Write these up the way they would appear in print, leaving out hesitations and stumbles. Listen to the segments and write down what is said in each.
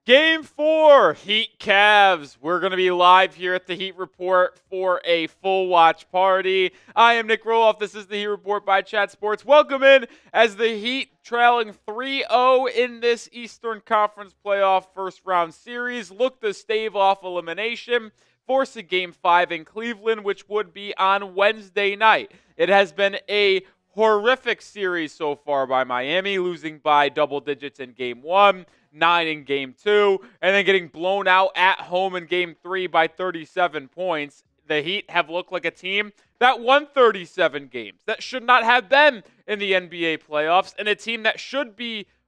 Game 4, Heat Cavs. We're going to be live here at the Heat Report for a full watch party. I am Nic Rohloff. This is the Heat Report by Chat Sports. Welcome in as the Heat trailing 3-0 in this Eastern Conference playoff first round series. Look to stave off elimination, force a Game 5 in Cleveland, which would be on Wednesday night. It has been a horrific series so far by Miami, losing by double digits in Game 1. 9 in Game 2, and then getting blown out at home in Game 3 by 37 points. The Heat have looked like a team that won 37 games, that should not have been in the NBA playoffs, and a team that should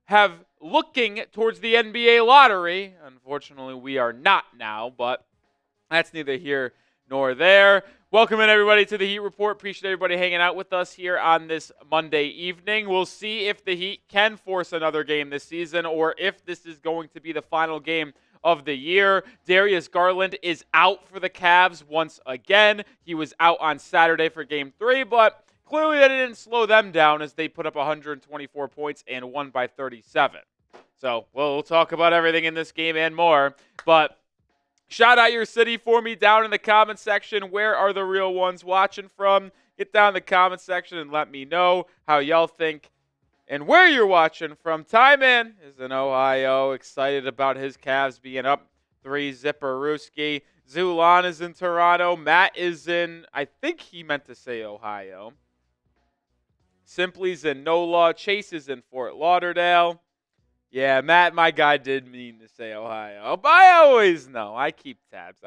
have looking towards the NBA lottery. Unfortunately, we are not now, but that's neither here nor there. Welcome in, everybody, to the Heat Report. Appreciate everybody hanging out with us here on this Monday evening. We'll see if the Heat can force another game this season or if this is going to be the final game of the year. Darius Garland is out for the Cavs once again. He was out on Saturday for Game 3, but clearly that didn't slow them down as they put up 124 points and won by 37. So we'll talk about everything in this game and more, but shout out your city for me down in the comment section. Where are the real ones watching from? Get down in the comment section and let me know how y'all think and where you're watching from. Tyman is in Ohio, excited about his Cavs being up 3-zipper-rooski. Zulan is in Toronto. Matt is in, I think he meant to say Ohio. Simply's in NOLA. Chase is in Fort Lauderdale. Yeah, Matt, my guy did mean to say Ohio. But I always know. I keep tabs.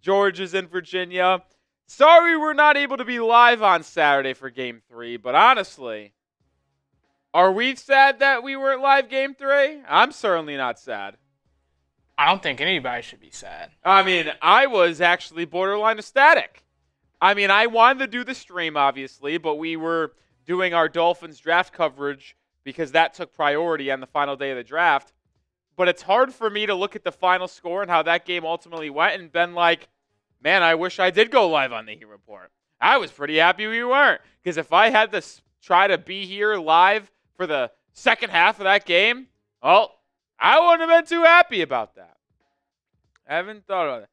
George is in Virginia. Sorry we're not able to be live on Saturday for Game 3, but honestly, are we sad that we weren't live Game 3? I'm certainly not sad. I don't think anybody should be sad. I mean, I was actually borderline ecstatic. I mean, I wanted to do the stream, obviously, but we were doing our Dolphins draft coverage because that took priority on the final day of the draft. But it's hard for me to look at the final score and how that game ultimately went and been like, man, I wish I did go live on the Heat Report. I was pretty happy we weren't. Because if I had to try to be here live for the second half of that game, well, I wouldn't have been too happy about that. I haven't thought about it.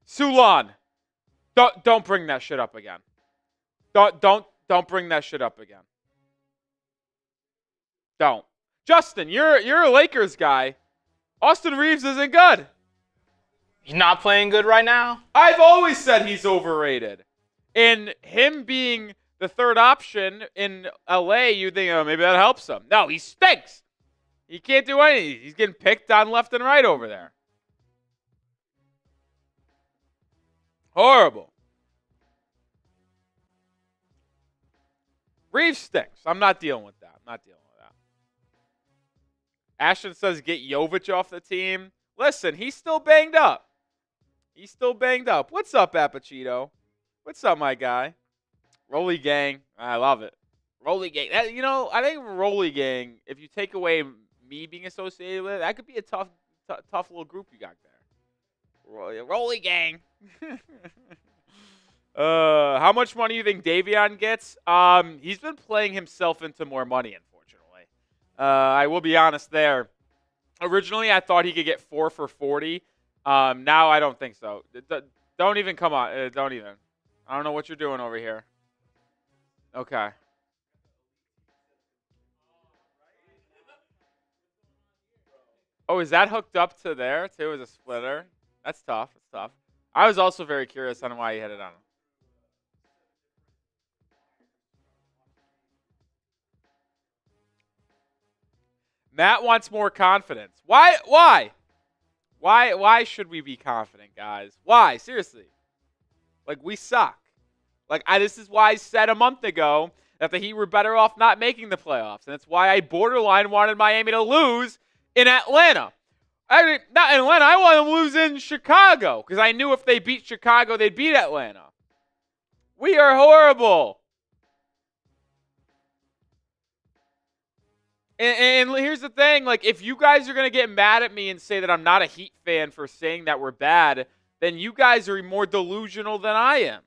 Sulan, don't bring that shit up again. Don't bring that shit up again. Don't. Justin, you're a Lakers guy. Austin Reeves isn't good. He's not playing good right now? I've always said he's overrated. And him being the third option in LA, you think, oh, maybe that helps him. No, he stinks. He can't do anything. He's getting picked on left and right over there. Horrible. Reeves stinks. I'm not dealing with that. Ashton says get Jovic off the team. Listen, he's still banged up. What's up, Apachito? What's up, my guy? Rolly Gang. I love it. Rolly Gang. I think Rolly Gang, if you take away me being associated with it, that could be a tough little group you got there. Rolly Gang. How much money do you think Davion gets? He's been playing himself into more money, unfortunately. I will be honest there. Originally, I thought he could get 4 for 40. Now I don't think so. Don't even come on. Don't even. I don't know what you're doing over here. Okay. Oh, is that hooked up to there too as a splitter? That's tough. I was also very curious on why he had it on. Matt wants more confidence. Why? Why should we be confident, guys? Why? Seriously. Like, we suck. Like, this is why I said a month ago that the Heat were better off not making the playoffs. And that's why I borderline wanted Miami to lose in Atlanta. I mean, not in Atlanta. I wanted them to lose in Chicago because I knew if they beat Chicago, they'd beat Atlanta. We are horrible. And here's the thing, like, if you guys are going to get mad at me and say that I'm not a Heat fan for saying that we're bad, then you guys are more delusional than I am.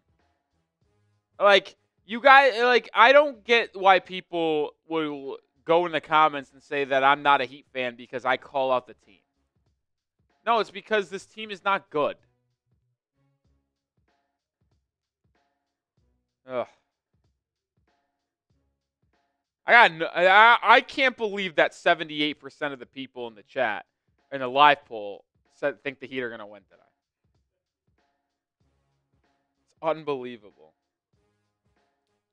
Like, you guys, like, I don't get why people will go in the comments and say that I'm not a Heat fan because I call out the team. No, it's because this team is not good. Ugh. I can't believe that 78% of the people in the chat in the live poll think the Heat are going to win today. It's unbelievable.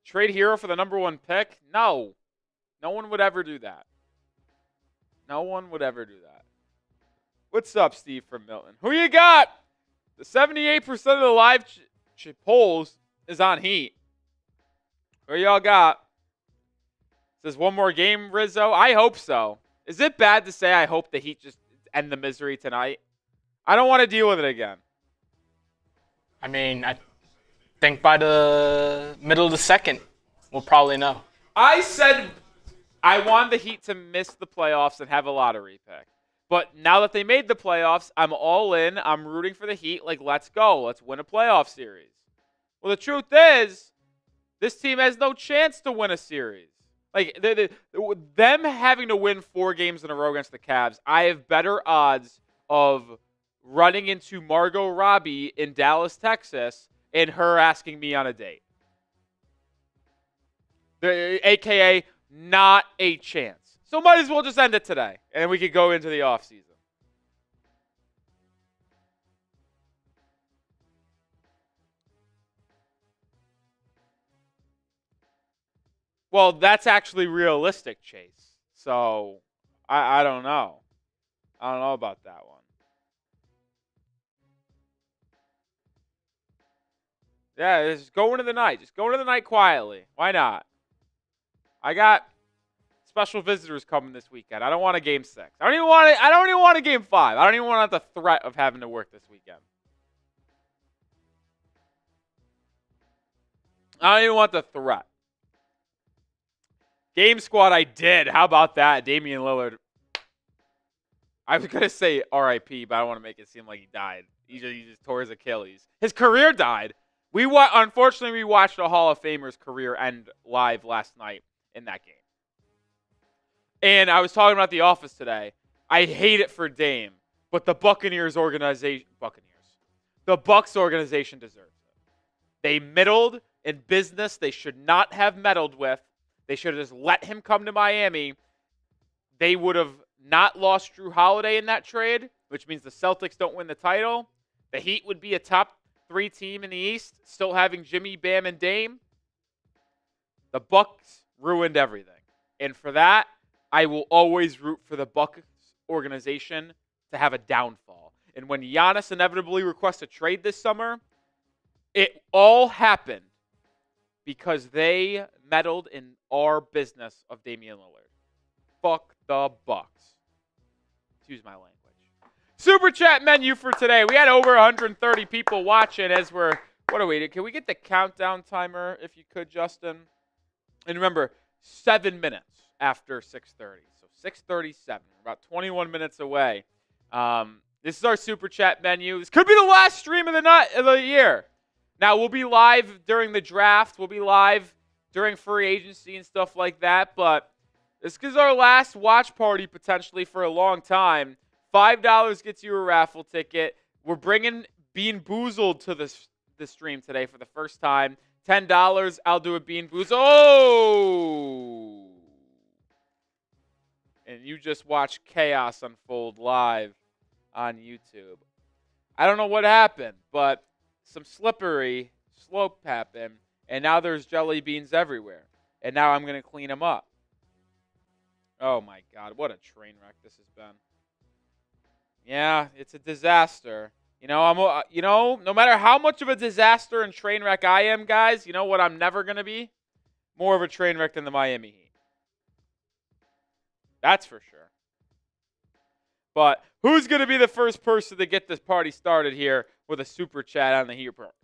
Trade Herro for the #1 pick? No. No one would ever do that. No one would ever do that. What's up, Steve from Milton? Who you got? The 78% of the live polls is on Heat. Who y'all got? Says one more game, Rizzo? I hope so. Is it bad to say I hope the Heat just end the misery tonight? I don't want to deal with it again. I mean, I think by the middle of the second, we'll probably know. I said I want the Heat to miss the playoffs and have a lottery pick. But now that they made the playoffs, I'm all in. I'm rooting for the Heat. Like, let's go. Let's win a playoff series. Well, the truth is, this team has no chance to win a series. Like, them having to win 4 games in a row against the Cavs, I have better odds of running into Margot Robbie in Dallas, Texas, and her asking me on a date. AKA, not a chance. So might as well just end it today, and we could go into the offseason. Well, that's actually realistic, Chase. So, I don't know. I don't know about that one. Yeah, just go into the night. Just go into the night quietly. Why not? I got special visitors coming this weekend. I don't want a game 6. I don't even want a game 5. I don't even want the threat of having to work this weekend. I don't even want the threat. Game squad, I did. How about that? Damian Lillard. I was going to say RIP, but I don't want to make it seem like he died. He just tore his Achilles. His career died. Unfortunately, we watched a Hall of Famer's career end live last night in that game. And I was talking about The Office today. I hate it for Dame, but the Bucks organization deserves it. They middled in business they should not have meddled with. They should have just let him come to Miami. They would have not lost Drew Holiday in that trade, which means the Celtics don't win the title. The Heat would be a top 3 team in the East, still having Jimmy, Bam, and Dame. The Bucks ruined everything. And for that, I will always root for the Bucks organization to have a downfall. And when Giannis inevitably requests a trade this summer, it all happened because they meddled in our business of Damian Lillard. Fuck the Bucks. Excuse my language. Super chat menu for today. We had over 130 people watching as we're, what are we? Can we get the countdown timer if you could, Justin? And remember, 7 minutes after 6:30. So 6:37. About 21 minutes away. This is our super chat menu. This could be the last stream of the year. Now, we'll be live during the draft. We'll be live during free agency and stuff like that. But this is our last watch party potentially for a long time. $5 gets you a raffle ticket. We're bringing Bean Boozled to the stream today for the first time. $10, I'll do a Bean Boozled. Oh! And you just watched chaos unfold live on YouTube. I don't know what happened, but some slippery slope happened, and now there's jelly beans everywhere. And now I'm going to clean them up. Oh, my God. What a train wreck this has been. Yeah, it's a disaster. No matter how much of a disaster and train wreck I am, guys, you know what I'm never going to be? More of a train wreck than the Miami Heat. That's for sure. But who's going to be the first person to get this party started here with a super chat on the Heat Report?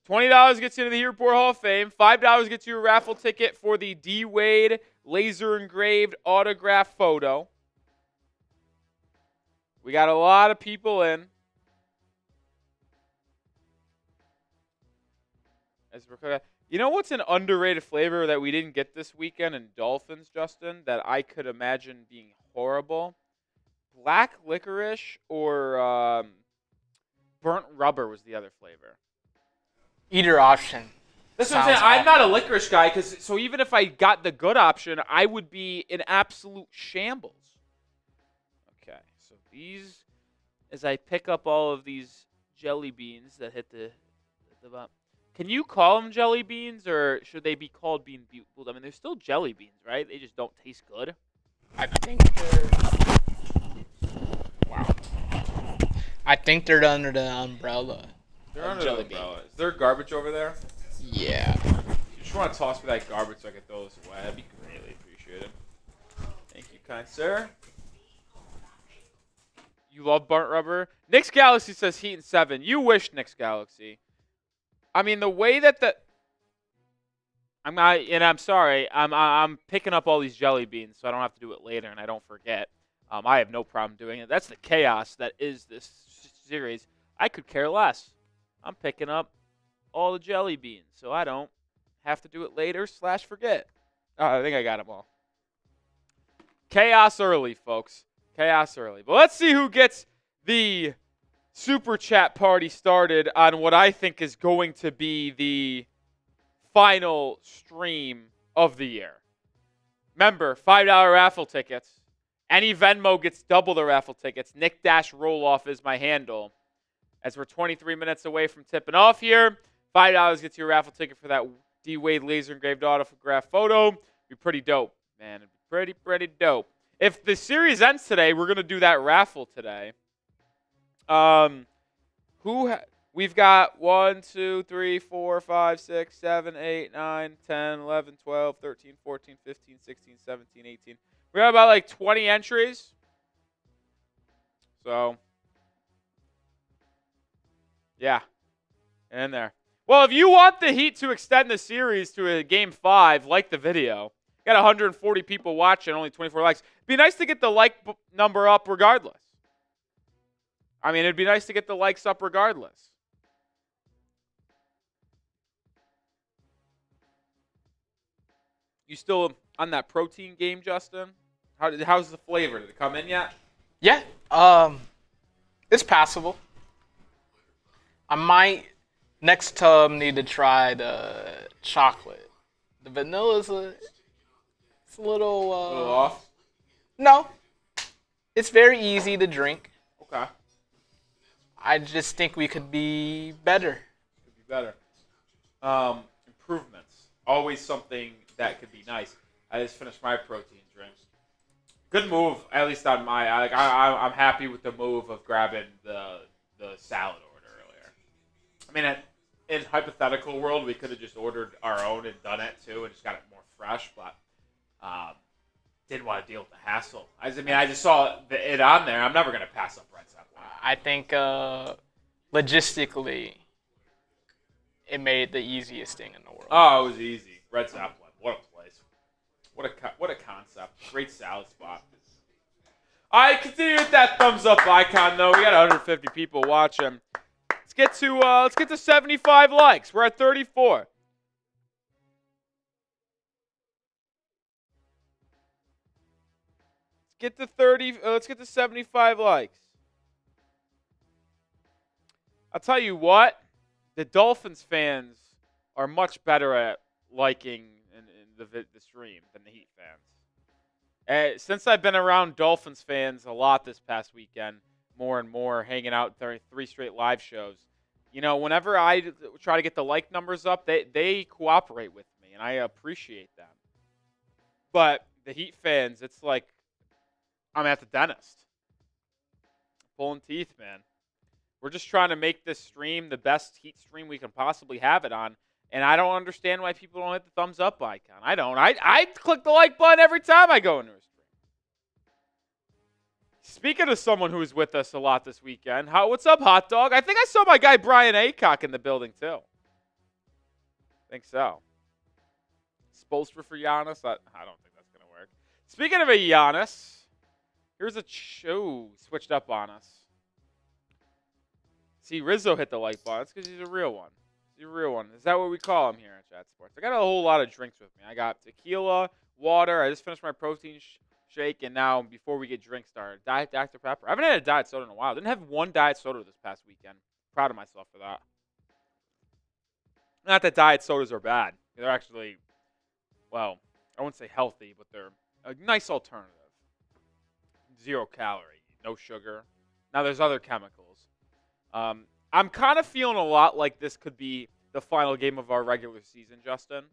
$20 gets you into the Heat Report Hall of Fame. $5 gets you a raffle ticket for the D. Wade laser engraved autograph photo. We got a lot of people in. You know what's an underrated flavor that we didn't get this weekend in Dolphins, Justin, that I could imagine being horrible? Black licorice or burnt rubber was the other flavor. Either option. That's what I'm saying. I'm not a licorice guy, so even if I got the good option, I would be in absolute shambles. Okay, so these, as I pick up all of these jelly beans that hit the bottom. Can you call them jelly beans, or should they be called bean bugles? I mean, they're still jelly beans, right? They just don't taste good. I think wow. I think they're under the umbrella. They're under the umbrella. Is there garbage over there? Yeah. If you just want to toss me that garbage so I can throw this away, that'd be greatly appreciated. Thank you, kind sir. You love burnt rubber? Nick's Galaxy says Heat in 7. You wish, Nick's Galaxy. I mean, the way that I'm not, and I'm sorry, I'm picking up all these jelly beans so I don't have to do it later and I don't forget. I have no problem doing it. That's the chaos that is this series. I could care less. I'm picking up all the jelly beans so I don't have to do it later / forget. Oh, I think I got them all. Chaos early, folks. Chaos early. But let's see who gets the Super Chat party started on what I think is going to be the final stream of the year. Remember, $5 raffle tickets. Any Venmo gets double the raffle tickets. Nic Rohloff is my handle. As we're 23 minutes away from tipping off here, $5 gets you a raffle ticket for that D. Wade laser engraved autograph photo. Be pretty dope, man. It'd be pretty dope. If the series ends today, we're gonna do that raffle today. We've got 1, 2, 3, 4, 5, 6, 7, 8, 9, 10, 11, 12, 13, 14, 15, 16, 17, 18. We got about like 20 entries. So, yeah, in there. Well, if you want the Heat to extend the series to a Game 5, like the video. Got 140 people watching, only 24 likes. It'd be nice to get the like number up regardless. I mean, it'd be nice to get the likes up regardless. You still on that protein game, Justin? How's the flavor? Did it come in yet? Yeah. It's passable. I might next time need to try the chocolate. The vanilla is a little off? No. It's very easy to drink. Okay. I just think we could be better. Could be better. Improvements. Always something that could be nice. I just finished my protein drink. Good move, at least on my. I'm happy with the move of grabbing the salad order earlier. I mean, in hypothetical world, we could have just ordered our own and done it too, and just got it more fresh. But didn't want to deal with the hassle. I just saw it on there. I'm never gonna pass up Red Zeppelin. I think logistically, it made it the easiest thing in the world. Oh, it was easy. Red Zeppelin. What a place. What a concept. Great salad spot. All right, continue with that thumbs up icon though. We got 150 people watching. Let's get to 75 likes. We're at 34. Let's get to 75 likes. I'll tell you what, the Dolphins fans are much better at liking the stream than the Heat fans. Since I've been around Dolphins fans a lot this past weekend, more and more, hanging out during 3 straight live shows, you know, whenever I try to get the like numbers up, they cooperate with me, and I appreciate them. But the Heat fans, it's like I'm at the dentist. Pulling teeth, man. We're just trying to make this stream the best Heat stream we can possibly have it on. And I don't understand why people don't hit the thumbs up icon. I don't. I click the like button every time I go into a stream. Speaking of someone who's with us a lot this weekend, what's up, Hot Dog? I think I saw my guy Brian Aycock in the building, too. I think so. Spolstra for Giannis? I don't think that's going to work. Speaking of a Giannis, here's a switched up on us. See, Rizzo hit the like button. It's because he's a real one. The real one. Is that what we call them here at Chat Sports? I got a whole lot of drinks with me. I got tequila, water. I just finished my protein shake, and now before we get drinks started, Diet Dr. Pepper. I haven't had a diet soda in a while. Didn't have one diet soda this past weekend. Proud of myself for that. Not that diet sodas are bad. They're actually, well, I wouldn't say healthy, but they're a nice alternative. 0 calorie, no sugar. Now there's other chemicals. I'm kind of feeling a lot like this could be the final game of our regular season, Justin,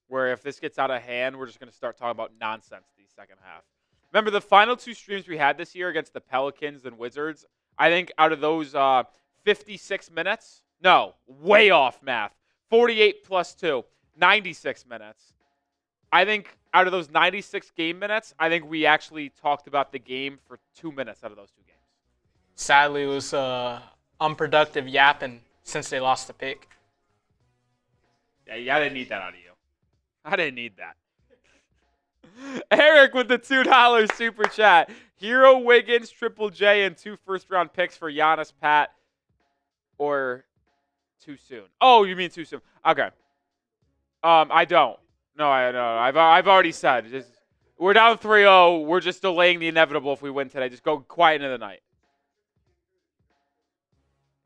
where if this gets out of hand, we're just going to start talking about nonsense the second half. Remember the final 2 streams we had this year against the Pelicans and Wizards? I think out of those 56 minutes, no, way off math, 48 plus 2, 96 minutes. I think out of those 96 game minutes, I think we actually talked about the game for 2 minutes out of those 2 games. Sadly, it was unproductive yapping since they lost the pick. Yeah, I didn't need that out of you. I didn't need that. Eric with the $2 super chat. Herro, Wiggins, Triple J, and 2 first-round picks for Giannis, Pat, or too soon. Oh, you mean too soon? Okay. I don't. No, I've already said. We're down 3-0. We're just delaying the inevitable if we win today. Just go quiet into the night.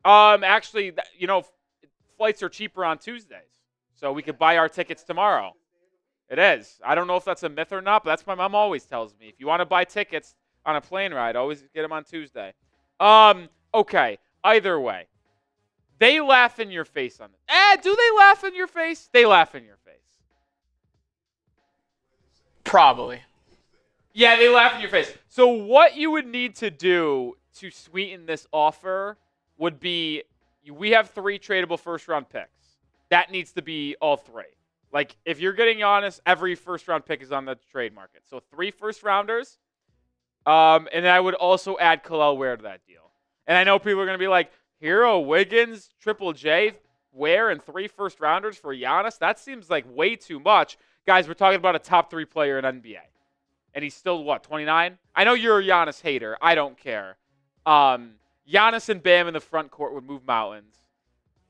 Actually, flights are cheaper on Tuesdays, so we could buy our tickets tomorrow. It is. I don't know if that's a myth or not, but that's what my mom always tells me. If you want to buy tickets on a plane ride, always get them on Tuesday. Okay. Either way, they laugh in your face on it. Do they laugh in your face? They laugh in your face. Probably. Yeah, they laugh in your face. So what you would need to do to sweeten this offer would be, we have 3 tradable first-round picks. That needs to be all 3. Like, if you're getting honest, every first-round pick is on the trade market. So 3 first-rounders, and then I would also add Kel'el Ware to that deal. And I know people are going to be like, Herro, Wiggins, Triple J, Ware, and 3 first-rounders for Giannis? That seems like way too much. Guys, we're talking about a top 3 player in NBA. And he's still, 29? I know you're a Giannis hater. I don't care. Giannis and Bam in the front court would move mountains.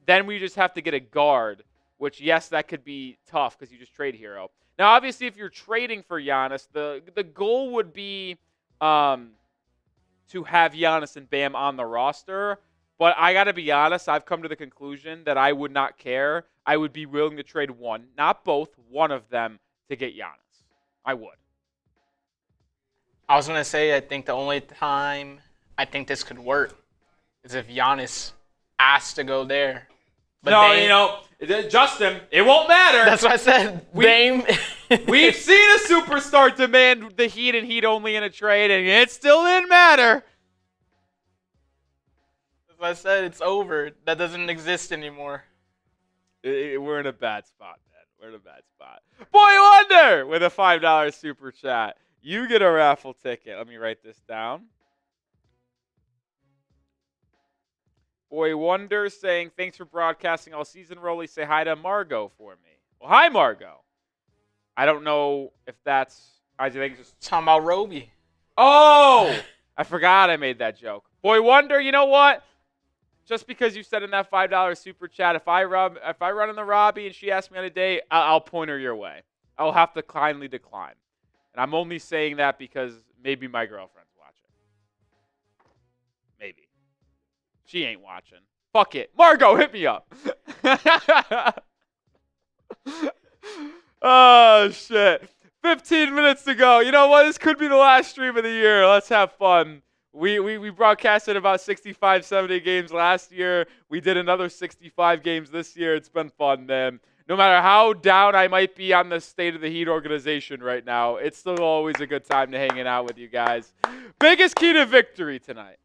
Then we just have to get a guard, which, yes, that could be tough because you just trade Herro. Now, obviously, if you're trading for Giannis, the goal would be to have Giannis and Bam on the roster. But I got to be honest, I've come to the conclusion that I would not care. I would be willing to trade one, not both, one of them to get Giannis. I would. I was going to say, I think the only time I think this could work is if Giannis asked to go there. But Justin, it won't matter. That's what I said. We've seen a superstar demand the Heat and Heat only in a trade, and it still didn't matter. That's what I said. It's over. That doesn't exist anymore. We're in a bad spot, man. We're in a bad spot. Boy Wonder with a $5 super chat. You get a raffle ticket. Let me write this down. Boy Wonder saying, thanks for broadcasting all season. Rolly, say hi to Margot for me. Well, hi, Margot. I don't know if that's... I think just talking about Roby. Oh! I forgot I made that joke. Boy Wonder, you know what? Just because you said in that $5 super chat, if I run in the Robbie and she asks me on a date, I'll point her your way. I'll have to kindly decline. And I'm only saying that because maybe my girlfriend's watching. Maybe. She ain't watching. Fuck it. Margot, hit me up. Oh, shit. 15 minutes to go. You know what? This could be the last stream of the year. Let's have fun. We broadcasted about 65, 70 games last year. We did another 65 games this year. It's been fun, man. No matter how down I might be on the state of the Heat organization right now, it's still always a good time to hanging out with you guys. Biggest key to victory tonight.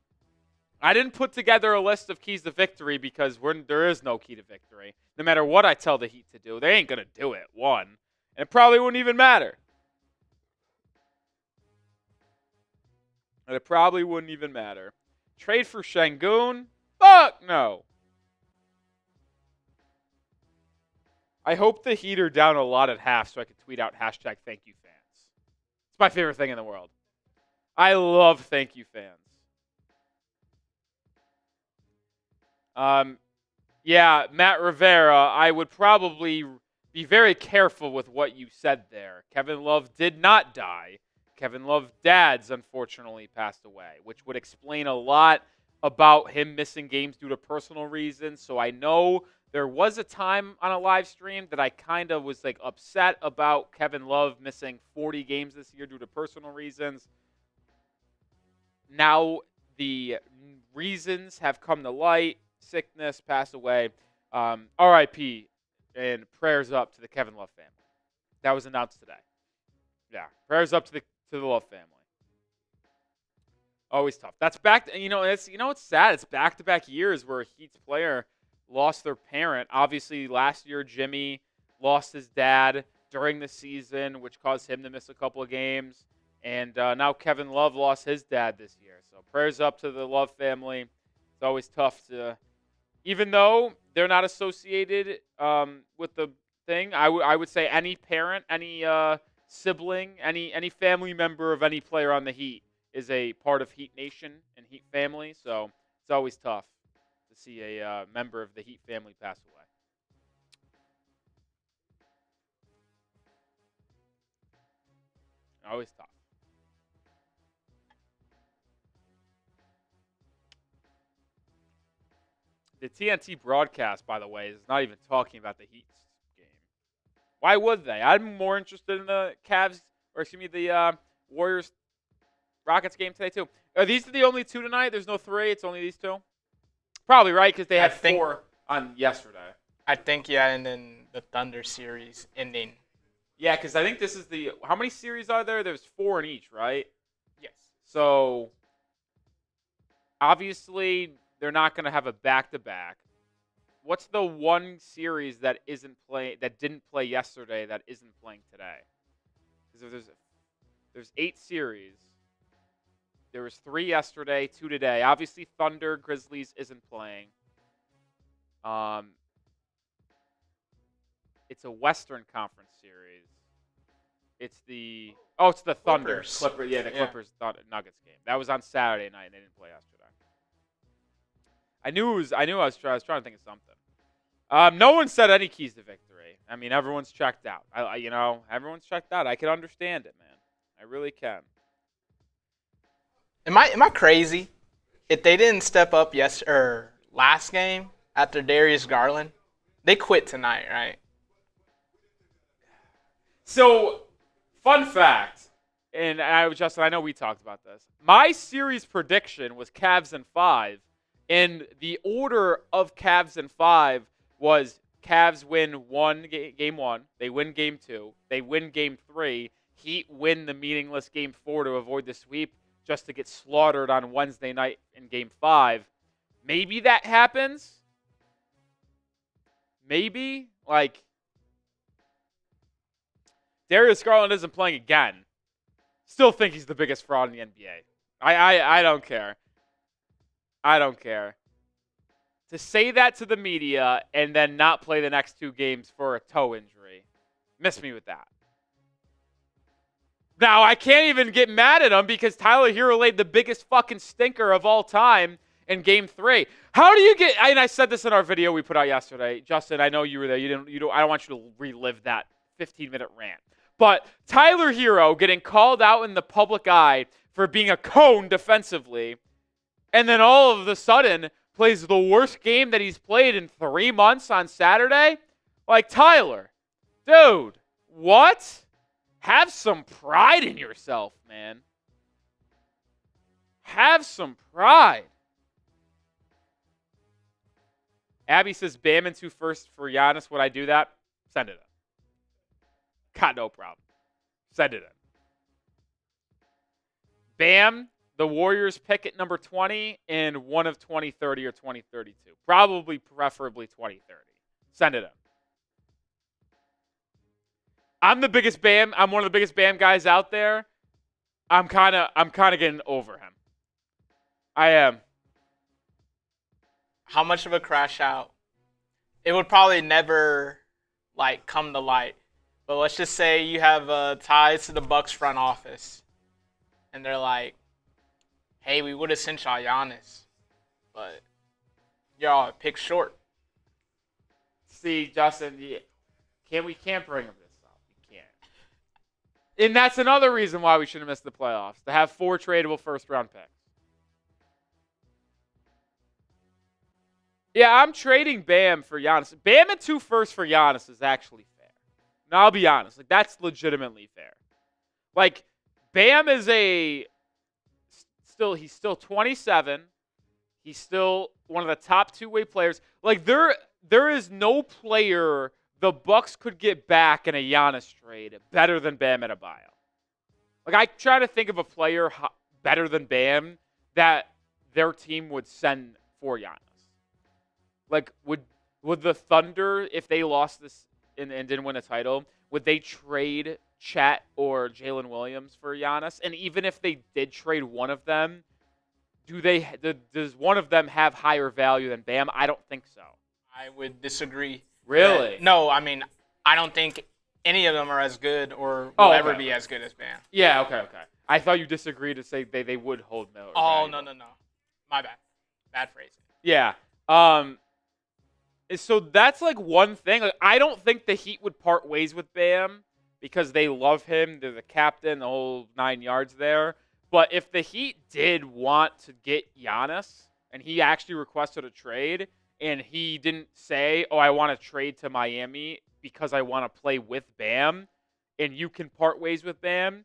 I didn't put together a list of keys to victory because there is no key to victory. No matter what I tell the Heat to do, they ain't going to do it, one. And it probably wouldn't even matter. And it probably wouldn't even matter. Trade for Şengün? Fuck no. I hope the Heat are down a lot at half so I can tweet out hashtag thank you fans. It's my favorite thing in the world. I love thank you fans. Yeah, Matt Rivera, I would probably be very careful with what you said there. Kevin Love did not die. Kevin Love's dad's unfortunately passed away, which would explain a lot about him missing games due to personal reasons. So I know there was a time on a live stream that I kind of was like upset about Kevin Love missing 40 games this year due to personal reasons. Now the reasons have come to light. Sickness, passed away. RIP and prayers up to the Kevin Love family. That was announced today. Yeah, prayers up to the Love family. Always tough. That's back. It's sad. It's back-to-back years where a Heat's player lost their parent. Obviously, last year Jimmy lost his dad during the season, which caused him to miss a couple of games. And now Kevin Love lost his dad this year. So prayers up to the Love family. It's always tough to, even though they're not associated with the thing, I would say any parent, any sibling, any family member of any player on the Heat is a part of Heat Nation and Heat family. So it's always tough to see a member of the Heat family pass away. Always tough. The TNT broadcast, by the way, is not even talking about the Heat game. Why would they? I'm more interested in the Warriors Rockets game today too. Are these the only two tonight? There's no three. It's only these two. Probably right because they had four on yesterday. I think yeah, and then the Thunder series ending. Yeah, because I think this is how many series are there? There's 4 in each, right? Yes. So obviously they're not going to have a back-to-back. What's the one series that didn't play yesterday that isn't playing today? Because there's 8 series. There was 3 yesterday, 2 today. Obviously, Thunder Grizzlies isn't playing. It's a Western Conference series. It's the Thunder Clippers. Yeah, the Clippers Nuggets game. That was on Saturday night and they didn't play yesterday. I was trying to think of something. No one said any keys to victory. I mean, everyone's checked out. Everyone's checked out. I can understand it, man. I really can. Am I crazy? If they didn't step up last game after Darius Garland, they quit tonight, right? So, fun fact, and Justin, I know we talked about this. My series prediction was Cavs in 5, and the order of Cavs in 5 was Cavs win game 1, they win game 2, they win game 3, Heat win the meaningless game 4 to avoid the sweep, just to get slaughtered on Wednesday night in game 5. Maybe that happens. Maybe. Darius Garland isn't playing again. Still think he's the biggest fraud in the NBA. I don't care. I don't care. To say that to the media and then not play the next 2 games for a toe injury, miss me with that. Now, I can't even get mad at him because Tyler Herro laid the biggest fucking stinker of all time in Game 3. How do you get? And I said this in our video we put out yesterday, Justin. I know you were there. I don't want you to relive that 15-minute rant. But Tyler Herro getting called out in the public eye for being a cone defensively, and then all of a sudden plays the worst game that he's played in 3 months on Saturday. Tyler, dude, what? Have some pride in yourself, man. Have some pride. Abby says, Bam in 2 first for Giannis. Would I do that? Send it in. Got no problem. Send it in. Bam, the Warriors pick at number 20 in one of 2030 or 2032. Preferably 2030. Send it in. I'm the biggest Bam. I'm one of the biggest Bam guys out there. I'm kind of getting over him. I am. How much of a crash out? It would probably never come to light. But let's just say you have ties to the Bucks front office, and they're like, "Hey, we would have sent y'all Giannis, but y'all picked short." See, Justin, we can't bring him this up. We can't. And that's another reason why we should have missed the playoffs, to have 4 tradable first-round picks. Yeah, I'm trading Bam for Giannis. Bam and 2 firsts for Giannis is actually fair. Now, I'll be honest. Like, that's legitimately fair. Like, Bam is he's still 27. He's still one of the top two-way players. Like, there is no player the Bucks could get back in a Giannis trade better than Bam Adebayo. Like, I try to think of a player better than Bam that their team would send for Giannis. Like, would the Thunder, if they lost this and didn't win a title, would they trade Chet or Jalen Williams for Giannis? And even if they did trade one of them, does one of them have higher value than Bam? I don't think so. I would disagree. Really? No, I mean, I don't think any of them are as good or will ever be as good as Bam. Yeah, okay. I thought you disagreed to say they would hold Miller. Oh, no. My bad. Bad phrasing. Yeah. So that's like one thing. Like, I don't think the Heat would part ways with Bam because they love him. They're the captain, the whole 9 yards there. But if the Heat did want to get Giannis and he actually requested a trade and he didn't say, oh, I want to trade to Miami because I want to play with Bam, and you can part ways with Bam,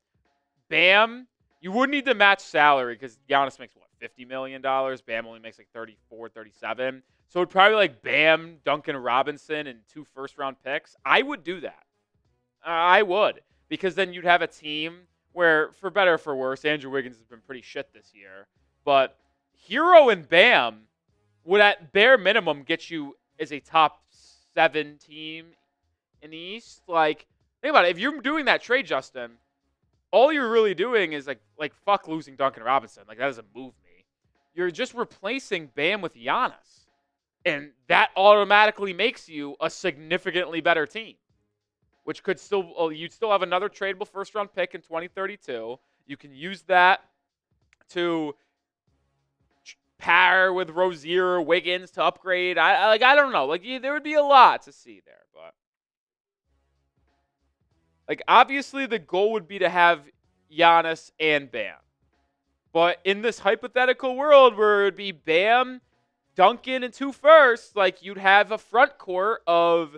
you wouldn't need to match salary because Giannis makes, what, $50 million? Bam only makes like 34, 37. So it'd probably like Bam, Duncan Robinson, and 2 first-round picks. I would do that. I would. Because then you'd have a team where, for better or for worse, Andrew Wiggins has been pretty shit this year. But Herro and Bam would at bare minimum get you as a top 7 team in the East. Like, think about it. If you're doing that trade, Justin, all you're really doing is like fuck losing Duncan Robinson. Like, that doesn't move me. You're just replacing Bam with Giannis. And that automatically makes you a significantly better team, which could you'd still have another tradable first-round pick in 2032. You can use that to pair with Rozier or Wiggins to upgrade. I don't know. Like, there would be a lot to see there, but like, obviously the goal would be to have Giannis and Bam. But in this hypothetical world where it would be Bam, Duncan, and 2 firsts, like, you'd have a front court of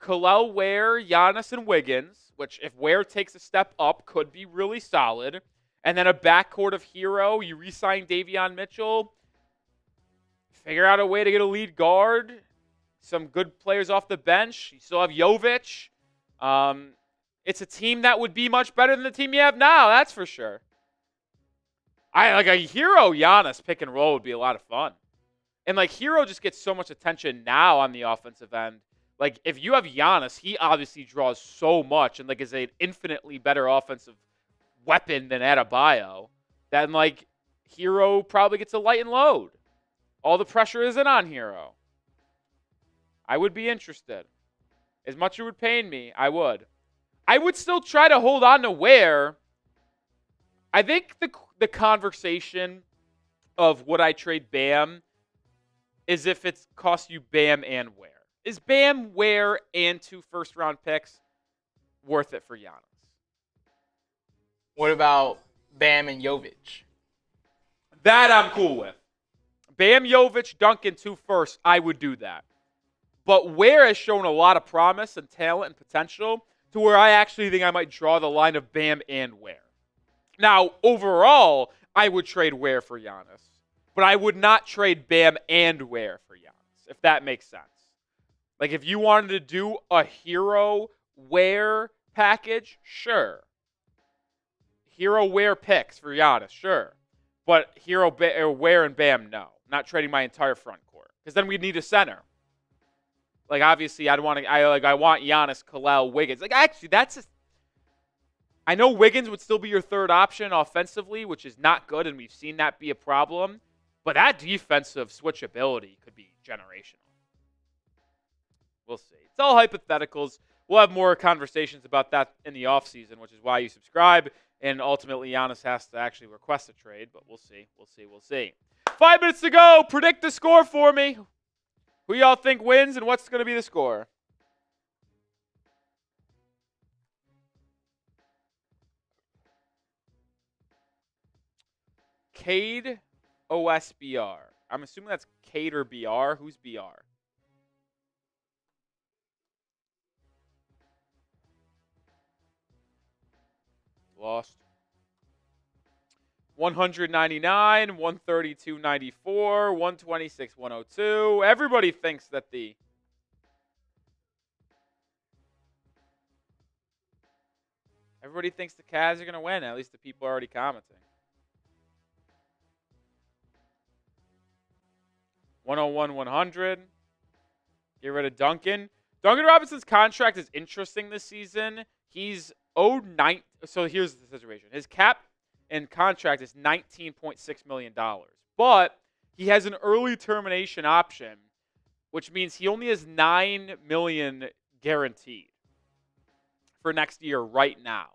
Kel'el Ware, Giannis, and Wiggins, which if Ware takes a step up could be really solid. And then a backcourt of Herro. You re-sign Davion Mitchell. Figure out a way to get a lead guard. Some good players off the bench. You still have Jovic. It's a team that would be much better than the team you have now, that's for sure. Like a Herro Giannis pick and roll would be a lot of fun. And like, Herro just gets so much attention now on the offensive end. Like, if you have Giannis, he obviously draws so much and like is an infinitely better offensive weapon than Adebayo. Then like, Herro probably gets a light and load. All the pressure isn't on Herro. I would be interested. As much as it would pain me, I would. I would still try to hold on to Ware. I think the conversation of would I trade Bam is if it's cost you Bam and Ware. Is Bam, Ware, and 2 first-round picks worth it for Giannis? What about Bam and Jovic? That I'm cool with. Bam, Jovic, Duncan, 2 firsts, I would do that. But Ware has shown a lot of promise and talent and potential to where I actually think I might draw the line of Bam and Ware. Now, overall, I would trade Ware for Giannis. But I would not trade Bam and Ware for Giannis, if that makes sense. Like, if you wanted to do a Herro Ware package, sure. Herro Ware picks for Giannis, sure. But Ware and Bam, no. Not trading my entire front court. Because then we'd need a center. Like, obviously, I want Giannis, Kel'el, Wiggins. Like, actually, I know Wiggins would still be your third option offensively, which is not good, and we've seen that be a problem. But that defensive switchability could be generational. We'll see. It's all hypotheticals. We'll have more conversations about that in the offseason, which is why you subscribe. And ultimately, Giannis has to actually request a trade, but we'll see. We'll see. 5 minutes to go. Predict the score for me. Who y'all think wins and what's going to be the score? Cade OSBR. I'm assuming that's Cade or BR. Who's BR? Lost. 199, 132.94, 126, 102. Everybody thinks that Everybody thinks the Cavs are going to win. At least the people are already commenting. 101, 100. Get rid of Duncan. Duncan Robinson's contract is interesting this season. He's owed So here's the situation. His cap and contract is $19.6 million. But he has an early termination option, which means he only has $9 million guaranteed for next year right now.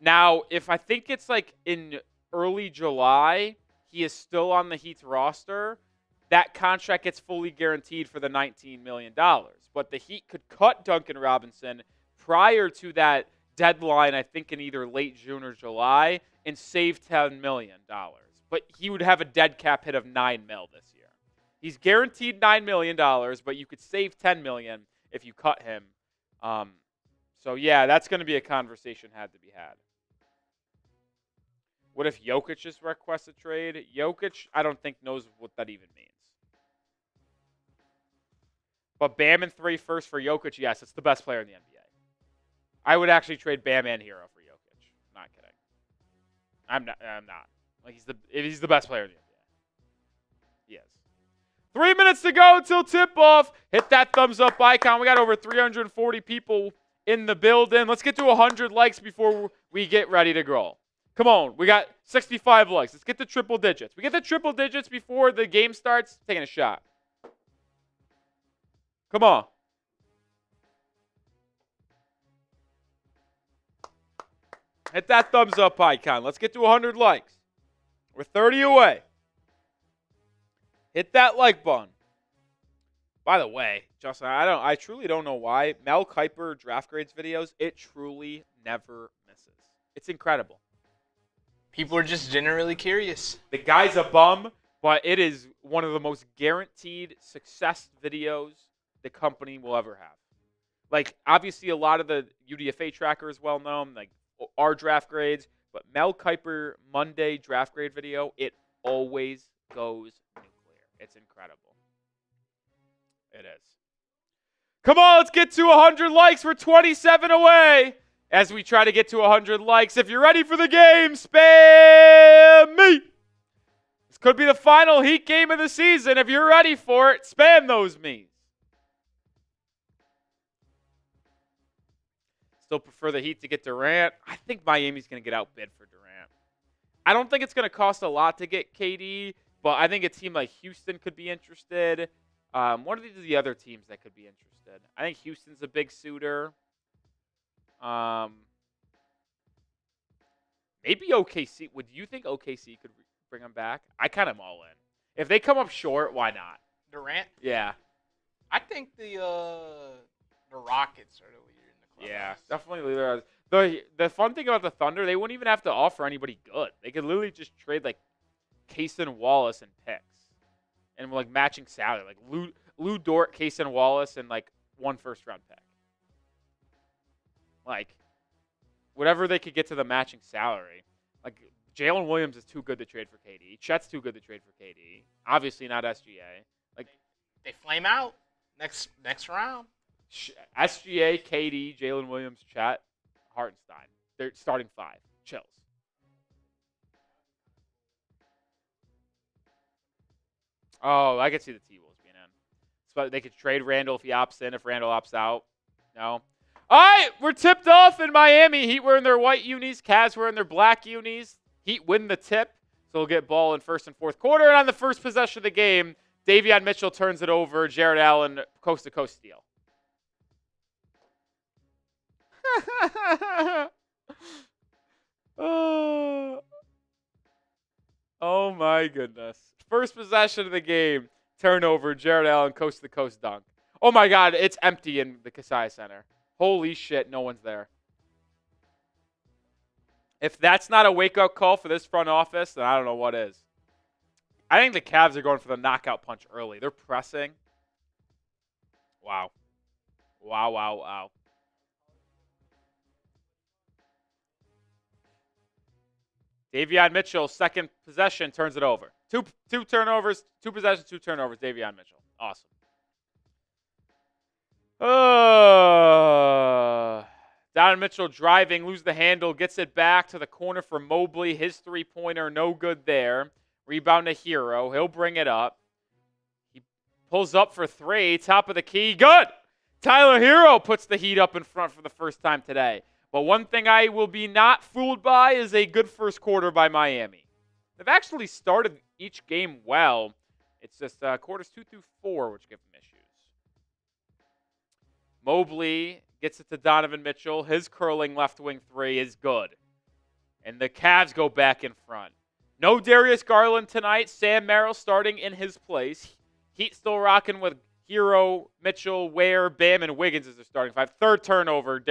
Now, if I think it's like in early July, he is still on the Heat's roster, that contract gets fully guaranteed for the $19 million. But the Heat could cut Duncan Robinson prior to that deadline, I think in either late June or July, and save $10 million. But he would have a dead cap hit of $9 million this year. He's guaranteed $9 million, but you could save $10 million if you cut him. So, yeah, that's going to be a conversation had to be had. What if Jokic just requests a trade? Jokic, I don't think knows what that even means. But Bam and 3 first for Jokic, yes, it's the best player in the NBA. I would actually trade Bam and Herro for Jokic. Not kidding. I'm not. Like he's the best player in the NBA. He is. 3 minutes to go until tip-off. Hit that thumbs up icon. We got over 340 people in the building. Let's get to 100 likes before we get ready to go. Come on. We got 65 likes. Let's get to triple digits. We get the triple digits before the game starts. Taking a shot. Come on. Hit that thumbs up icon. Let's get to 100 likes. We're 30 away. Hit that like button. By the way, Justin, I truly don't know why. Mel Kiper draft grades videos, it truly never misses. It's incredible. People are just generally curious. The guy's a bum, but it is one of the most guaranteed success videos the company will ever have. Like, obviously, a lot of the UDFA tracker is well known, like our draft grades, but Mel Kiper Monday draft grade video, it always goes nuclear. It's incredible. It is. Come on, let's get to 100 likes. We're 27 away as we try to get to 100 likes. If you're ready for the game, spam me. This could be the final Heat game of the season. If you're ready for it, spam those me's. Still prefer the Heat to get Durant. I think Miami's going to get outbid for Durant. I don't think it's going to cost a lot to get KD, but I think a team like Houston could be interested. What are the other teams that could be interested? I think Houston's a big suitor. Maybe OKC. Would you think OKC could bring him back? I kind of am all in. If they come up short, why not? Durant? Yeah. I think the Rockets are the leader in the club. Yeah, definitely leader. The fun thing about the Thunder, they wouldn't even have to offer anybody good. They could literally just trade like Kaysen Wallace and picks. And like matching salary. Like Lou Dort, Kaysen Wallace, and like 1 first-round pick. Like, whatever they could get to the matching salary. Like, Jalen Williams is too good to trade for KD. Chet's too good to trade for KD. Obviously not SGA. Like, they flame out next round. SGA, KD, Jalen Williams, Chet, Hartenstein. They're starting 5. Chills. Oh, I could see the T-Wolves being in. So they could trade Randall if he opts in, if Randall opts out. No. All right, we're tipped off in Miami. Heat wearing their white unis. Cavs wearing their black unis. Heat win the tip, so they'll get ball in first and fourth quarter. And on the first possession of the game, Davion Mitchell turns it over. Jarrett Allen, coast-to-coast steal. Oh, my goodness. First possession of the game, turnover, Jarrett Allen, coast-to-coast dunk. Oh, my God, it's empty in the Kasai Center. Holy shit, no one's there. If that's not a wake-up call for this front office, then I don't know what is. I think the Cavs are going for the knockout punch early. They're pressing. Wow. Wow, wow, wow. Davion Mitchell, second possession, turns it over. Two turnovers, 2 possessions, 2 turnovers. Davion Mitchell. Awesome. Donovan Mitchell driving, lose the handle, gets it back to the corner for Mobley. His three-pointer, no good there. Rebound to Herro. He'll bring it up. He pulls up for 3. Top of the key. Good! Tyler Herro puts the Heat up in front for the first time today. But one thing I will be not fooled by is a good first quarter by Miami. They've actually started each game well. It's just quarters 2 through 4 which give them issues. Mobley gets it to Donovan Mitchell. His curling left wing 3 is good. And the Cavs go back in front. No Darius Garland tonight. Sam Merrill starting in his place. Heat still rocking with Herro, Mitchell, Ware, Bam, and Wiggins as their starting 5. Third turnover.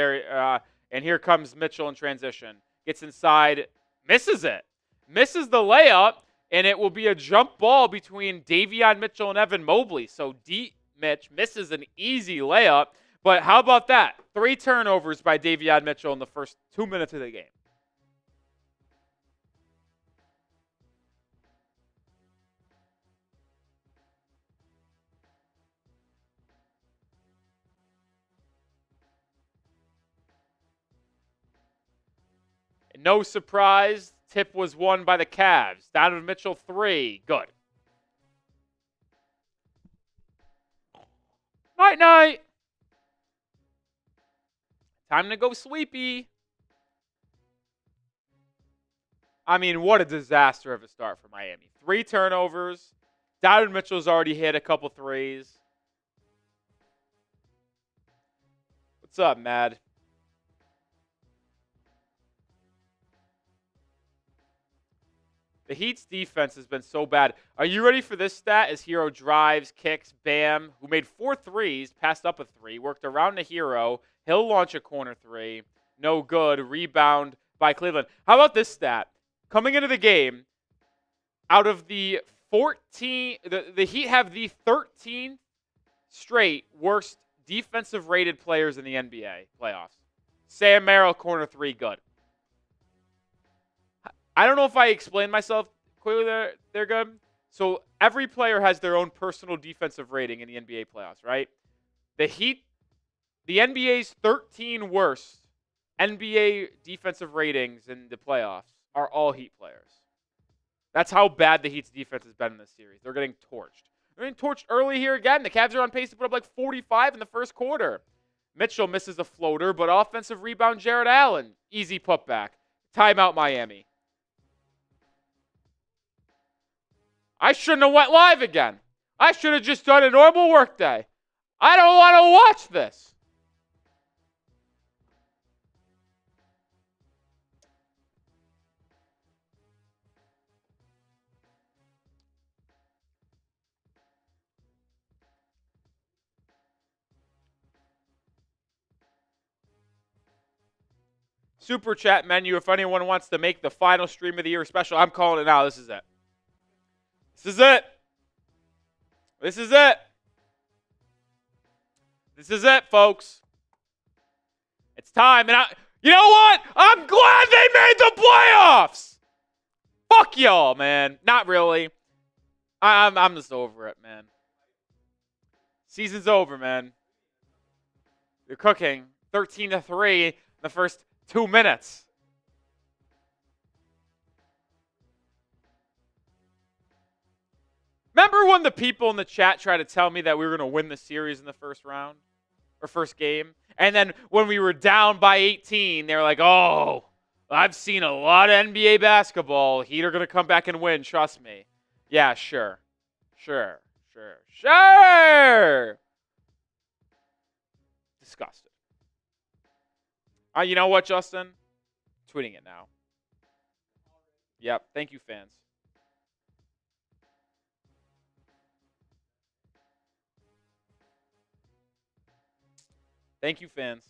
And here comes Mitchell in transition. Gets inside. Misses it. Misses the layup. And it will be a jump ball between Davion Mitchell and Evan Mobley. So Mitch misses an easy layup. But how about that? 3 turnovers by Davion Mitchell in the first 2 minutes of the game. And no surprise, tip was won by the Cavs. Donovan Mitchell 3. Good. Night-night. Time to go sweepy. I mean, what a disaster of a start for Miami. 3 turnovers. Donovan Mitchell's already hit a couple threes. What's up, Mad? The Heat's defense has been so bad. Are you ready for this stat? As Herro drives, kicks, Bam, who made 4 threes, passed up a 3, worked around to Herro. He'll launch a corner 3. No good. Rebound by Cleveland. How about this stat? Coming into the game, out of the 14, the Heat have the 13th straight worst defensive rated players in the NBA playoffs. Sam Merrill, corner 3, good. I don't know if I explained myself clearly. They're good. So every player has their own personal defensive rating in the NBA playoffs, right? The Heat, the NBA's 13 worst NBA defensive ratings in the playoffs are all Heat players. That's how bad the Heat's defense has been in this series. They're getting torched. They're getting torched early here again. The Cavs are on pace to put up like 45 in the first quarter. Mitchell misses a floater, but offensive rebound, Jarrett Allen. Easy putback. Timeout, Miami. I shouldn't have went live again. I should have just done a normal workday. I don't want to watch this. Super chat menu. If anyone wants to make the final stream of the year special, I'm calling it now. This is it. This is it. This is it. This is it, folks. It's time. And you know what? I'm glad they made the playoffs. Fuck y'all, man. Not really. I'm just over it, man. Season's over, man. You're cooking 13-3 in the first 2 minutes. Remember when the people in the chat tried to tell me that we were going to win the series in the first round? Or first game? And then when we were down by 18, they were like, oh, I've seen a lot of NBA basketball. Heat are going to come back and win, trust me. Yeah, sure. Sure. Disgusted. You know what, Justin? Tweeting it now. Yep. Thank you, fans. Thank you, fans.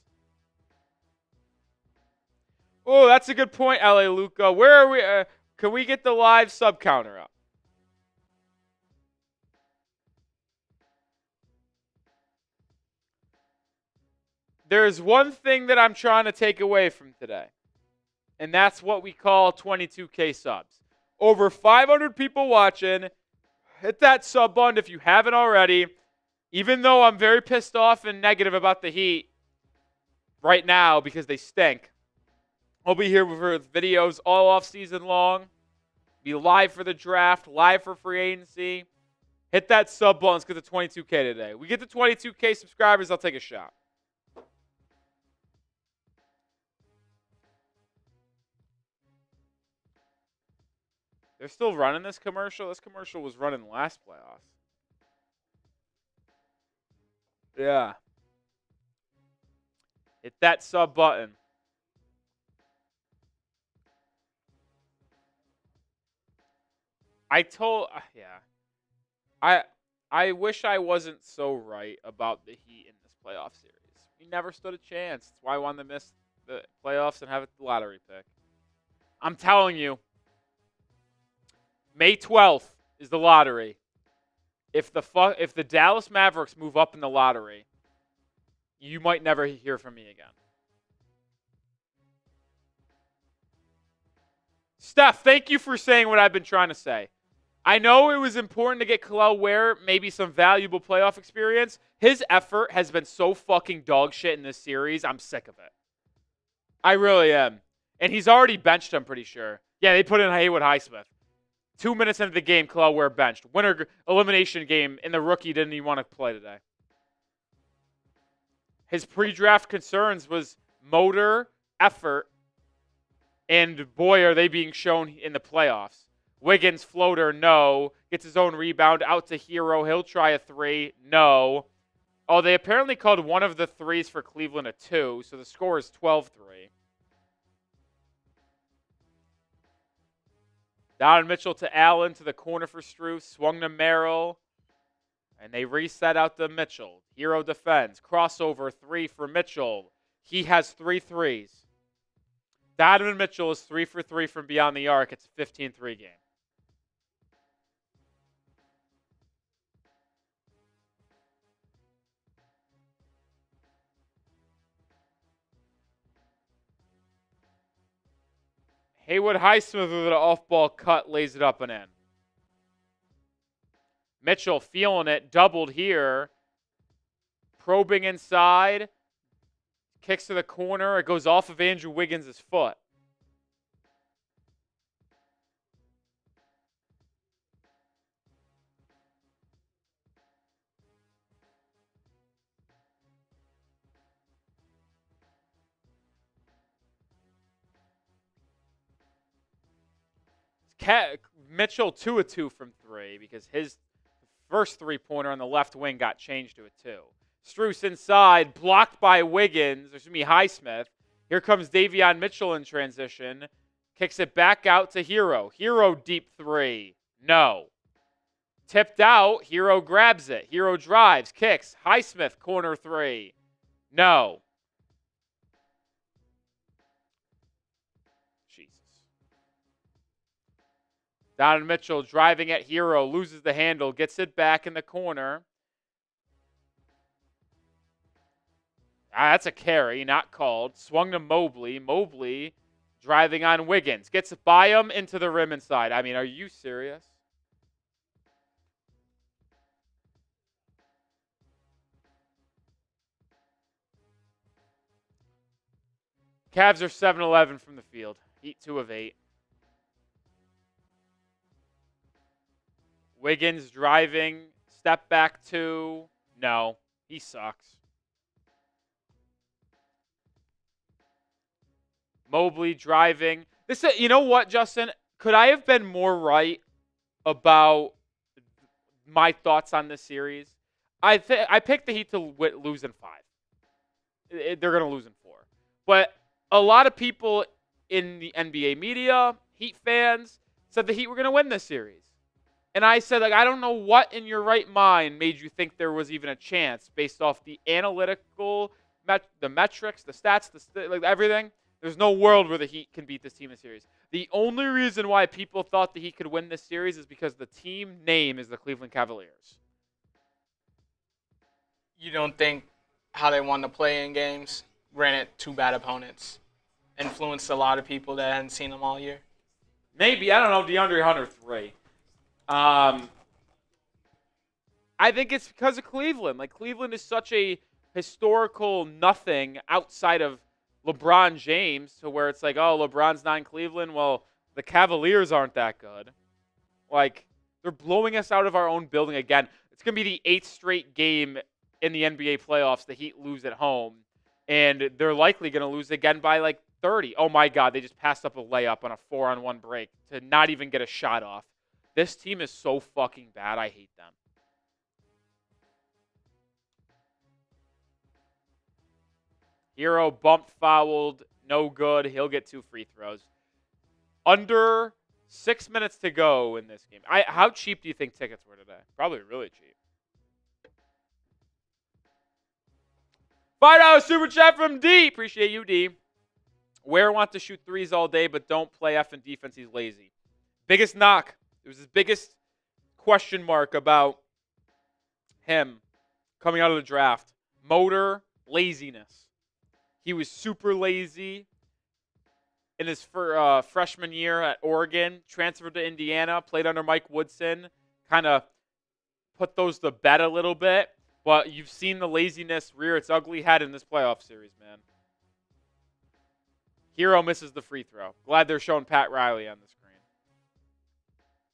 Oh, that's a good point, LA Luca. Where are we? Can we get the live sub counter up? there's one thing that I'm trying to take away from today, and that's what we call 22K subs. Over 500 people watching. Hit that sub button if you haven't already. Even though I'm very pissed off and negative about the Heat right now because they stink, I'll be here for videos all off season long. Be live for the draft, live for free agency. Hit that sub button. Let's get to 22K today. We get to 22K subscribers, I'll take a shot. They're still running this commercial? This commercial was running last playoffs. Yeah. Hit that sub button. I wish I wasn't so right about the Heat in this playoff series. We never stood a chance. That's why I wanted to miss the playoffs and have it the lottery pick. I'm telling you, May 12th is the lottery. If the Dallas Mavericks move up in the lottery, you might never hear from me again. Steph, thank you for saying what I've been trying to say. I know it was important to get Kel'el Ware maybe some valuable playoff experience. His effort has been so fucking dog shit in this series. I'm sick of it. I really am. And he's already benched, I'm pretty sure. Yeah, they put in Haywood Highsmith. 2 minutes into the game, Kel'el Ware benched. Winner elimination game, and the rookie didn't even want to play today. His pre-draft concerns was motor, effort, and boy, are they being shown in the playoffs. Wiggins floater, no. Gets his own rebound, out to Herro. He'll try a three, no. Oh, they apparently called one of the threes for Cleveland a 2, so the score is 12-3. Donovan Mitchell to Allen to the corner for Struce. Swung to Merrill. And they reset out to Mitchell. Herro defends. Crossover 3 for Mitchell. He has 3 threes. Donovan Mitchell is 3 for 3 from beyond the arc. It's a 15-3 game. Haywood Highsmith with an off-ball cut, lays it up and in. Mitchell feeling it, doubled here. Probing inside. Kicks to the corner. It goes off of Andrew Wiggins' foot. Mitchell 2 of 2 from 3 because his first three-pointer on the left wing got changed to a 2. Struce inside, blocked by Wiggins. There's going to be Highsmith. Here comes Davion Mitchell in transition. Kicks it back out to Herro. Herro deep 3. No. Tipped out. Herro grabs it. Herro drives, kicks. Highsmith corner 3. No. Donovan Mitchell driving at Herro, loses the handle, gets it back in the corner. That's a carry, not called. Swung to Mobley. Mobley driving on Wiggins. Gets by him into the rim inside. I mean, are you serious? Cavs are 7-11 from the field. Heat 2 of 8. Wiggins driving, step back 2. No, he sucks. Mobley driving. You know what, Justin? Could I have been more right about my thoughts on this series? I picked the Heat to lose in 5. They're going to lose in 4. But a lot of people in the NBA media, Heat fans, said the Heat were going to win this series. And I said, I don't know what in your right mind made you think there was even a chance based off the analytical, the metrics, the stats, everything. There's no world where the Heat can beat this team in the series. The only reason why people thought the Heat could win this series is because the team name is the Cleveland Cavaliers. You don't think how they won the play-in games. Granted, two bad opponents. Influenced a lot of people that hadn't seen them all year. Maybe, I don't know, DeAndre Hunter 3. I think it's because of Cleveland. Like, Cleveland is such a historical nothing outside of LeBron James, to where it's like, oh, LeBron's not in Cleveland. Well, the Cavaliers aren't that good. Like, they're blowing us out of our own building again. It's going to be the 8th straight game in the NBA playoffs the Heat lose at home. And they're likely going to lose again by like 30. Oh, my God. They just passed up a layup on a 4-on-1 break to not even get a shot off. This team is so fucking bad. I hate them. Herro bumped, fouled, no good. He'll get 2 free throws. Under 6 minutes to go in this game. How cheap do you think tickets were today? Probably really cheap. $5 super chat from D. Appreciate you, D. Ware wants to shoot threes all day, but don't play effing defense. He's lazy. Biggest knock. It was his biggest question mark about him coming out of the draft. Motor, laziness. He was super lazy in his freshman year at Oregon, transferred to Indiana, played under Mike Woodson, kind of put those to bed a little bit. But you've seen the laziness rear its ugly head in this playoff series, man. Herro misses the free throw. Glad they're showing Pat Riley on the screen.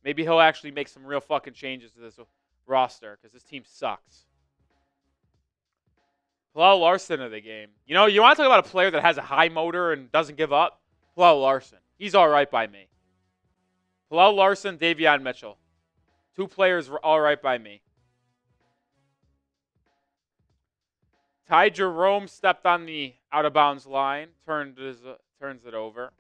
Maybe he'll actually make some real fucking changes to this roster because this team sucks. Kel'el Larson of the game. You know, you want to talk about a player that has a high motor and doesn't give up? Kel'el Larson. He's all right by me. Kel'el Larson, Davion Mitchell. 2 players were all right by me. Ty Jerome stepped on the out-of-bounds line, turns it over.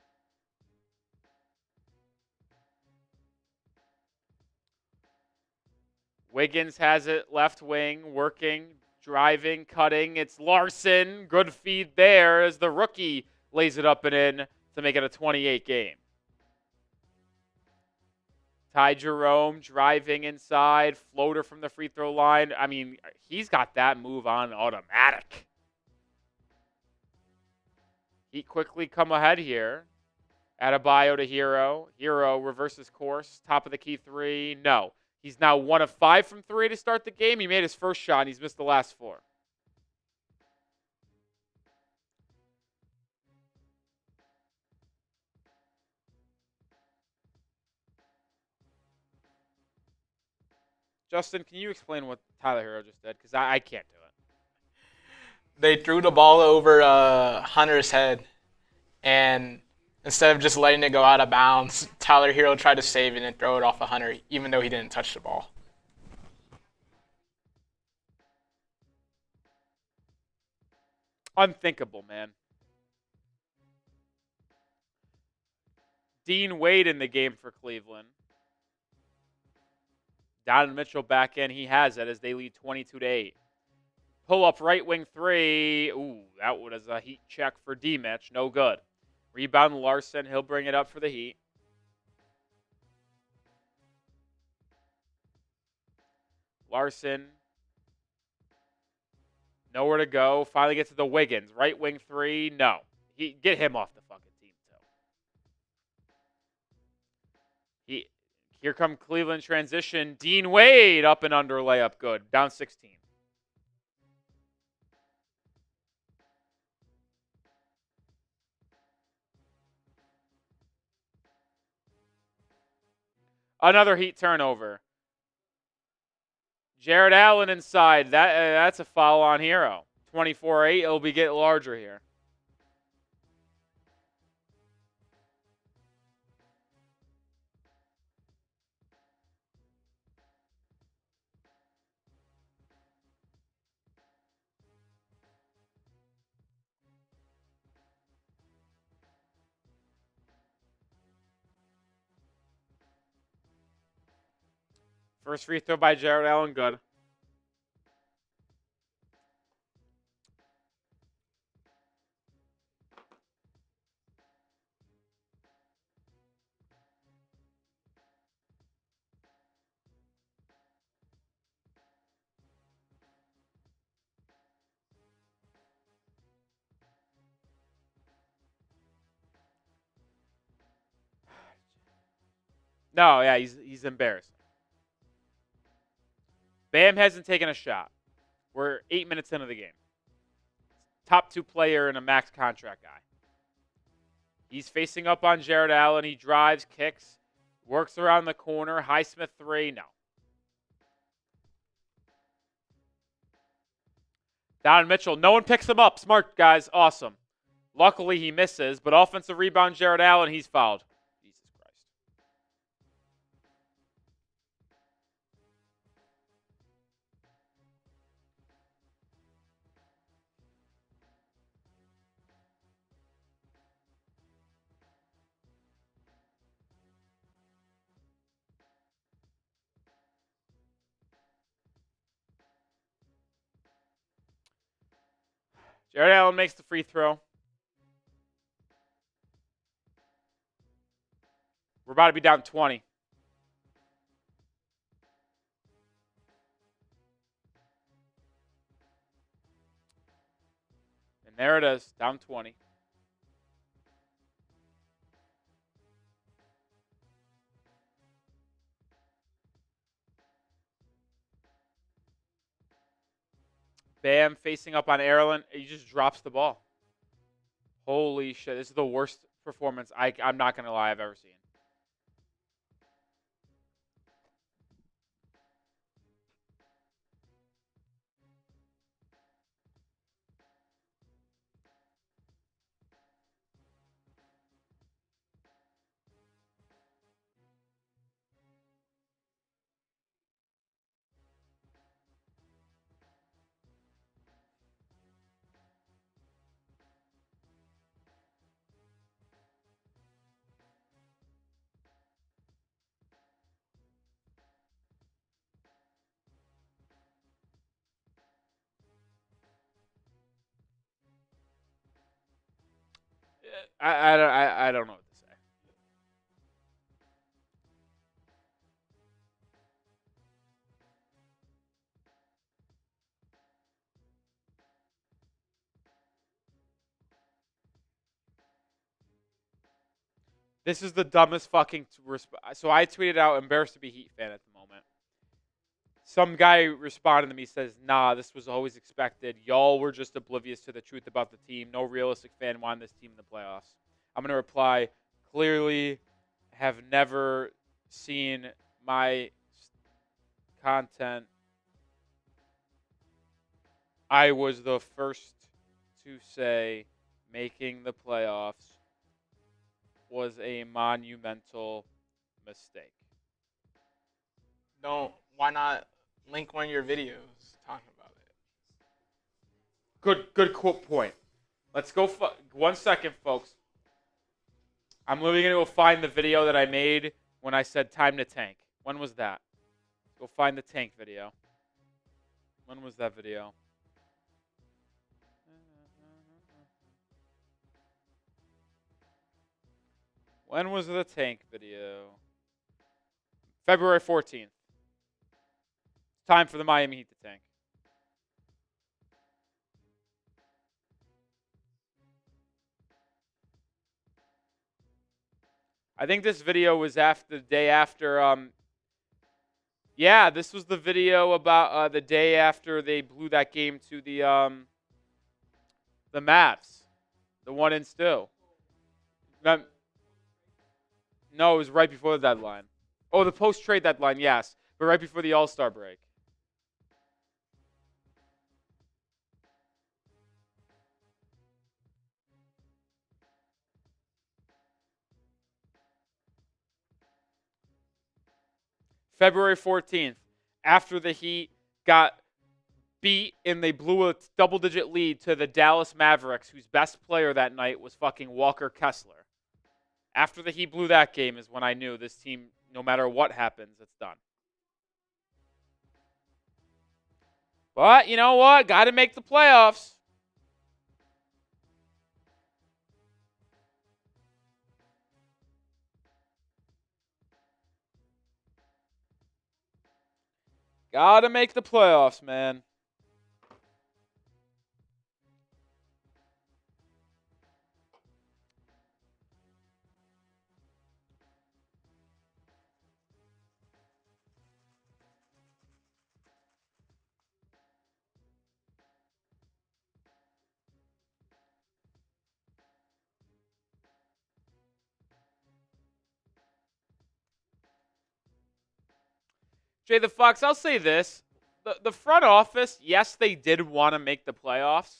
Wiggins has it left wing, working, driving, cutting. It's Larson. Good feed there as the rookie lays it up and in to make it a 28 game. Ty Jerome driving inside, floater from the free throw line. I mean, he's got that move on automatic. He quickly come ahead here. Adebayo to Herro. Herro reverses course. Top of the key 3. No. He's now 1 of 5 from 3 to start the game. He made his first shot, and he's missed the last 4. Justin, can you explain what Tyler Herro just did? Because I can't do it. They threw the ball over Hunter's head, and instead of just letting it go out of bounds, Tyler Herro tried to save it and throw it off of Hunter, even though he didn't touch the ball. Unthinkable, man. Dean Wade in the game for Cleveland. Donovan Mitchell back in. He has it as they lead 22-8. Pull up right wing 3. Ooh, that was a Heat check for D-Mitch. No good. Rebound Larson. He'll bring it up for the Heat. Larson. Nowhere to go. Finally gets to the Wiggins. Right wing 3. No. Get him off the fucking team, too. Here come Cleveland transition. Dean Wade up and under layup. Good. Down 16. Another Heat turnover. Jarrett Allen inside. That's a foul on Herro. 24-8. It'll be getting larger here. First free throw by Jarrett Allen, good. No, yeah, he's embarrassing. Bam hasn't taken a shot. We're 8 minutes into the game. Top 2 player and a max contract guy. He's facing up on Jarrett Allen. He drives, kicks, works around the corner. Highsmith 3, no. Donovan Mitchell, no one picks him up. Smart, guys, awesome. Luckily, he misses, but offensive rebound, Jarrett Allen, he's fouled. Jesus Christ. Jarrett Allen makes the free throw. We're about to be down 20. And there it is, down 20. Bam facing up on Allen. He just drops the ball. Holy shit. This is the worst performance I'm not going to lie I've ever seen. I don't know what to say. This is the dumbest fucking so I tweeted out, embarrassed to be a Heat fan at the moment. Some guy responded to me, says, nah, this was always expected. Y'all were just oblivious to the truth about the team. No realistic fan wanted this team in the playoffs. I'm going to reply, clearly have never seen my content. I was the first to say making the playoffs was a monumental mistake. Why not link one of your videos talking about it? Good quote point. Let's go. 1 second, folks. I'm literally going to go find the video that I made when I said time to tank. When was that? Go find the tank video. When was that video? When was the tank video? February 14th. It's time for the Miami Heat to tank. I think this video was after the day after. Yeah, this was the video about the day after they blew that game to the Mavs, the 1-2. No, it was right before the deadline. Oh, the post-trade deadline, yes, but right before the All-Star break. February 14th, after the Heat got beat and they blew a double-digit lead to the Dallas Mavericks, whose best player that night was fucking Walker Kessler. After the Heat blew that game is when I knew this team, no matter what happens, it's done. But you know what? Got to make the playoffs. Got to make the playoffs, man. Jay the Fox, I'll say this. The front office, yes, they did want to make the playoffs.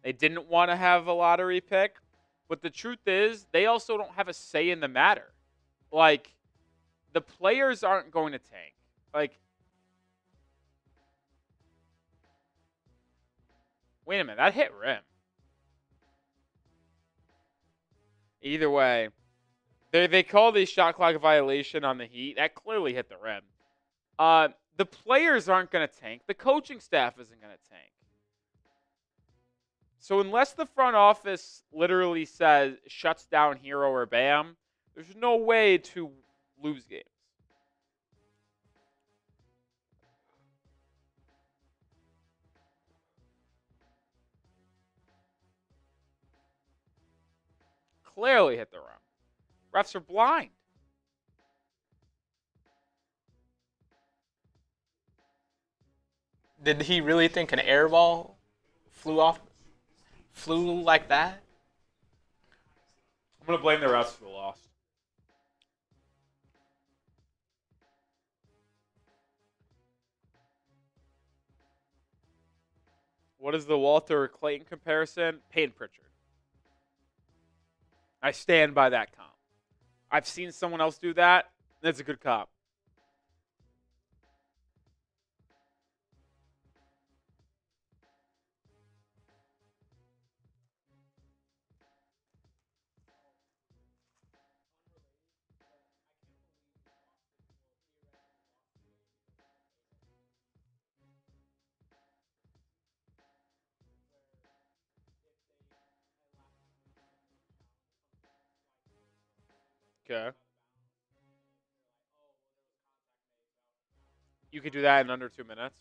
They didn't want to have a lottery pick. But the truth is, they also don't have a say in the matter. Like, the players aren't going to tank. Like, wait a minute, that hit rim. Either way, they call the shot clock violation on the Heat. That clearly hit the rim. The players aren't going to tank. The coaching staff isn't going to tank. So unless the front office literally says shuts down Herro or Bam, there's no way to lose games. Clearly hit the rim. Refs are blind. Did he really think an air ball flew like that? I'm going to blame the refs for the loss. What is the Walter Clayton comparison? Payton Pritchard. I stand by that comp. I've seen someone else do that. That's a good comp. Okay. You could do that in under 2 minutes.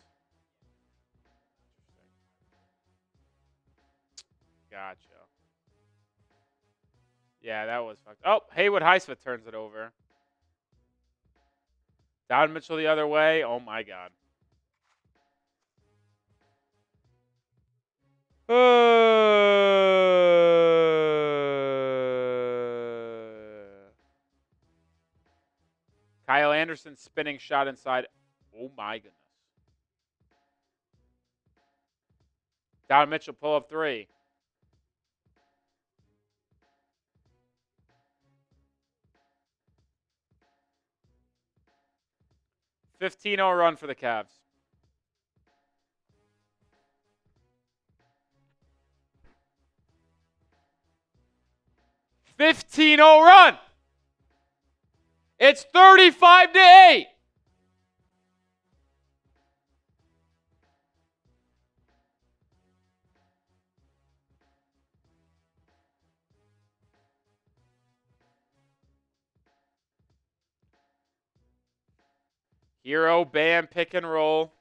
Gotcha. Yeah, that was fucked. Oh, Haywood Highsmith turns it over. Donovan Mitchell the other way. Oh, my God. Kyle Anderson spinning shot inside. Oh, my goodness. Donovan Mitchell pull up three. $15-0 run for the Cavs. $15-0 run. It's 35-8. Herro, Bam, pick and roll.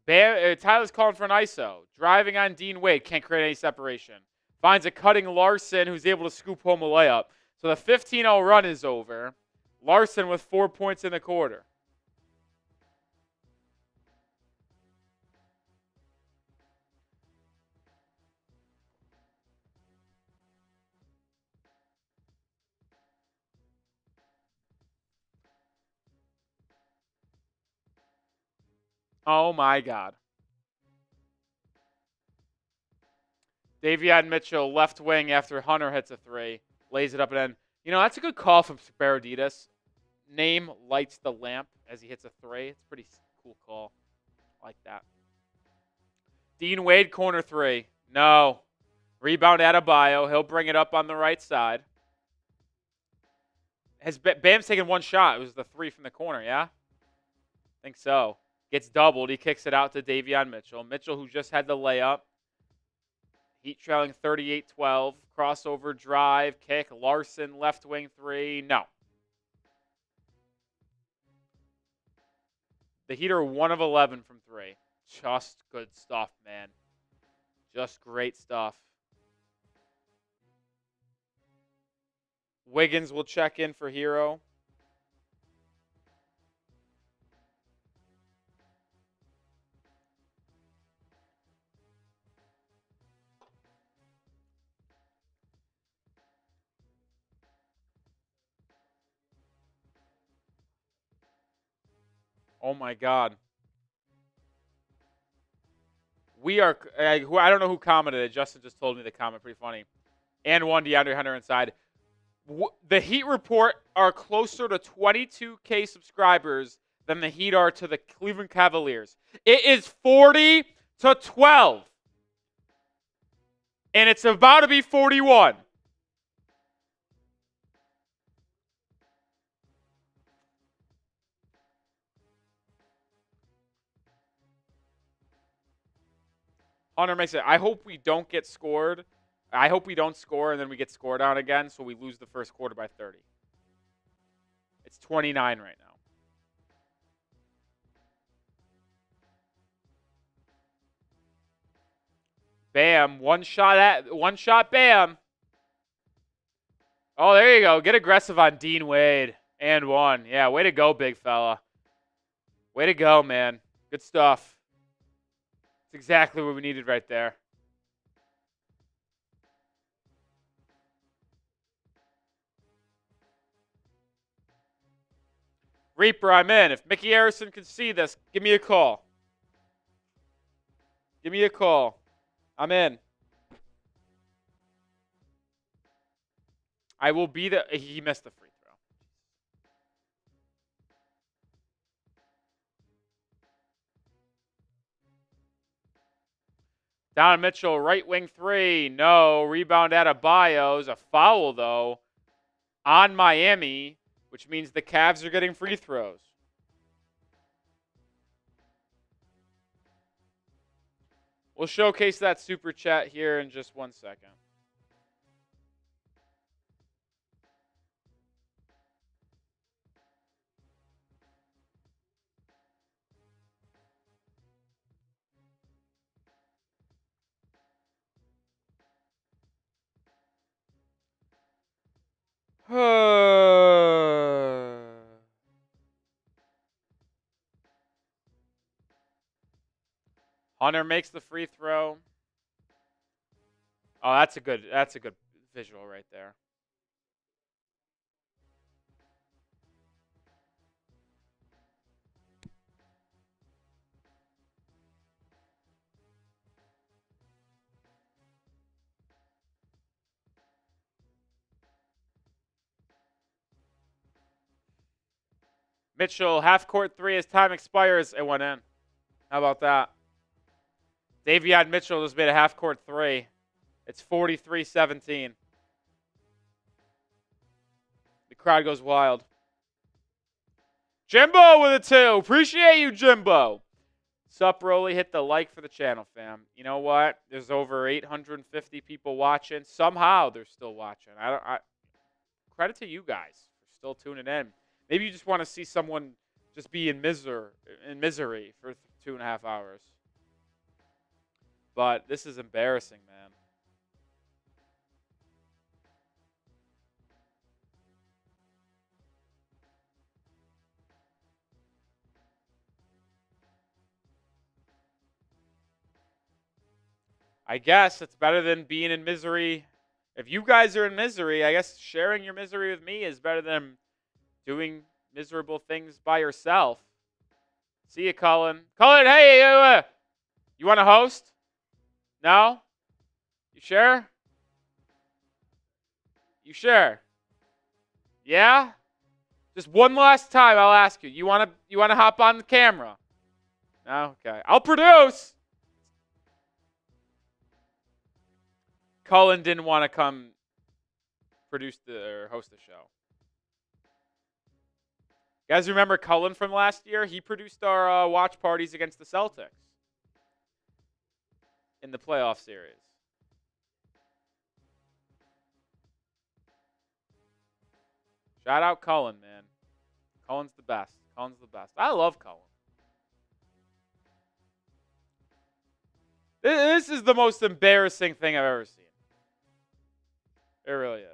Bam, Tyler's calling for an ISO. Driving on Dean Wade. Can't create any separation. Finds a cutting Larson who's able to scoop home a layup. So the 15-0 run is over. Larson with 4 points in the quarter. Oh, my God. Davion Mitchell, left wing after Hunter hits a three. Lays it up and in. You know, that's a good call from Sparaditas. Name lights the lamp as he hits a three. It's a pretty cool call. I like that. Dean Wade, corner three. No. Rebound Adebayo. He'll bring it up on the right side. Has Bam's taken one shot. It was the three from the corner, yeah? I think so. Gets doubled. He kicks it out to Davion Mitchell. Mitchell, who just had the layup. Heat trailing 38-12. Crossover drive, kick. Larson, left wing three. No. The Heat are 1 of 11 from three. Just good stuff, man. Just great stuff. Wiggins will check in for Herro. Oh, my God. We are – I don't know who commented it. Justin just told me the comment. Pretty funny. And one DeAndre Hunter inside. The Heat Report are closer to 22K subscribers than the Heat are to the Cleveland Cavaliers. It is 40-12. And it's about to be 41. Hunter makes it. I hope we don't get scored. I hope we don't score and then we get scored on again, so we lose the first quarter by 30. It's 29 right now. Bam. One shot, bam. Oh, there you go. Get aggressive on Dean Wade. And one. Yeah, way to go, big fella. Way to go, man. Good stuff. It's exactly what we needed right there. Reaper, I'm in. If Mickey Harrison can see this, give me a call. Give me a call. I'm in. I will be the... He missed the free throw. Donovan Mitchell, right wing three. No. Rebound Adebayo. Is a foul, though, on Miami, which means the Cavs are getting free throws. We'll showcase that super chat here in just 1 second. Hunter makes the free throw. Oh, that's a good visual right there. Mitchell, half court three as time expires. It went in. How about that? Davion Mitchell just made a half court three. It's 43-17. The crowd goes wild. Jimbo with a two. Appreciate you, Jimbo. Sup, Rolly? Hit the like for the channel, fam. You know what? There's over 850 people watching. Somehow they're still watching. Credit to you guys for still tuning in. Maybe you just want to see someone just be in misery for 2.5 hours. But this is embarrassing, man. I guess it's better than being in misery. If you guys are in misery, I guess sharing your misery with me is better than doing miserable things by yourself. See you, Cullen. Cullen, hey, you want to host? No? You sure? You sure? Yeah? Just one last time I'll ask you. You want to hop on the camera? No? Okay. I'll produce. Cullen didn't want to come produce or host the show. You guys remember Cullen from last year? He produced our watch parties against the Celtics in the playoff series. Shout out Cullen, man. Cullen's the best. Cullen's the best. I love Cullen. This is the most embarrassing thing I've ever seen. It really is.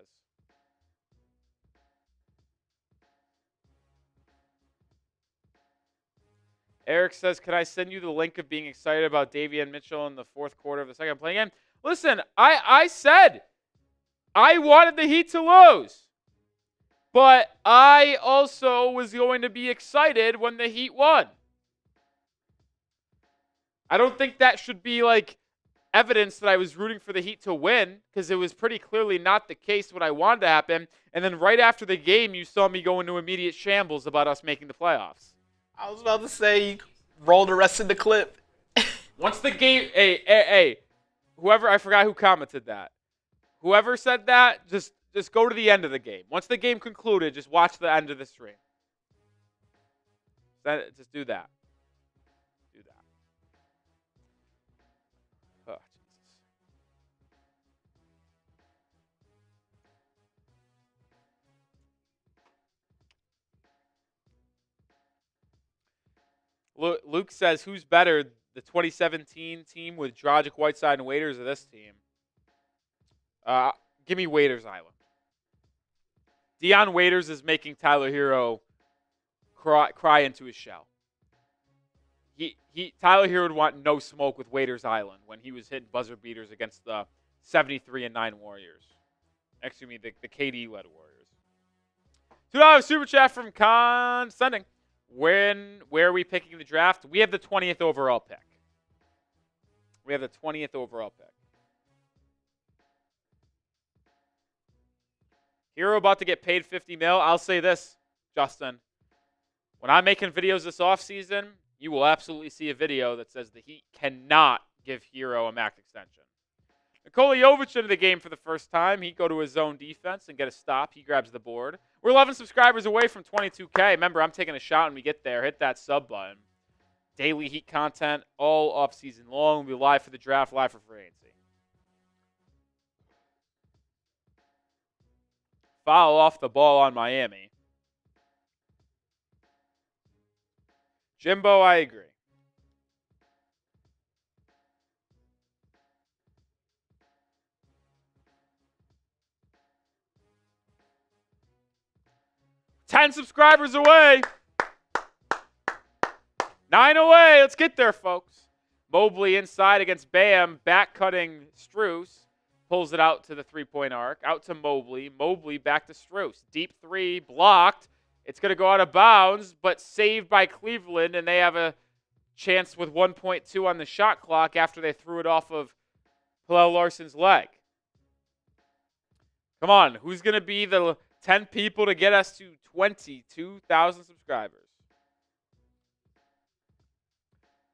Eric says, can I send you the link of being excited about Davion Mitchell in the fourth quarter of the second play game? Listen, I said I wanted the Heat to lose. But I also was going to be excited when the Heat won. I don't think that should be like evidence that I was rooting for the Heat to win, because it was pretty clearly not the case what I wanted to happen. And then right after the game, you saw me go into immediate shambles about us making the playoffs. I was about to say, you roll the rest of the clip. Once the game, hey, whoever, I forgot who commented that. Whoever said that, just go to the end of the game. Once the game concluded, just watch the end of the stream. Just do that. Do that. Oh, Jesus. Luke says, who's better, the 2017 team with Dragic, Whiteside, and Waiters, or this team? Give me Waiters Island. Dion Waiters is making Tyler Herro cry into his shell. Tyler Herro would want no smoke with Waiters Island when he was hitting buzzer beaters against the 73-9 Warriors. Excuse me, the KD-led Warriors. $2 super chat from Condescending. Where are we picking the draft? We have the 20th overall pick. We have the 20th overall pick. Herro about to get paid $50 million. I'll say this, Justin. When I'm making videos this offseason, you will absolutely see a video that says the Heat cannot give Herro a max extension. Nikola Jovic into the game for the first time. He'd go to his zone defense and get a stop. He grabs the board. We're 11 subscribers away from 22K. Remember, I'm taking a shot when we get there. Hit that sub button. Daily Heat content all offseason long. We'll be live for the draft, live for free agency. Foul off the ball on Miami. Jimbo, I agree. $10 subscribers away. 9 away. Let's get there, folks. Mobley inside against Bam. Back cutting Strus. Pulls it out to the three-point arc. Out to Mobley. Mobley back to Strus. Deep three. Blocked. It's going to go out of bounds, but saved by Cleveland, and they have a chance with 1.2 on the shot clock after they threw it off of Kel'el Larson's leg. Come on. Who's going to be the 10 people to get us to 22,000 subscribers?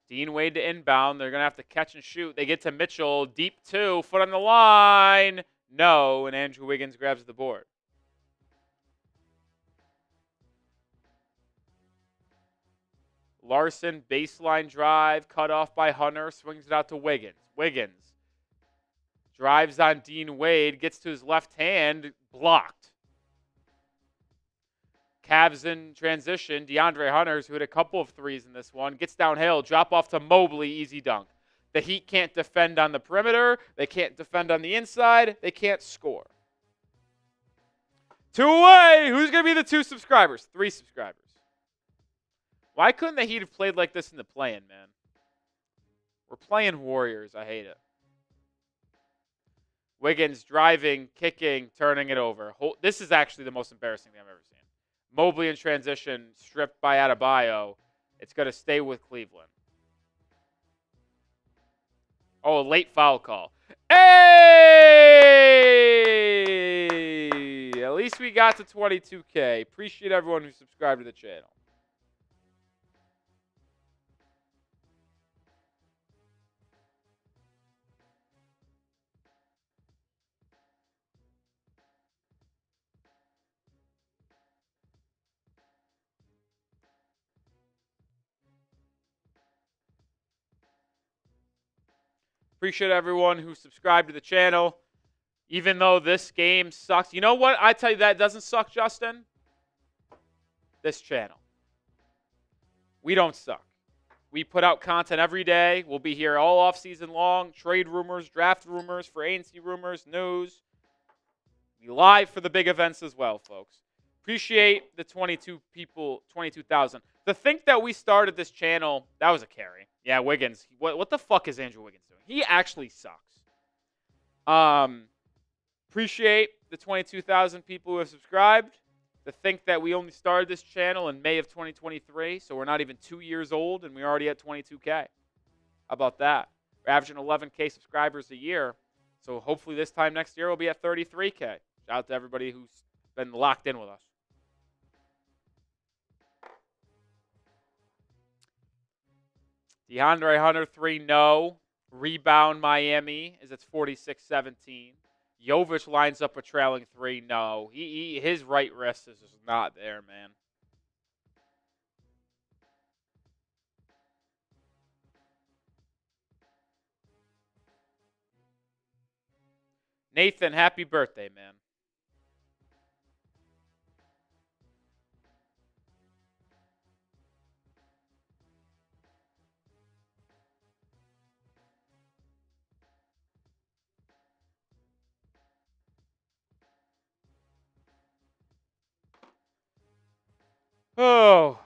Dean Wade to inbound. They're going to have to catch and shoot. They get to Mitchell. Deep two. Foot on the line. No. And Andrew Wiggins grabs the board. Larson, baseline drive. Cut off by Hunter. Swings it out to Wiggins. Wiggins drives on Dean Wade. Gets to his left hand. Blocked. Cavs in transition. DeAndre Hunters, who hit a couple of threes in this one, gets downhill. Drop off to Mobley. Easy dunk. The Heat can't defend on the perimeter. They can't defend on the inside. They can't score. 2 away. Who's going to be the 2 subscribers? 3 subscribers. Why couldn't the Heat have played like this in the play-in, man? We're playing Warriors. I hate it. Wiggins driving, kicking, turning it over. This is actually the most embarrassing thing I've ever seen. Mobley in transition, stripped by Adebayo. It's going to stay with Cleveland. Oh, a late foul call. Hey! At least we got to 22K. Appreciate everyone who subscribed to the channel. Appreciate everyone who subscribed to the channel. Even though this game sucks. You know what? I tell you that doesn't suck, Justin. This channel. We don't suck. We put out content every day. We'll be here all off season long. Trade rumors, draft rumors, free agency rumors, news. We live for the big events as well, folks. Appreciate the 22,000. To think that we started this channel, that was a carry. Yeah, Wiggins. What the fuck is Andrew Wiggins doing? He actually sucks. Appreciate the 22,000 people who have subscribed. To think that we only started this channel in May of 2023, so we're not even 2 years old, and we're already at 22K. How about that? We're averaging 11K subscribers a year. So hopefully this time next year we'll be at 33K. Shout out to everybody who's been locked in with us. DeAndre Hunter 3 no. Rebound Miami is it's 46-17. Jovic lines up a trailing 3 no. His right wrist is just not there, man. Nathan, happy birthday, man. Oh,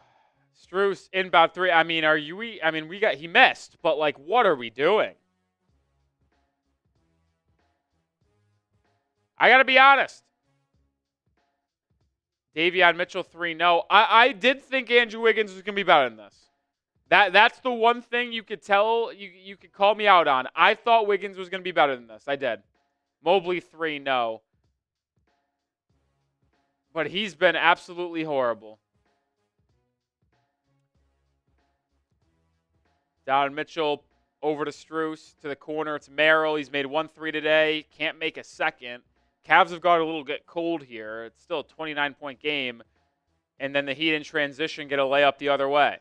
Strus inbound 3. I mean, he missed, but like, what are we doing? I got to be honest. Davion Mitchell 3 no. I did think Andrew Wiggins was going to be better than this. That's the one thing you could tell, you could call me out on. I thought Wiggins was going to be better than this. I did. Mobley 3 no. But he's been absolutely horrible. Donovan Mitchell over to Strus, to the corner. It's Merrill. He's made 1 3 today. Can't make a second. Cavs have got a little get cold here. It's still a 29-point game. And then the Heat in transition get a layup the other way.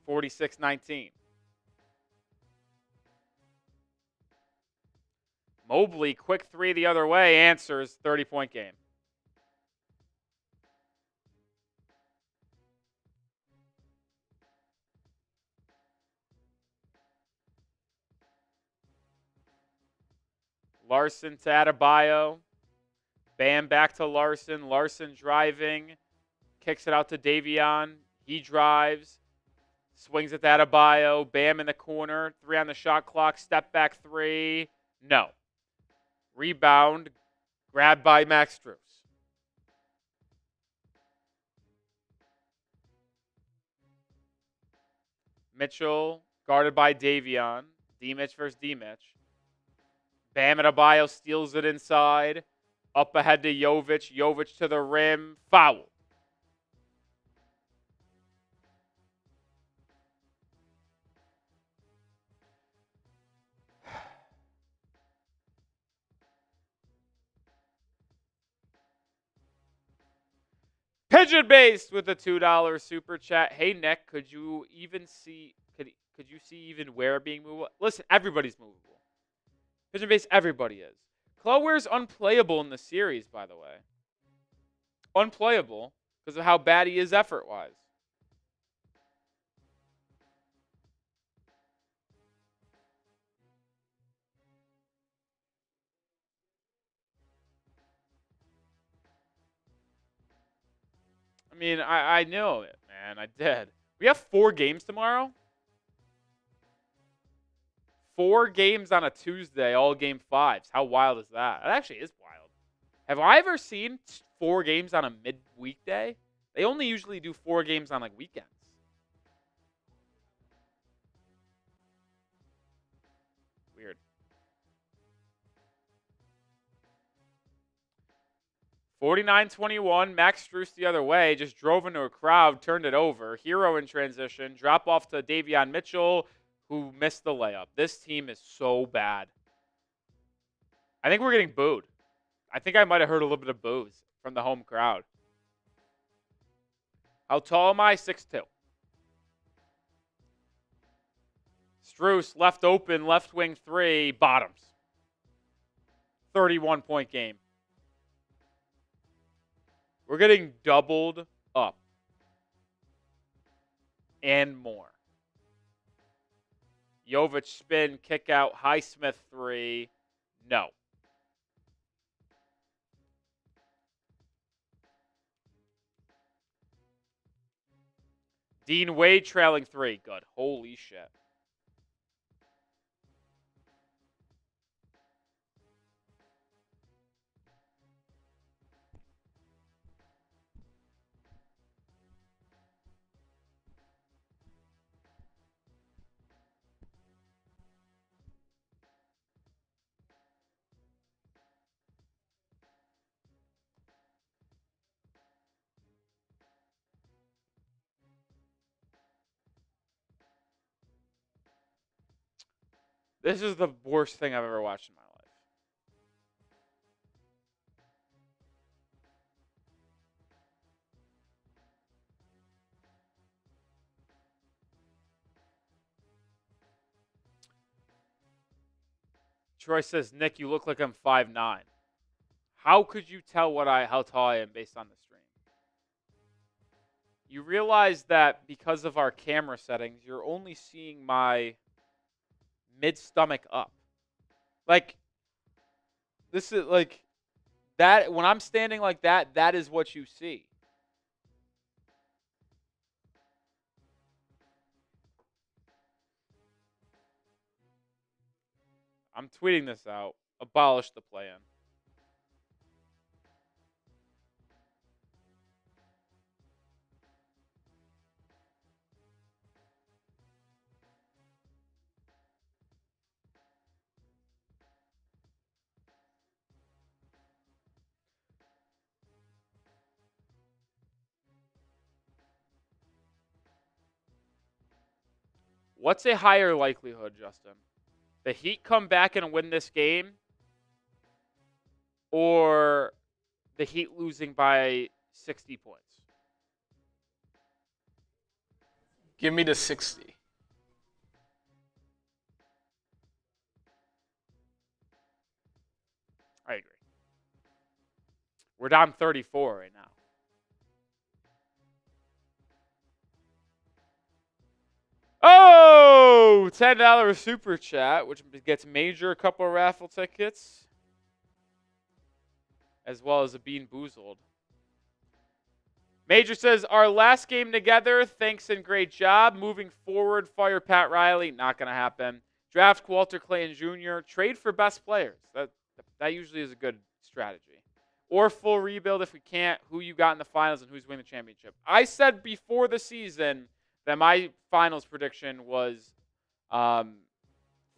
46-19. Mobley, quick 3 the other way, answers, 30-point game. Larson to Adebayo. Bam back to Larson. Larson driving. Kicks it out to Davion. He drives. Swings it to Adebayo. Bam in the corner. 3 on the shot clock. Step back 3. No. Rebound. Grabbed by Max Strus. Mitchell guarded by Davion. D-Mitch versus D-Mitch. Bam Adebayo steals it inside. Up ahead to Jovic. Jovic to the rim. Foul. Pigeon Based with a $2 super chat. Hey Nick, could you see even Ware being movable? Listen, everybody's movable. Pigeon Based, everybody is. Kel'el Ware's unplayable in the series, by the way. Unplayable because of how bad he is effort-wise. I mean, I know it, man. I did. We have 4 games tomorrow. 4 games on a Tuesday, all game 5s. How wild is that? That actually is wild. Have I ever seen 4 games on a midweek day? They only usually do 4 games on like weekends. Weird. 49-21. Max Strus the other way. Just drove into a crowd, turned it over. Herro in transition. Drop off to Davion Mitchell, who missed the layup. This team is so bad. I think we're getting booed. I think I might have heard a little bit of boos from the home crowd. How tall am I? 6'2". Strus left open, left wing 3, bottoms. 31-point game. We're getting doubled up. And more. Jovic spin, kick out, Highsmith 3. No. Dean Wade trailing 3. Good. Holy shit. This is the worst thing I've ever watched in my life. Troy says, Nick, you look like I'm 5'9". How could you tell how tall I am based on the stream? You realize that because of our camera settings, you're only seeing my mid-stomach up. Like, this is like that. When I'm standing like that, that is what you see. I'm tweeting this out. Abolish the play-in. What's a higher likelihood, Justin? The Heat come back and win this game, or the Heat losing by 60 points? Give me the 60. I agree. We're down 34 right now. Oh, $10 super chat, which gets Major a couple of raffle tickets, as well as a Bean Boozled. Major says, our last game together, thanks and great job. Moving forward, fire Pat Riley. Not going to happen. Draft Walter Clayton Jr. Trade for best players. That usually is a good strategy. Or full rebuild if we can't. Who you got in the finals and who's winning the championship. I said before the season that my finals prediction was Thunder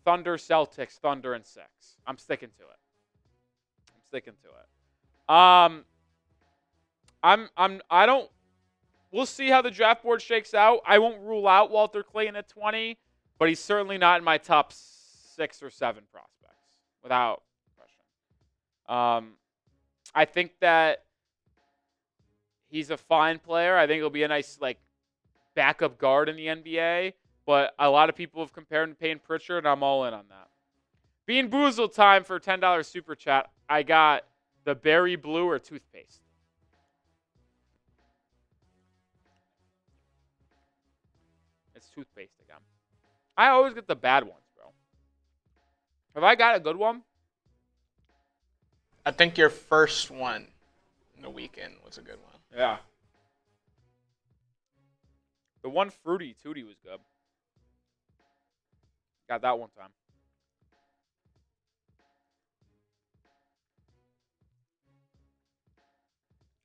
Celtics, Thunder in 6. I'm sticking to it. We'll see how the draft board shakes out. I won't rule out Walter Clayton at 20, but he's certainly not in my top 6 or 7 prospects, without question. I think that he's a fine player. I think he'll be a nice, backup guard in the NBA, but a lot of people have compared him to Payton Pritchard, and I'm all in on that. Bean Boozled time for $10 super chat. I got the berry blue or toothpaste. It's toothpaste again. I always get the bad ones, bro. Have I got a good one? I think your first one in the weekend was a good one. Yeah. The one Fruity Tootie was good. Got that one time.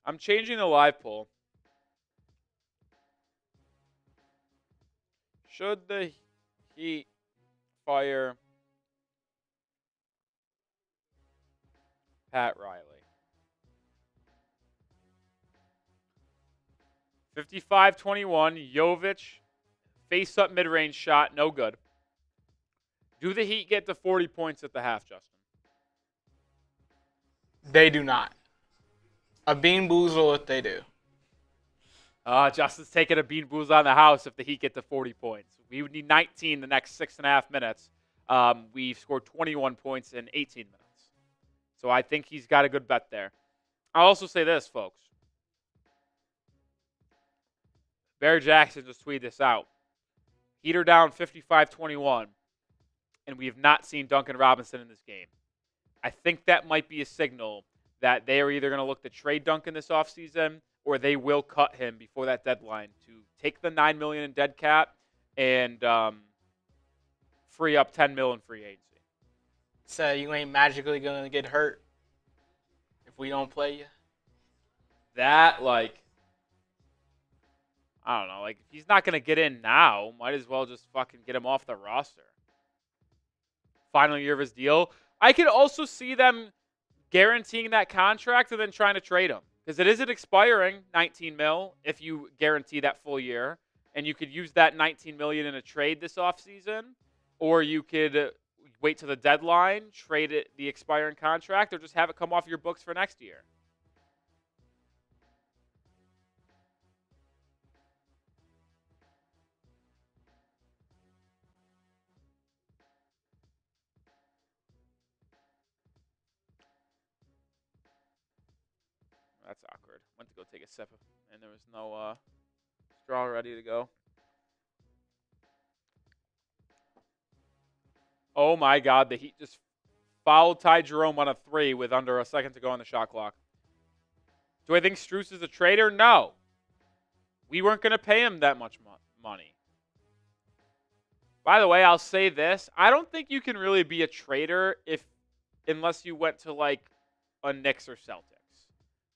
I'm changing the live poll. Should the Heat fire Pat Riley? 55-21, Jovic, face-up mid-range shot, no good. Do the Heat get to 40 points at the half, Justin? They do not. A Bean Boozle if they do. Justin's taking a Bean Boozle on the house if the Heat get to 40 points. We would need 19 the next 6.5 minutes. We've scored 21 points in 18 minutes. So I think he's got a good bet there. I'll also say this, folks. Barry Jackson just tweeted this out. Heat are down 55-21, and we have not seen Duncan Robinson in this game. I think that might be a signal that they are either going to look to trade Duncan this offseason or they will cut him before that deadline to take the $9 million in dead cap and free up $10 million in free agency. So you ain't magically going to get hurt if we don't play you? That, I don't know. If he's not going to get in now, might as well just fucking get him off the roster. Final year of his deal. I could also see them guaranteeing that contract and then trying to trade him. Because it isn't expiring, $19 million, if you guarantee that full year. And you could use that $19 million in a trade this offseason. Or you could wait till the deadline, trade it the expiring contract, or just have it come off your books for next year. That's awkward. Went to go take a sip, and there was no straw ready to go. Oh my God, the Heat just fouled Ty Jerome on a 3 with under a second to go on the shot clock. Do I think Strus is a traitor? No. We weren't going to pay him that much money. By the way, I'll say this. I don't think you can really be a traitor unless you went to like a Knicks or Celtics.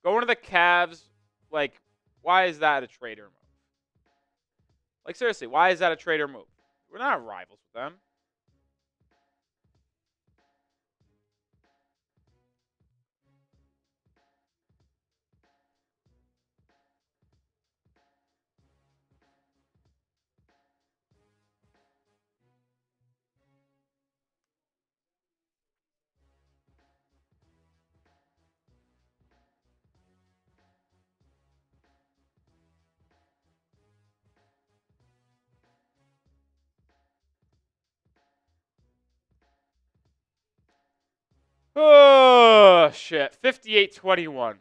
Going to the Cavs, like, why is that a traitor move? Like, seriously, why is that a traitor move? We're not rivals with them. Oh, shit. 58-21.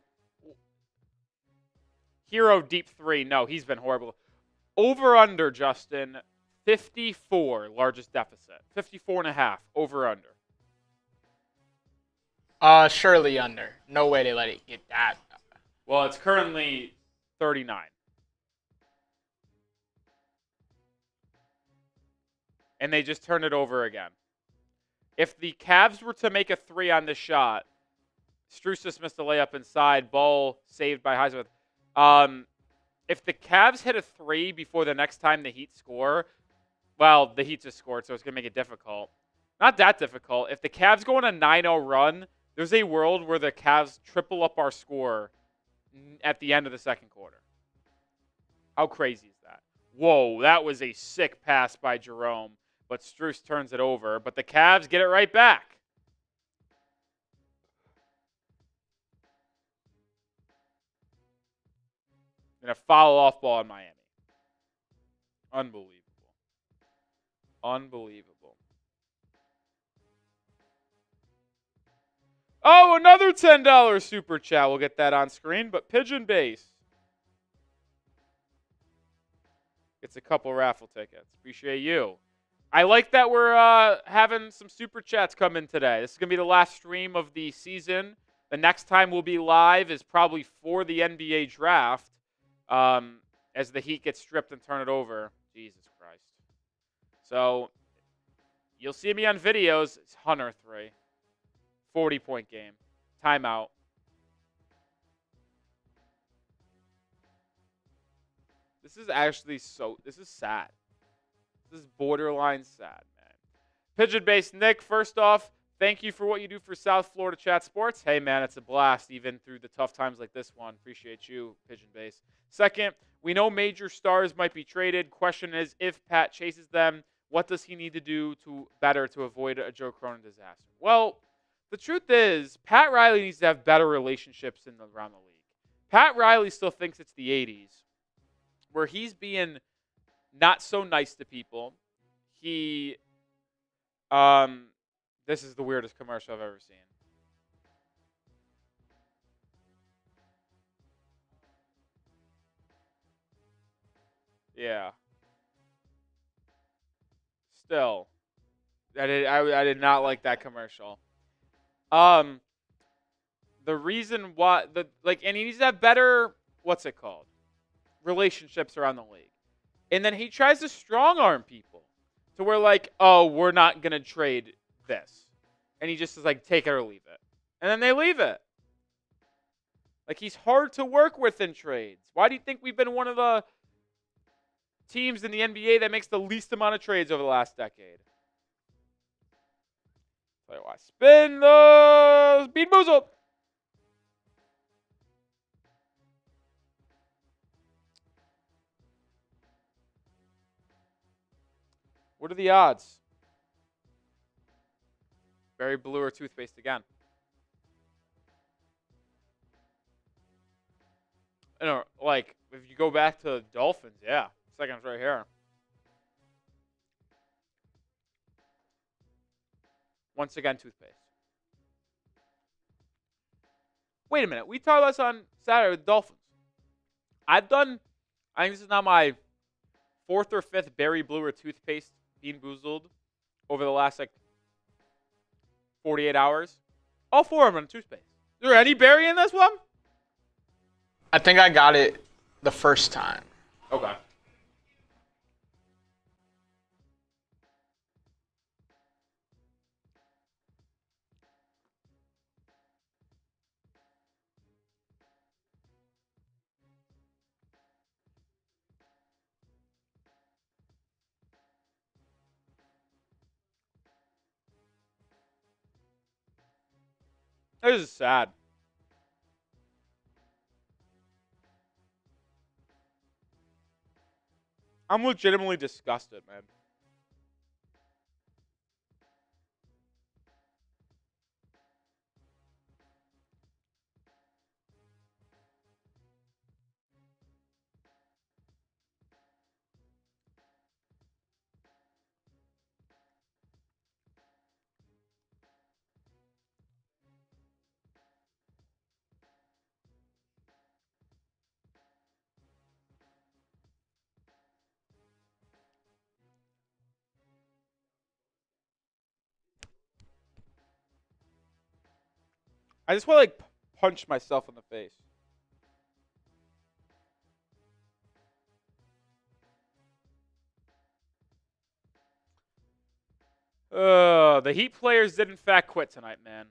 Herro deep 3. No, he's been horrible. Over under, Justin. 54, largest deficit. 54.5, over under. Surely under. No way they let it get that. Well, it's currently 39. And they just turned it over again. If the Cavs were to make a 3 on this shot, Strus just missed a layup inside, ball saved by Highsmith. If the Cavs hit a 3 before the next time the Heat score, well, the Heat just scored, so it's going to make it difficult. Not that difficult. If the Cavs go on a 9-0 run, there's a world where the Cavs triple up our score at the end of the second quarter. How crazy is that? Whoa, that was a sick pass by Jerome. But Strus turns it over. But the Cavs get it right back. And a foul off ball in Miami. Unbelievable. Unbelievable. Oh, another $10 super chat. We'll get that on screen. But Pigeon Base gets a couple raffle tickets. Appreciate you. I like that we're having some super chats come in today. This is going to be the last stream of the season. The next time we'll be live is probably for the NBA draft as the Heat get stripped and turn it over. Jesus Christ. So you'll see me on videos. It's Hunter 3. 40-point game. Timeout. This is actually this is sad. This is borderline sad, man. Pigeon-based Nick, first off, thank you for what you do for South Florida Chat Sports. Hey, man, it's a blast, even through the tough times like this one. Appreciate you, Pigeon-based. Second, we know major stars might be traded. Question is, if Pat chases them, what does he need to do better to avoid a Joe Cronin disaster? Well, the truth is, Pat Riley needs to have better relationships around the league. Pat Riley still thinks it's the 80s, where he's being not so nice to people. This is the weirdest commercial I've ever seen. Yeah. Still, I did not like that commercial. The reason why and he needs to have better, what's it called, relationships around the league. And then he tries to strong arm people to where like, oh, we're not going to trade this. And he just is like, take it or leave it. And then they leave it. Like, he's hard to work with in trades. Why do you think we've been one of the teams in the NBA that makes the least amount of trades over the last decade? Tell you what, spin the Speed Boozled. What are the odds? Berry blue or toothpaste again. I don't like if you go back to Dolphins, yeah. Second's right here. Once again, toothpaste. Wait a minute. We talked about this on Saturday with Dolphins. I think this is now my 4th or 5th berry blue or toothpaste Bean Boozled over the last 48 hours. All 4 of them are toothpaste. Is there any berry in this one? I think I got it the first time. Okay. This is sad. I'm legitimately disgusted, man. I just want to punch myself in the face. The Heat players did in fact quit tonight, man.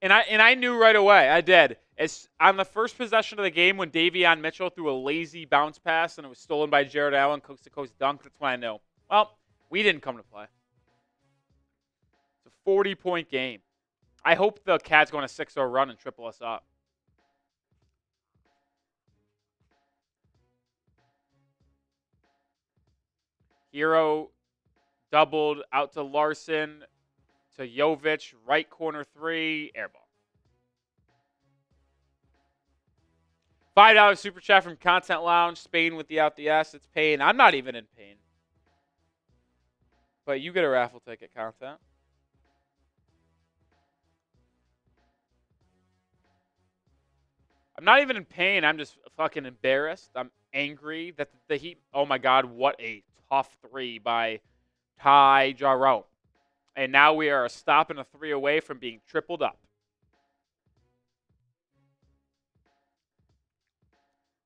And I knew right away. I did. It's on the first possession of the game when Davion Mitchell threw a lazy bounce pass and it was stolen by Jarrett Allen, coast to coast dunk. That's when I knew. Well, we didn't come to play. It's a 40-point game. I hope the Cats go on a 6-0 run and triple us up. Herro doubled out to Larson, to Jovic, right corner 3, air ball. $5 super chat from Content Lounge, Spain with the out the ass. It's pain. I'm not even in pain. But you get a raffle ticket, Content. I'm not even in pain. I'm just fucking embarrassed. I'm angry that the Heat. Oh my God, what a tough 3 by Ty Jerome. And now we are a stop and a 3 away from being tripled up.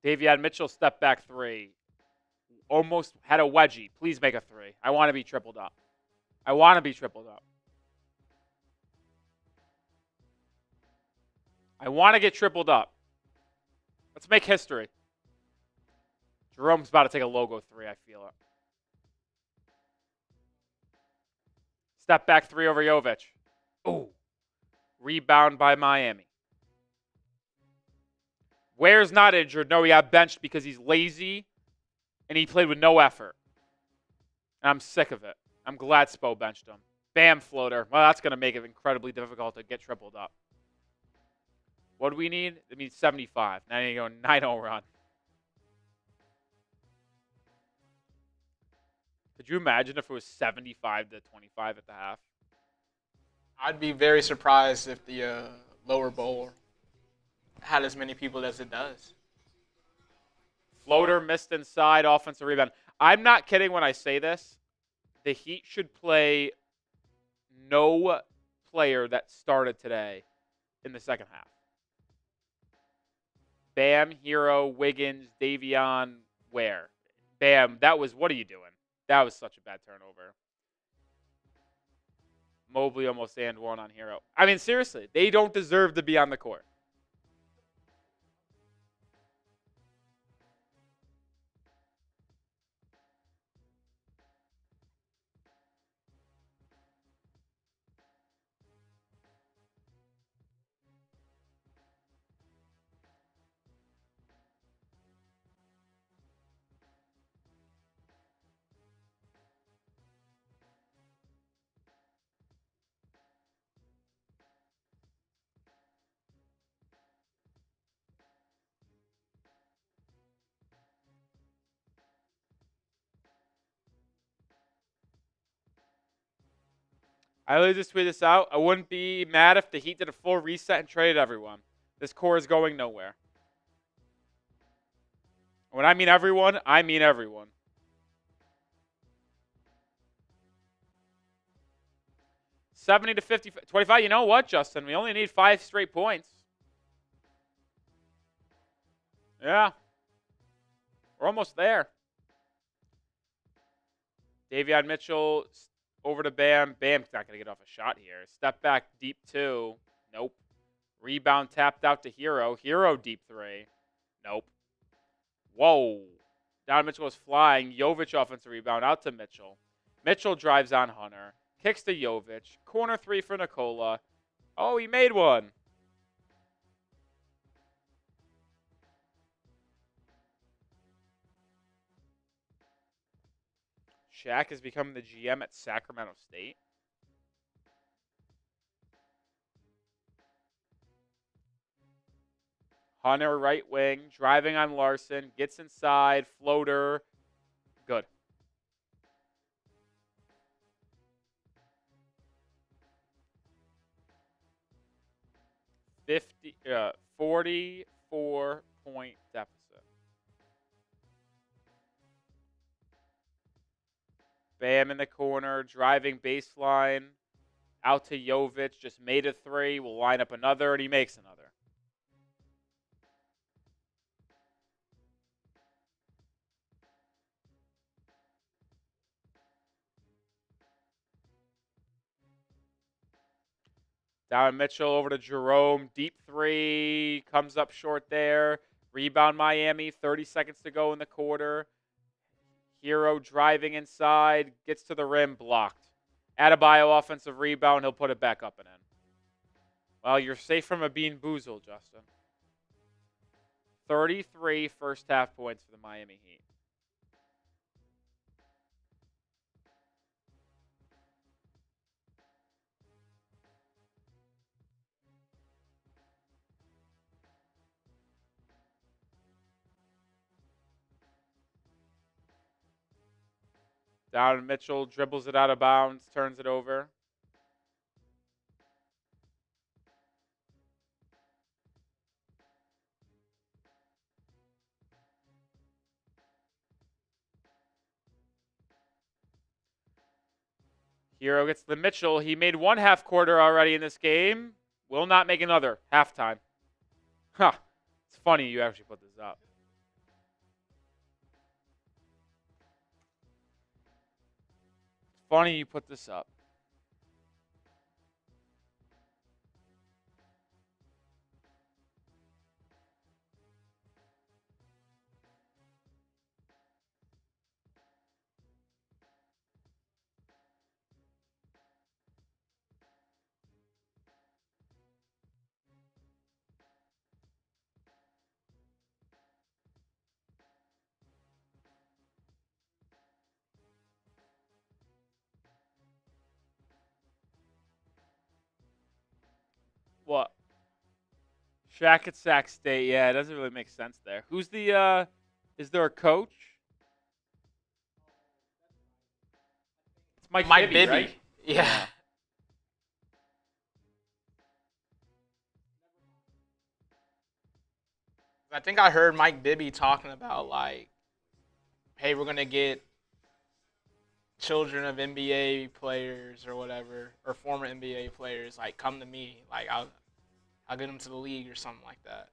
Davion Mitchell step back 3. Almost had a wedgie. Please make a 3. I want to be tripled up. I want to be tripled up. I want to get tripled up. Let's make history. Jerome's about to take a logo 3. I feel it. Step back 3 over Jovic. Ooh. Rebound by Miami. Ware's not injured. No, he got benched because he's lazy and he played with no effort. And I'm sick of it. I'm glad Spo benched him. Bam, floater. Well, that's going to make it incredibly difficult to get tripled up. What do we need? It means 75. Now you go 9-0 run. Could you imagine if it was 75-25 at the half? I'd be very surprised if the lower bowl had as many people as it does. Floater missed inside, offensive rebound. I'm not kidding when I say this. The Heat should play no player that started today in the second half. Bam, Herro, Wiggins, Davion, Ware. Bam, that was, what are you doing? That was such a bad turnover. Mobley almost and one on Herro. I mean, seriously, they don't deserve to be on the court. I literally just tweeted this out. I wouldn't be mad if the Heat did a full reset and traded everyone. This core is going nowhere. When I mean everyone, I mean everyone. 70 to 50, 25. You know what, Justin? We only need 5 straight points. Yeah. We're almost there. Davion Mitchell over to Bam. Bam's not going to get off a shot here. Step back deep 2. Nope. Rebound tapped out to Herro. Herro deep 3. Nope. Whoa. Down Mitchell was flying. Jovic offensive rebound out to Mitchell. Mitchell drives on Hunter. Kicks to Jovic. Corner 3 for Nikola. Oh, he made one. Shaq is becoming the GM at Sacramento State. Hunter, right wing, driving on Larson, gets inside, floater. Good. 44-point deficit. Bam in the corner, driving baseline, out to Jovic, just made a 3, will line up another, and he makes another. Down Mitchell over to Jerome. Deep 3. Comes up short there. Rebound Miami. 30 seconds to go in the quarter. Herro driving inside. Gets to the rim. Blocked. Adebayo offensive rebound. He'll put it back up and in. Well, you're safe from a bean boozle, Justin. 33 first half points for the Miami Heat. Down Mitchell dribbles it out of bounds, turns it over. Herro gets the Mitchell. He made one half quarter already in this game. Will not make another. Halftime. Huh. It's funny you actually put this up. Funny you put this up. What? Shaq at Sac State. Yeah, it doesn't really make sense there. Who's the, is there a coach? It's Mike Bibby, right? Yeah. I think I heard Mike Bibby talking about, like, hey, we're going to get children of NBA players or whatever, or former NBA players, like, come to me. Like, I'll get them to the league or something like that.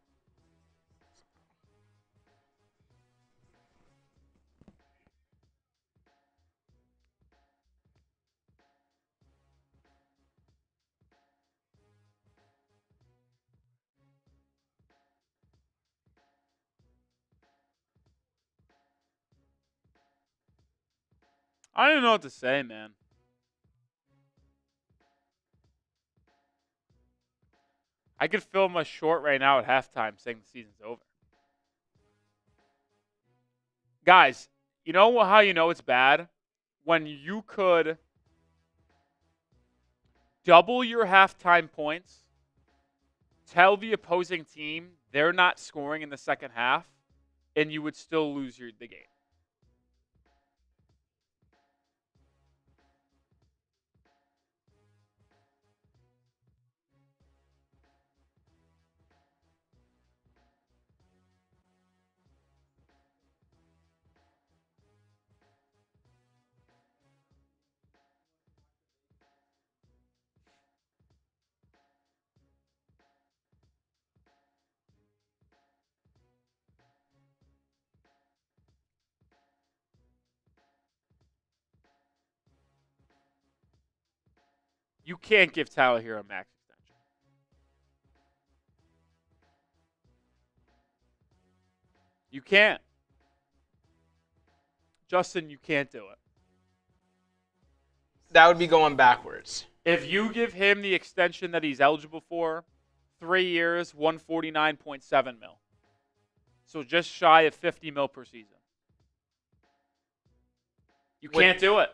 I don't even know what to say, man. I could film a short right now at halftime saying the season's over. Guys, you know how you know it's bad? When you could double your halftime points, tell the opposing team they're not scoring in the second half, and you would still lose the game. You can't give Tyler Herro a max extension. You can't. Justin, you can't do it. That would be going backwards. If you give him the extension that he's eligible for, 3 years, 149.7 mil. So just shy of 50 mil per season. You can't do it.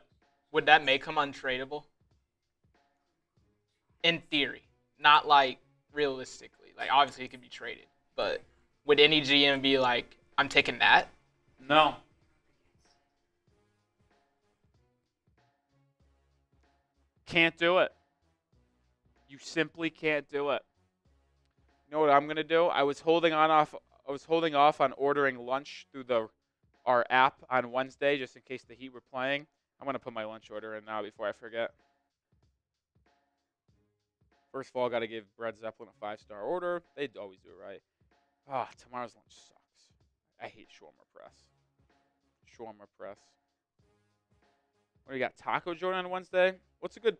Would that make him untradeable? In theory. Not like realistically. Like obviously he could be traded. But would any GM be like, I'm taking that? No. Can't do it. You simply can't do it. You know what I'm gonna do? I was holding off on ordering lunch through our app on Wednesday just in case the Heat were playing. I'm gonna put my lunch order in now before I forget. First of all, got to give Bread Zeppelin a 5-star order. They always do it right. Tomorrow's lunch sucks. I hate shawarma press. Shawarma press. What do you got? Taco joint on Wednesday? What's good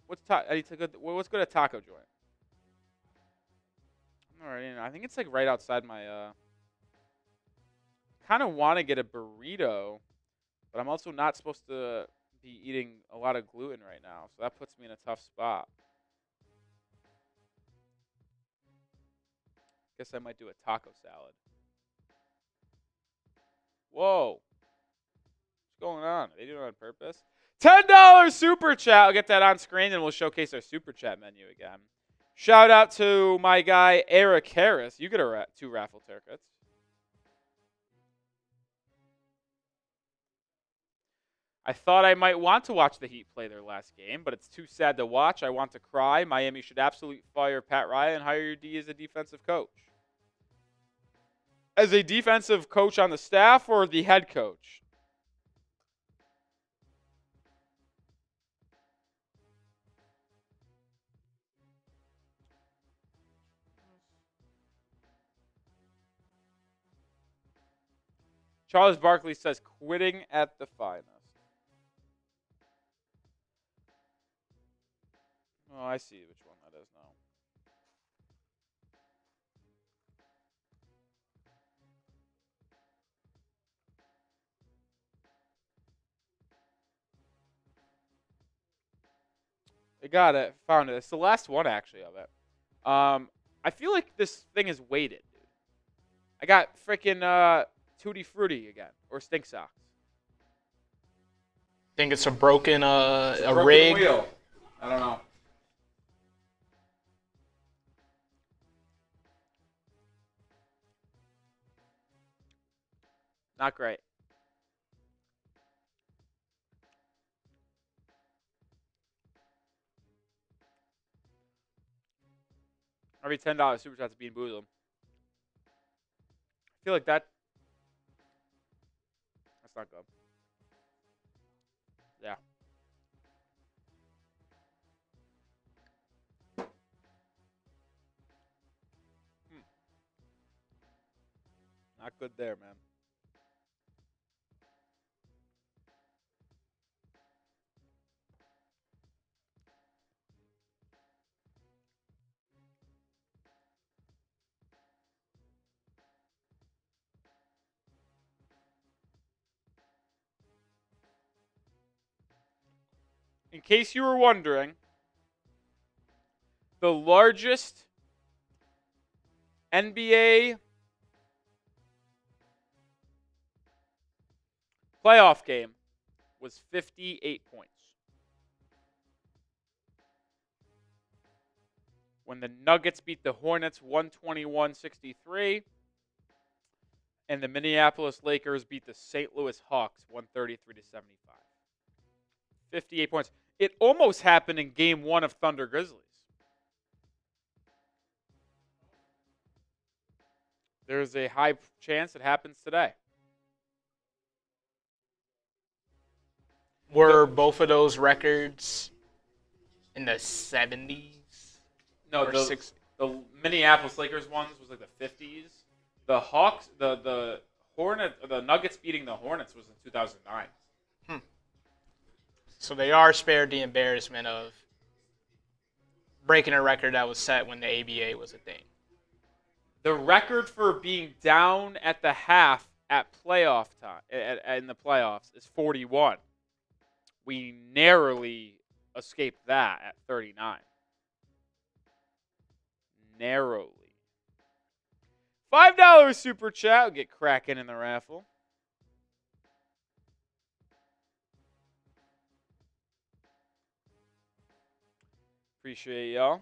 at taco joint? All right, I think it's like right outside my. Kind of want to get a burrito, but I'm also not supposed to be eating a lot of gluten right now, so that puts me in a tough spot. Guess I might do a taco salad. Whoa. What's going on? Are they doing it on purpose? $10 super chat. I'll get that on screen and we'll showcase our super chat menu again. Shout out to my guy, Eric Harris. You get 2 raffle tickets. I thought I might want to watch the Heat play their last game, but it's too sad to watch. I want to cry. Miami should absolutely fire Pat Riley and hire your D as a defensive coach. As a defensive coach on the staff or the head coach? Charles Barkley says quitting at the finest. Oh, I see which one that is now. I got it. Found it. It's the last one, actually, of it. I feel like this thing is weighted, dude. I got freaking Tutti Frutti again, or Stink Socks. Think it's a broken broken rig? Wheel. I don't know. Not great. Every $10 super chat to Bean Boozled. I feel like that's not good. Yeah. Not good there, man. In case you were wondering, the largest NBA playoff game was 58 points. When the Nuggets beat the Hornets 121-63, and the Minneapolis Lakers beat the St. Louis Hawks 133-75. 58 points. It almost happened in Game 1 of Thunder Grizzlies. There's a high chance it happens today. Were both of those records in the 70s? No, the Minneapolis Lakers ones was like the 50s. The Hawks, the Nuggets beating the Hornets was in 2009. So they are spared the embarrassment of breaking a record that was set when the ABA was a thing. The record for being down at the half at playoff time in the playoffs is 41. We narrowly escaped that at 39. Narrowly. $5 super chat will get cracking in the raffle. Appreciate y'all.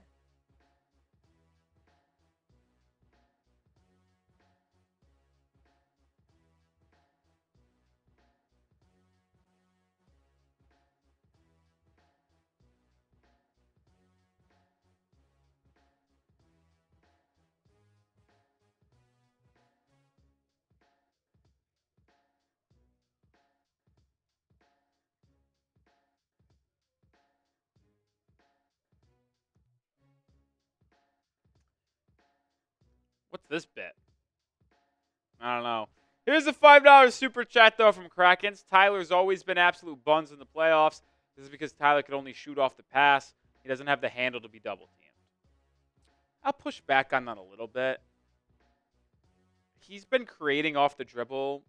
What's this bet? I don't know. Here's a $5 super chat, though, from Krakens. Tyler's always been absolute buns in the playoffs. This is because Tyler could only shoot off the pass. He doesn't have the handle to be double teamed. I'll push back on that a little bit. He's been creating off the dribble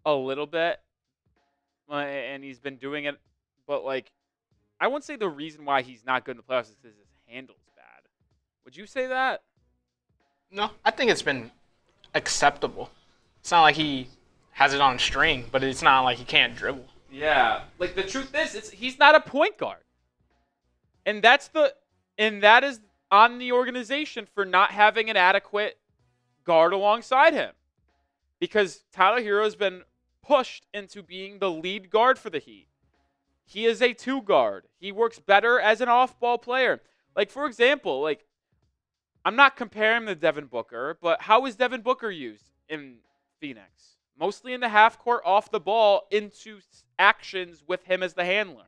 a little bit, and he's been doing it. But, like, I wouldn't say the reason why he's not good in the playoffs is because his handle's bad. Would you say that? No, I think it's been acceptable. It's not like he has it on a string, but it's not like he can't dribble. Yeah. Like, the truth is, he's not a point guard. And that is on the organization for not having an adequate guard alongside him. Because Tyler Herro has been pushed into being the lead guard for the Heat. He is a 2 guard. He works better as an off-ball player. Like, for example, like, I'm not comparing him to Devin Booker, but how is Devin Booker used in Phoenix? Mostly in the half court, off the ball, into actions with him as the handler.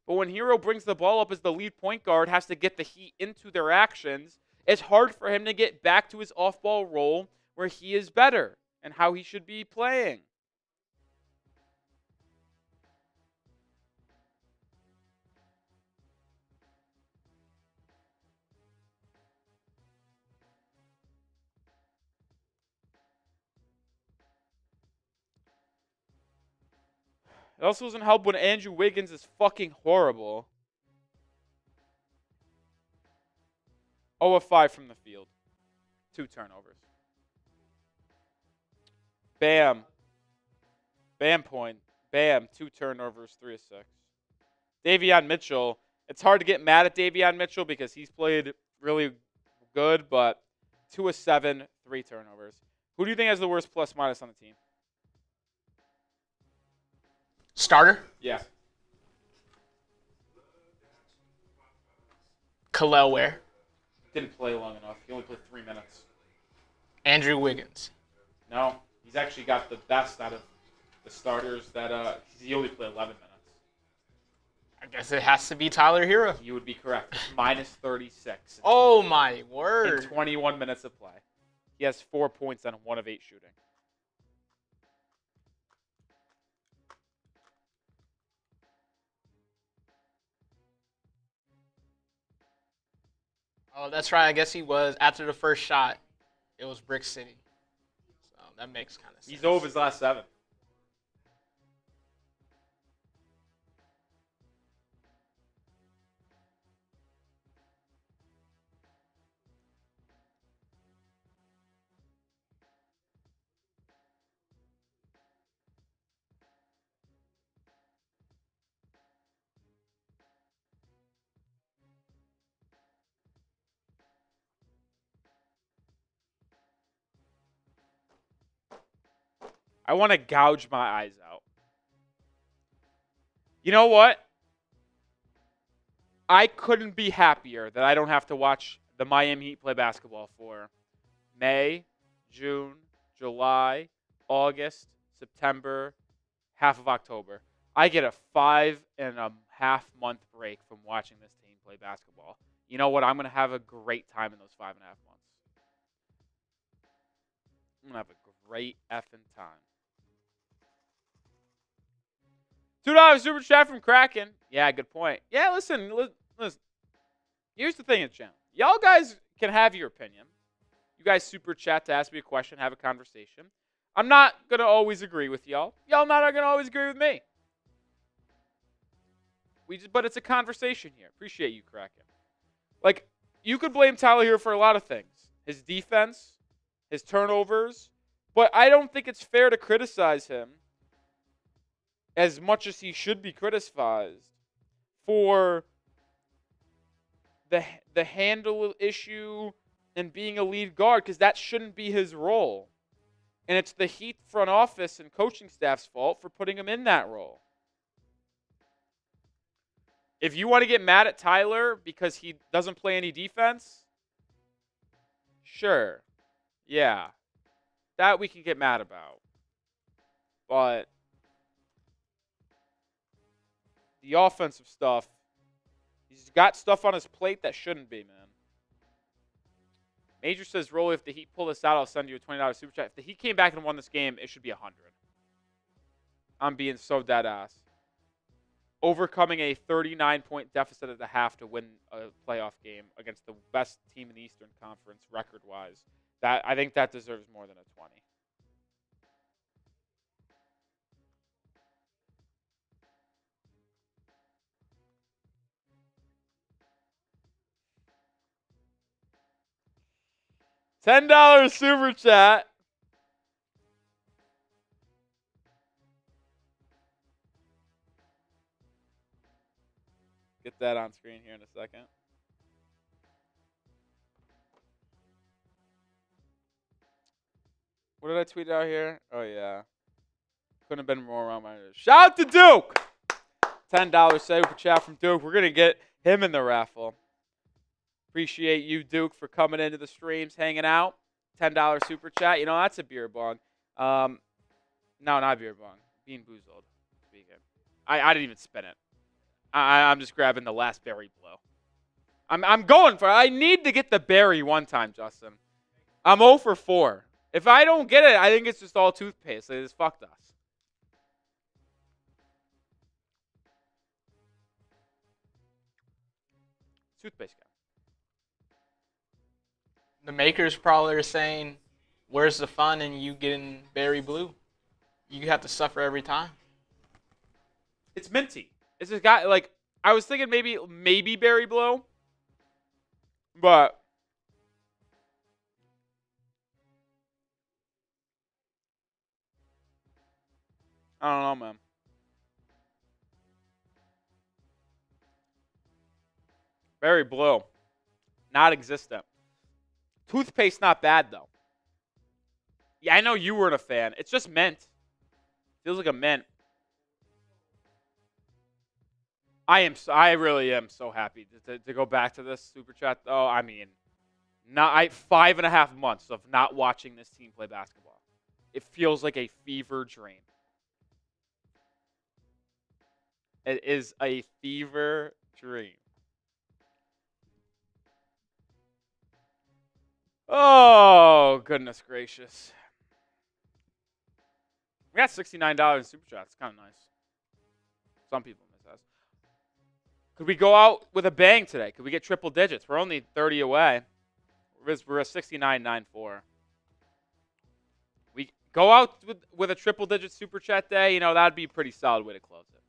But when Herro brings the ball up as the lead point guard, has to get the Heat into their actions, it's hard for him to get back to his off-ball role where he is better and how he should be playing. It also doesn't help when Andrew Wiggins is fucking horrible. 0 of 5 from the field. 2 turnovers. Bam. Bam point. Bam. 2 turnovers, 3 of 6. Davion Mitchell. It's hard to get mad at Davion Mitchell because he's played really good, but 2 of 7, 3 turnovers. Who do you think has the worst plus minus on the team? Starter? Yeah. Kel'el Ware. Didn't play long enough. He only played 3 minutes. Andrew Wiggins. No, he's actually got the best out of the starters. That he only played 11 minutes. I guess it has to be Tyler Herro. You would be correct. Minus 36. Oh, my In word. 21 minutes of play. He has 4 points on 1 of 8 shooting. Oh, that's right. I guess he was. After the first shot, it was Brick City. So that makes kind of sense. He's over his last 7. I want to gouge my eyes out. You know what? I couldn't be happier that I don't have to watch the Miami Heat play basketball for May, June, July, August, September, half of October. I get a 5.5 month break from watching this team play basketball. You know what? I'm going to have a great time in those 5.5 months. I'm going to have a great effing time. $2 super chat from Kraken. Yeah, good point. Yeah, listen. Here's the thing in the channel. Y'all guys can have your opinion. You guys super chat to ask me a question, have a conversation. I'm not going to always agree with y'all. Y'all not going to always agree with me. But it's a conversation here. Appreciate you, Kraken. Like, you could blame Tyler here for a lot of things. His defense, his turnovers. But I don't think it's fair to criticize him as much as he should be criticized for the handle issue and being a lead guard, because that shouldn't be his role. And it's the Heat front office and coaching staff's fault for putting him in that role. If you want to get mad at Tyler because he doesn't play any defense, sure. Yeah. That we can get mad about. But the offensive stuff, he's got stuff on his plate that shouldn't be, man. Major says, Rolly, if the Heat pull this out, I'll send you a $20 super chat. If the Heat came back and won this game, it should be 100. I'm being so dead ass. Overcoming a 39-point deficit at the half to win a playoff game against the best team in the Eastern Conference record-wise. I think that deserves more than a 20. $10 super chat. Get that on screen here in a second. What did I tweet out here? Oh, yeah. Couldn't have been more wrong. Shout out to Duke! $10 super chat from Duke. We're going to get him in the raffle. Appreciate you, Duke, for coming into the streams, hanging out. $10 super chat. You know, that's a beer bong. No, not beer bong. Bean Boozled. Speaking. I didn't even spin it. I'm just grabbing the last berry blow. I'm going for it. I need to get the berry one time, Justin. I'm 0 for 4. If I don't get it, I think it's just all toothpaste. They just fucked us. Toothpaste guy. The makers probably are saying, where's the fun in you getting berry blue? You have to suffer every time. It's minty. It's just got, like, I was thinking maybe berry blow, but I don't know, man. Berry blue, not existent. Toothpaste not bad though. Yeah, I know you weren't a fan. It's just mint. Feels like a mint. I really am so happy to go back to this super chat. Oh, I mean, 5.5 months of not watching this team play basketball. It feels like a fever dream. It is a fever dream. Oh, goodness gracious. We got $69 in super chats. It's kind of nice. Some people miss us. Could we go out with a bang today? Could we get triple digits? We're only 30 away. We're at 69.94. We go out with a triple digit super chat day. You know, that'd be a pretty solid way to close it.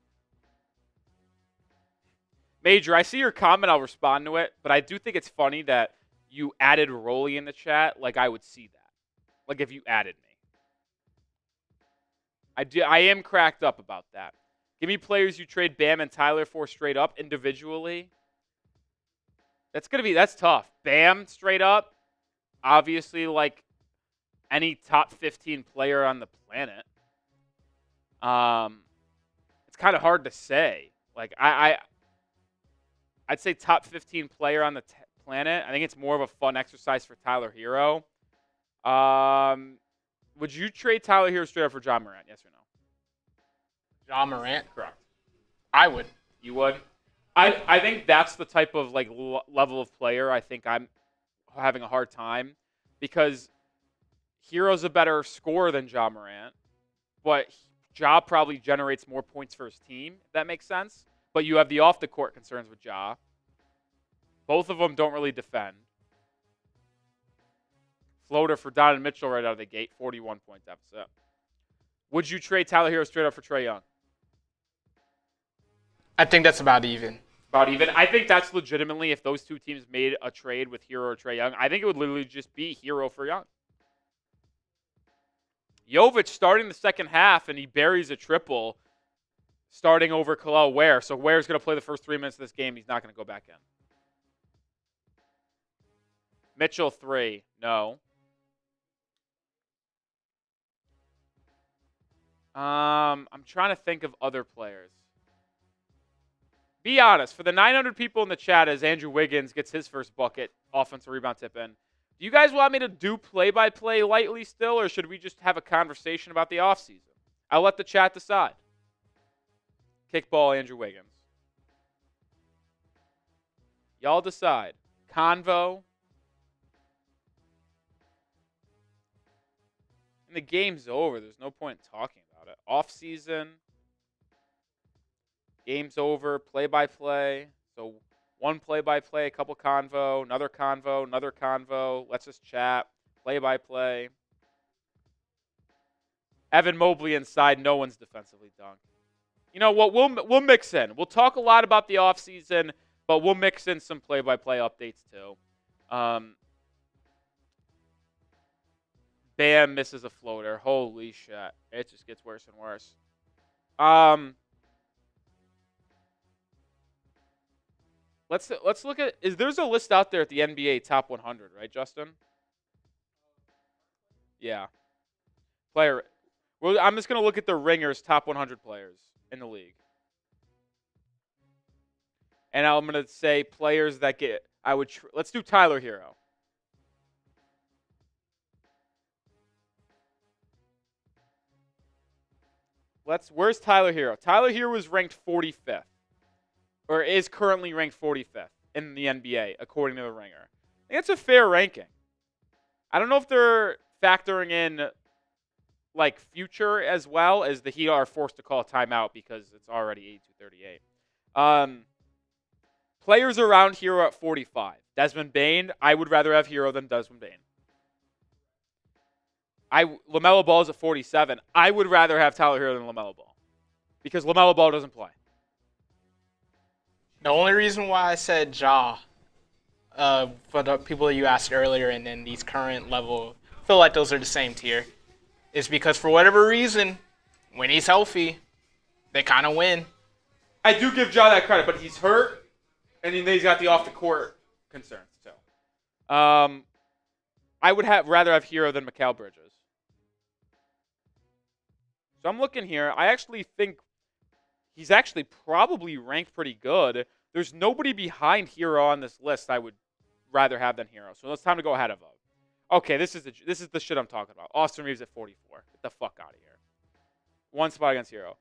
Major, I see your comment. I'll respond to it. But I do think it's funny that you added Rolly in the chat. Like, I would see that. Like, if you added me. I am cracked up about that. Give me players you trade Bam and Tyler for straight up individually. That's tough. Bam straight up. Obviously, like any top 15 player on the planet. It's kind of hard to say. Like I'd say top 15 player on the planet. I think it's more of a fun exercise for Tyler Herro. Would you trade Tyler Herro straight up for John Morant? Yes or no? John Morant? Correct. I would. You would? I think that's the type of like level of player I think I'm having a hard time, because Hero's a better scorer than John Morant, but Ja probably generates more points for his team, if that makes sense. But you have the off-the-court concerns with Ja. Both of them don't really defend. Floater for Donovan Mitchell right out of the gate, 41-point deficit. Would you trade Tyler Herro straight up for Trae Young? I think that's about even. About even. I think that's legitimately, if those two teams made a trade with Herro or Trae Young, I think it would literally just be Herro for Young. Jovic starting the second half, and he buries a triple starting over Kel'el Ware. So Ware's going to play the first 3 minutes of this game. He's not going to go back in. Mitchell, 3. No. I'm trying to think of other players. Be honest. For the 900 people in the chat, as Andrew Wiggins gets his first bucket, offensive rebound tip in, do you guys want me to do play-by-play lightly still, or should we just have a conversation about the offseason? I'll let the chat decide. Kickball, Andrew Wiggins. Y'all decide. Convo. And the game's over. There's no point in talking about it. Off-season. Game's over. Play-by-play. So one play-by-play, a couple convo, another convo, another convo. Let's just chat. Play-by-play. Evan Mobley inside. No one's defensively dunked. You know what? We'll mix in. We'll talk a lot about the offseason, but we'll mix in some play-by-play updates too. Bam misses a floater. Holy shit. It just gets worse and worse. Let's look at, there's a list out there at the NBA top 100, right, Justin? Yeah. Player. Well, I'm just going to look at the Ringers top 100 players in the league. And I'm going to say players that get, let's do Tyler Herro. Where's Tyler Herro? Tyler Herro was ranked 45th. Or is currently ranked 45th in the NBA, according to the Ringer. I think it's a fair ranking. I don't know if they're factoring in like future as well, as the Heat are forced to call a timeout because it's already 82-38. Players around Herro at 45. Desmond Bane, I would rather have Herro than Desmond Bane. LaMelo Ball is at 47. I would rather have Tyler Herro than LaMelo Ball because LaMelo Ball doesn't play. The only reason why I said Ja, for the people that you asked earlier and then these current level, I feel like those are the same tier, is because for whatever reason, when he's healthy, they kind of win. I do give Ja that credit, but he's hurt, and then he's got the off-the-court concerns, too. I would rather have Herro than Mikal Bridges. So I'm looking here. I actually think he's actually probably ranked pretty good. There's nobody behind Herro on this list I would rather have than Herro. So it's time to go ahead of him. Okay, this is the shit I'm talking about. Austin Reeves at 44. Get the fuck out of here. One spot against Herro.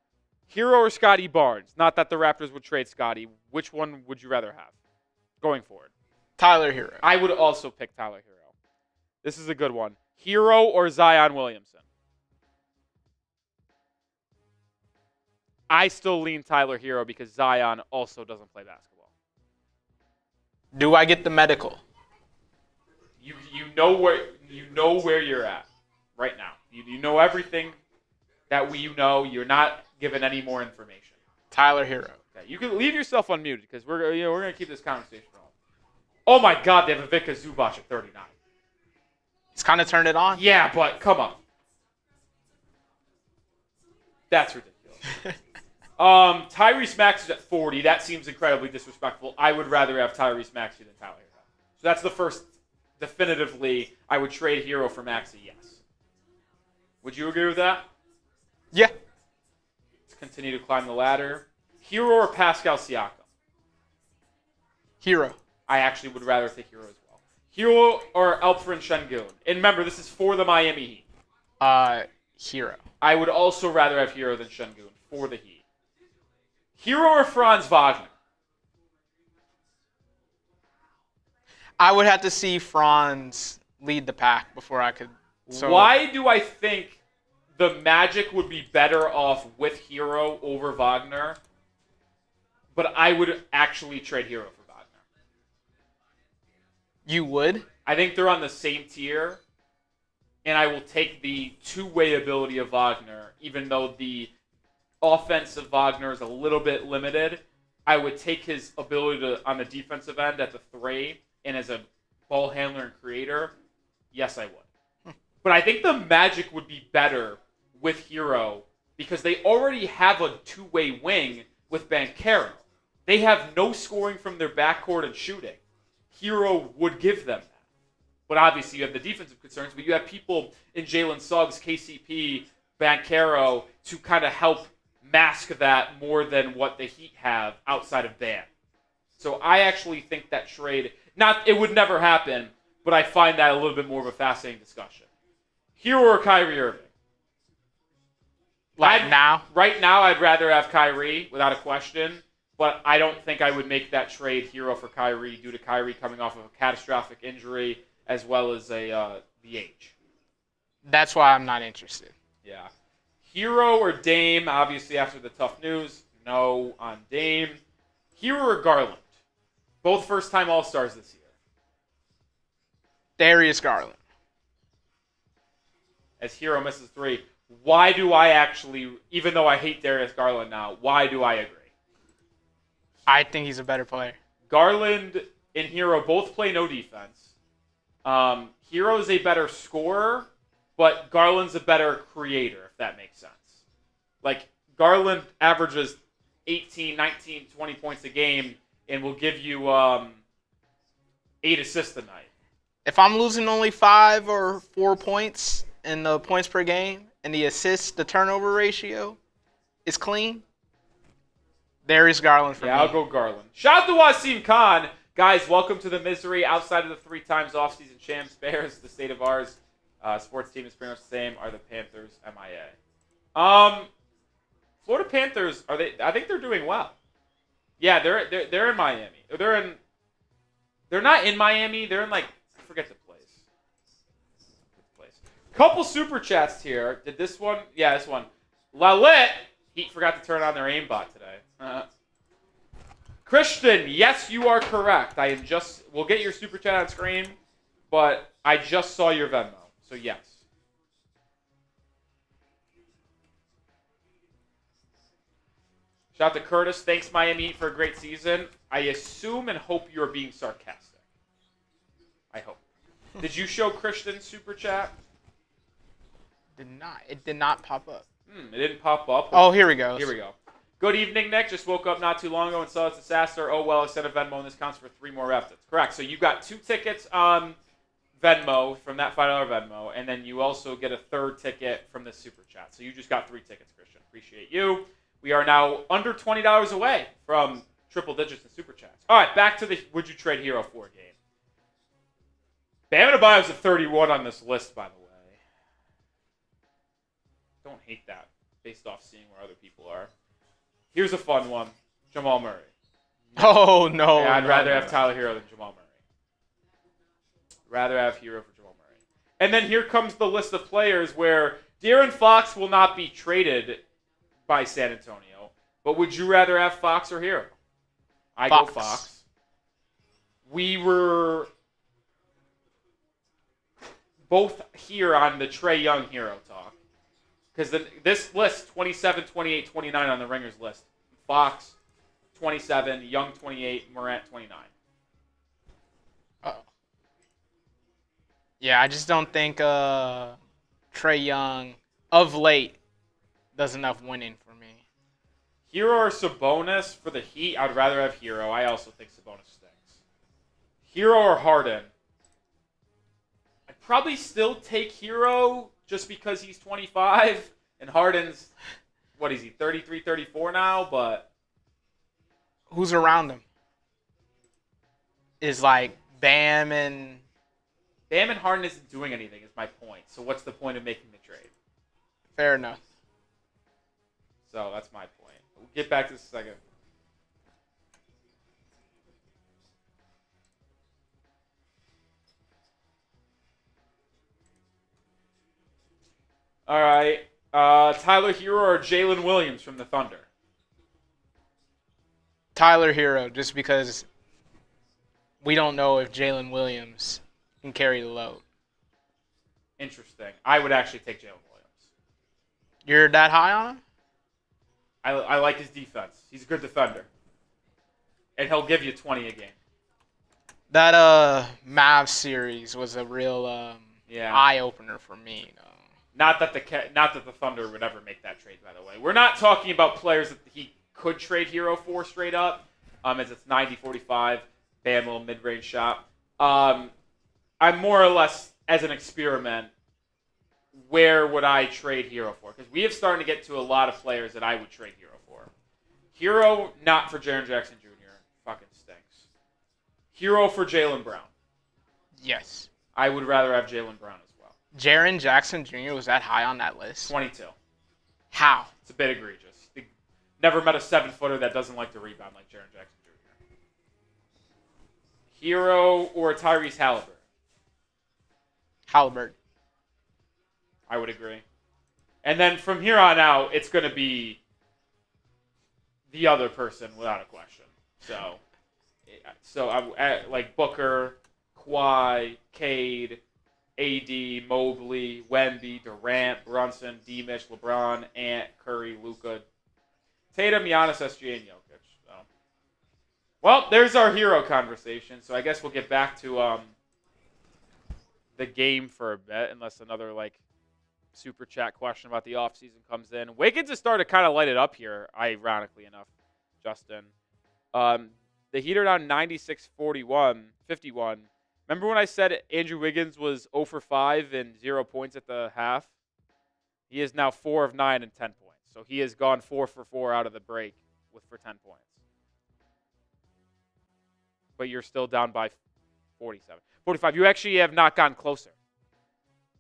Herro or Scotty Barnes? Not that the Raptors would trade Scotty. Which one would you rather have going forward? Tyler Herro. I would also pick Tyler Herro. This is a good one. Herro or Zion Williamson? I still lean Tyler Herro because Zion also doesn't play basketball. Do I get the medical? You know where you're at right now. You know everything that you know. You're not given any more information. Tyler Herro. Okay, you can leave yourself unmuted because we're gonna keep this conversation going. Oh my God, they have a Ivica Zubac at 39. He's kind of turned it on. Yeah, but come on. That's ridiculous. Tyrese Maxey at 40. That seems incredibly disrespectful. I would rather have Tyrese Maxey than Tyler Herro. So that's the first, definitively, I would trade Herro for Maxey, yes. Would you agree with that? Yeah. Let's continue to climb the ladder. Herro or Pascal Siakam? Herro. I actually would rather take Herro as well. Herro or Alperen Şengün? And remember, this is for the Miami Heat. Herro. I would also rather have Herro than Şengün for the Heat. Herro or Franz Wagner? I would have to see Franz lead the pack before I could. So. Why do I think the Magic would be better off with Herro over Wagner? But I would actually trade Herro for Wagner. You would? I think they're on the same tier, and I will take the two-way ability of Wagner, even though the offense of Wagner is a little bit limited. I would take his ability to on the defensive end at the 3 and as a ball handler and creator. Yes, I would. But I think the Magic would be better with Herro because they already have a two-way wing with Banchero. They have no scoring from their backcourt and shooting. Herro would give them that. But obviously you have the defensive concerns, but you have people in Jalen Suggs, KCP, Banchero to kind of help mask that more than what the Heat have outside of Bam. So I actually think that trade, it would never happen, but I find that a little bit more of a fascinating discussion. Herro or Kyrie Irving? Now? Right now, I'd rather have Kyrie, without a question, but I don't think I would make that trade Herro for Kyrie due to Kyrie coming off of a catastrophic injury as well as the age. That's why I'm not interested. Yeah. Herro or Dame, obviously after the tough news, no on Dame. Herro or Garland? Both first-time All-Stars this year. Darius Garland. As Herro misses 3, why do I actually, even though I hate Darius Garland now, why do I agree? I think he's a better player. Garland and Herro both play no defense. Herro's a better scorer, but Garland's a better creator, if that makes sense. Like, Garland averages 18, 19, 20 points a game and will give you 8 assists a night. If I'm losing only 5 or 4 points in the points per game and the assists to turnover ratio is clean, Darius Garland for me. Yeah, I'll go Garland. Shout out to Wasim Khan. Guys, welcome to the misery. Outside of the 3 times offseason champs, Bears, the state of ours. Sports team is pretty much the same. Are the Panthers MIA? Florida Panthers, are they? I think they're doing well. Yeah, they're in Miami. They're not in Miami. They're in I forget the place. Couple super chats here. Did this one? Yeah, this one. Lalit. Heat forgot to turn on their aimbot today. Christian, yes, you are correct. We'll get your super chat on screen, but I just saw your Venmo, so yes. Shout out to Curtis. Thanks, Miami Heat, for a great season. I assume and hope you're being sarcastic. I hope. Did you show Christian's super chat? Did not. It did not pop up. It didn't pop up. Oh, here we go. Here we go. Good evening, Nick. Just woke up not too long ago and saw it's a disaster. Oh, well, I sent a Venmo, and this counts for 3 more efforts. Correct. So you got 2 tickets on Venmo from that $5 Venmo, and then you also get a 3rd ticket from the super chat. So you just got 3 tickets, Christian. Appreciate you. We are now under $20 away from triple digits in super chats. All right, back to the Would You Trade Herro for game. Bam Adebayo's at 31 on this list, by the way. Don't hate that based off seeing where other people are. Here's a fun one. Jamal Murray. Oh, no. Yeah, I'd rather have Tyler Herro than Jamal Murray. Rather have Herro for Jamal Murray. And then here comes the list of players where De'Aaron Fox will not be traded by San Antonio. But would you rather have Fox or Herro? I go Fox. We were both here on the Trae Young Herro talk. Because this list, 27, 28, 29 on the Ringers list. Fox, 27, Young, 28, Morant, 29. Uh-oh. Yeah, I just don't think Trae Young, of late, does enough winning for me. Herro or Sabonis for the Heat? I'd rather have Herro. I also think Sabonis stinks. Herro or Harden? I'd probably still take Herro just because he's 25 and Harden's, what is he, 33, 34 now, but... Who's around him? Is Bam and Harden isn't doing anything is my point. So what's the point of making the trade? Fair enough. So that's my point. We'll get back to this in a second. All right. Tyler Herro or Jalen Williams from the Thunder? Tyler Herro, just because we don't know if Jalen Williams can carry the load. Interesting. I would actually take Jalen Williams. You're that high on him? I like his defense. He's a good defender. And he'll give you 20 a game. That Mavs series was a real eye opener for me. Not that the Thunder would ever make that trade, by the way. We're not talking about players that he could trade Herro for straight up, as it's 90-45, bam, little mid-range shot. I'm more or less, as an experiment, where would I trade Herro for? Because we have started to get to a lot of players that I would trade Herro for. Herro, not for Jaren Jackson Jr. Fucking stinks. Herro for Jaylen Brown. Yes. I would rather have Jaylen Brown as well. Jaren Jackson Jr. was that high on that list? 22. How? It's a bit egregious. Never met a 7-footer that doesn't like to rebound like Jaren Jackson Jr. Herro or Tyrese Halliburton? Halliburton. I would agree. And then from here on out, it's going to be the other person without a question. So I like Booker, Kawhi, Cade, AD, Mobley, Wemby, Durant, Brunson, D-Mitch, LeBron, Ant, Curry, Luka, Tatum, Giannis, SGA, and Jokic. So. Well, there's our Herro conversation. So I guess we'll get back to the game for a bit, unless another super chat question about the offseason comes in. Wiggins has started to kind of light it up here, ironically enough, Justin. The Heat are down 96-51, 51. Remember when I said Andrew Wiggins was 0 for 5 and 0 points at the half? He is now 4 of 9 and 10 points. So he has gone 4 for 4 out of the break for 10 points. But you're still down by 47. 45. You actually have not gotten closer.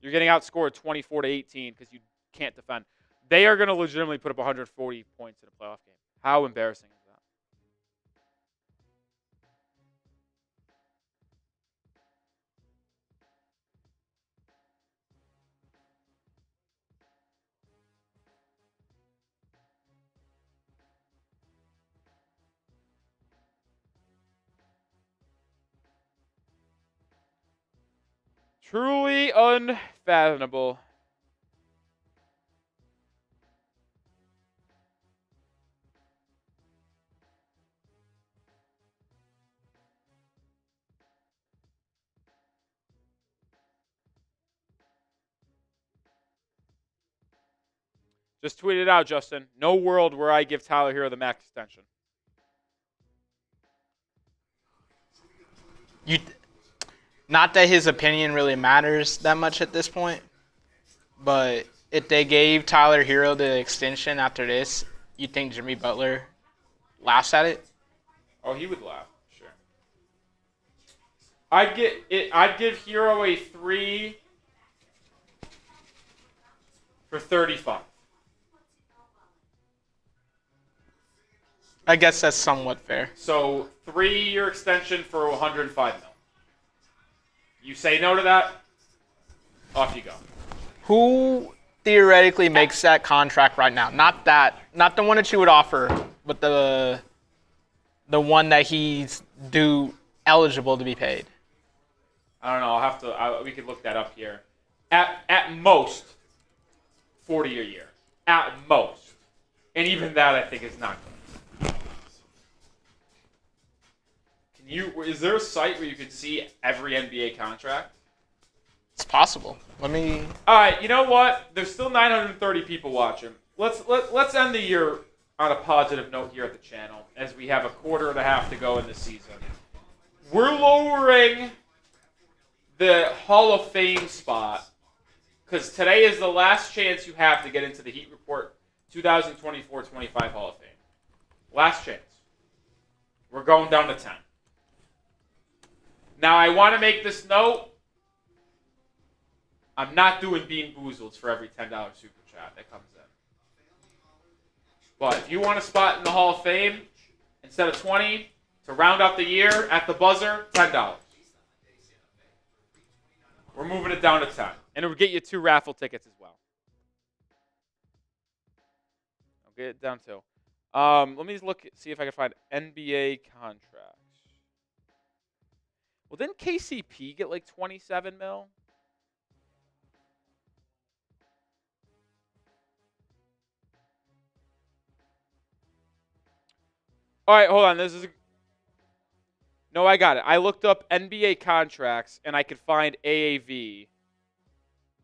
You're getting outscored 24-18 because you can't defend. They are going to legitimately put up 140 points in a playoff game. How embarrassing is that? Truly unfathomable. Just tweet it out, Justin. No world where I give Tyler Herro the max extension. Not that his opinion really matters that much at this point, but if they gave Tyler Herro the extension after this, you think Jimmy Butler laughs at it? Oh, he would laugh, sure. I'd give Herro a 3 for 35. I guess that's somewhat fair. So 3-year extension for 105 mil. You say no to that, off you go. Who theoretically makes that contract right now? Not the one that you would offer, but the one that he's eligible to be paid. I don't know. We could look that up here. At most, 40 a year. At most, and even that I think is not good. Is there a site where you can see every NBA contract? It's possible. Let me. All right. You know what? There's still 930 people watching. Let's end the year on a positive note here at the channel, as we have a quarter and a half to go in the season. We're lowering the Hall of Fame spot because today is the last chance you have to get into the Heat Report 2024-25 Hall of Fame. Last chance. We're going down to 10. Now, I want to make this note. I'm not doing Bean Boozled for every $10 super chat that comes in. But if you want a spot in the Hall of Fame, instead of 20, to round out the year at the buzzer, $10. We're moving it down to 10. And it will get you 2 raffle tickets as well. I'll get it down to. Let me see if I can find NBA contracts. Well, didn't KCP get like 27 mil? All right, hold on. No, I got it. I looked up NBA contracts and I could find AAV,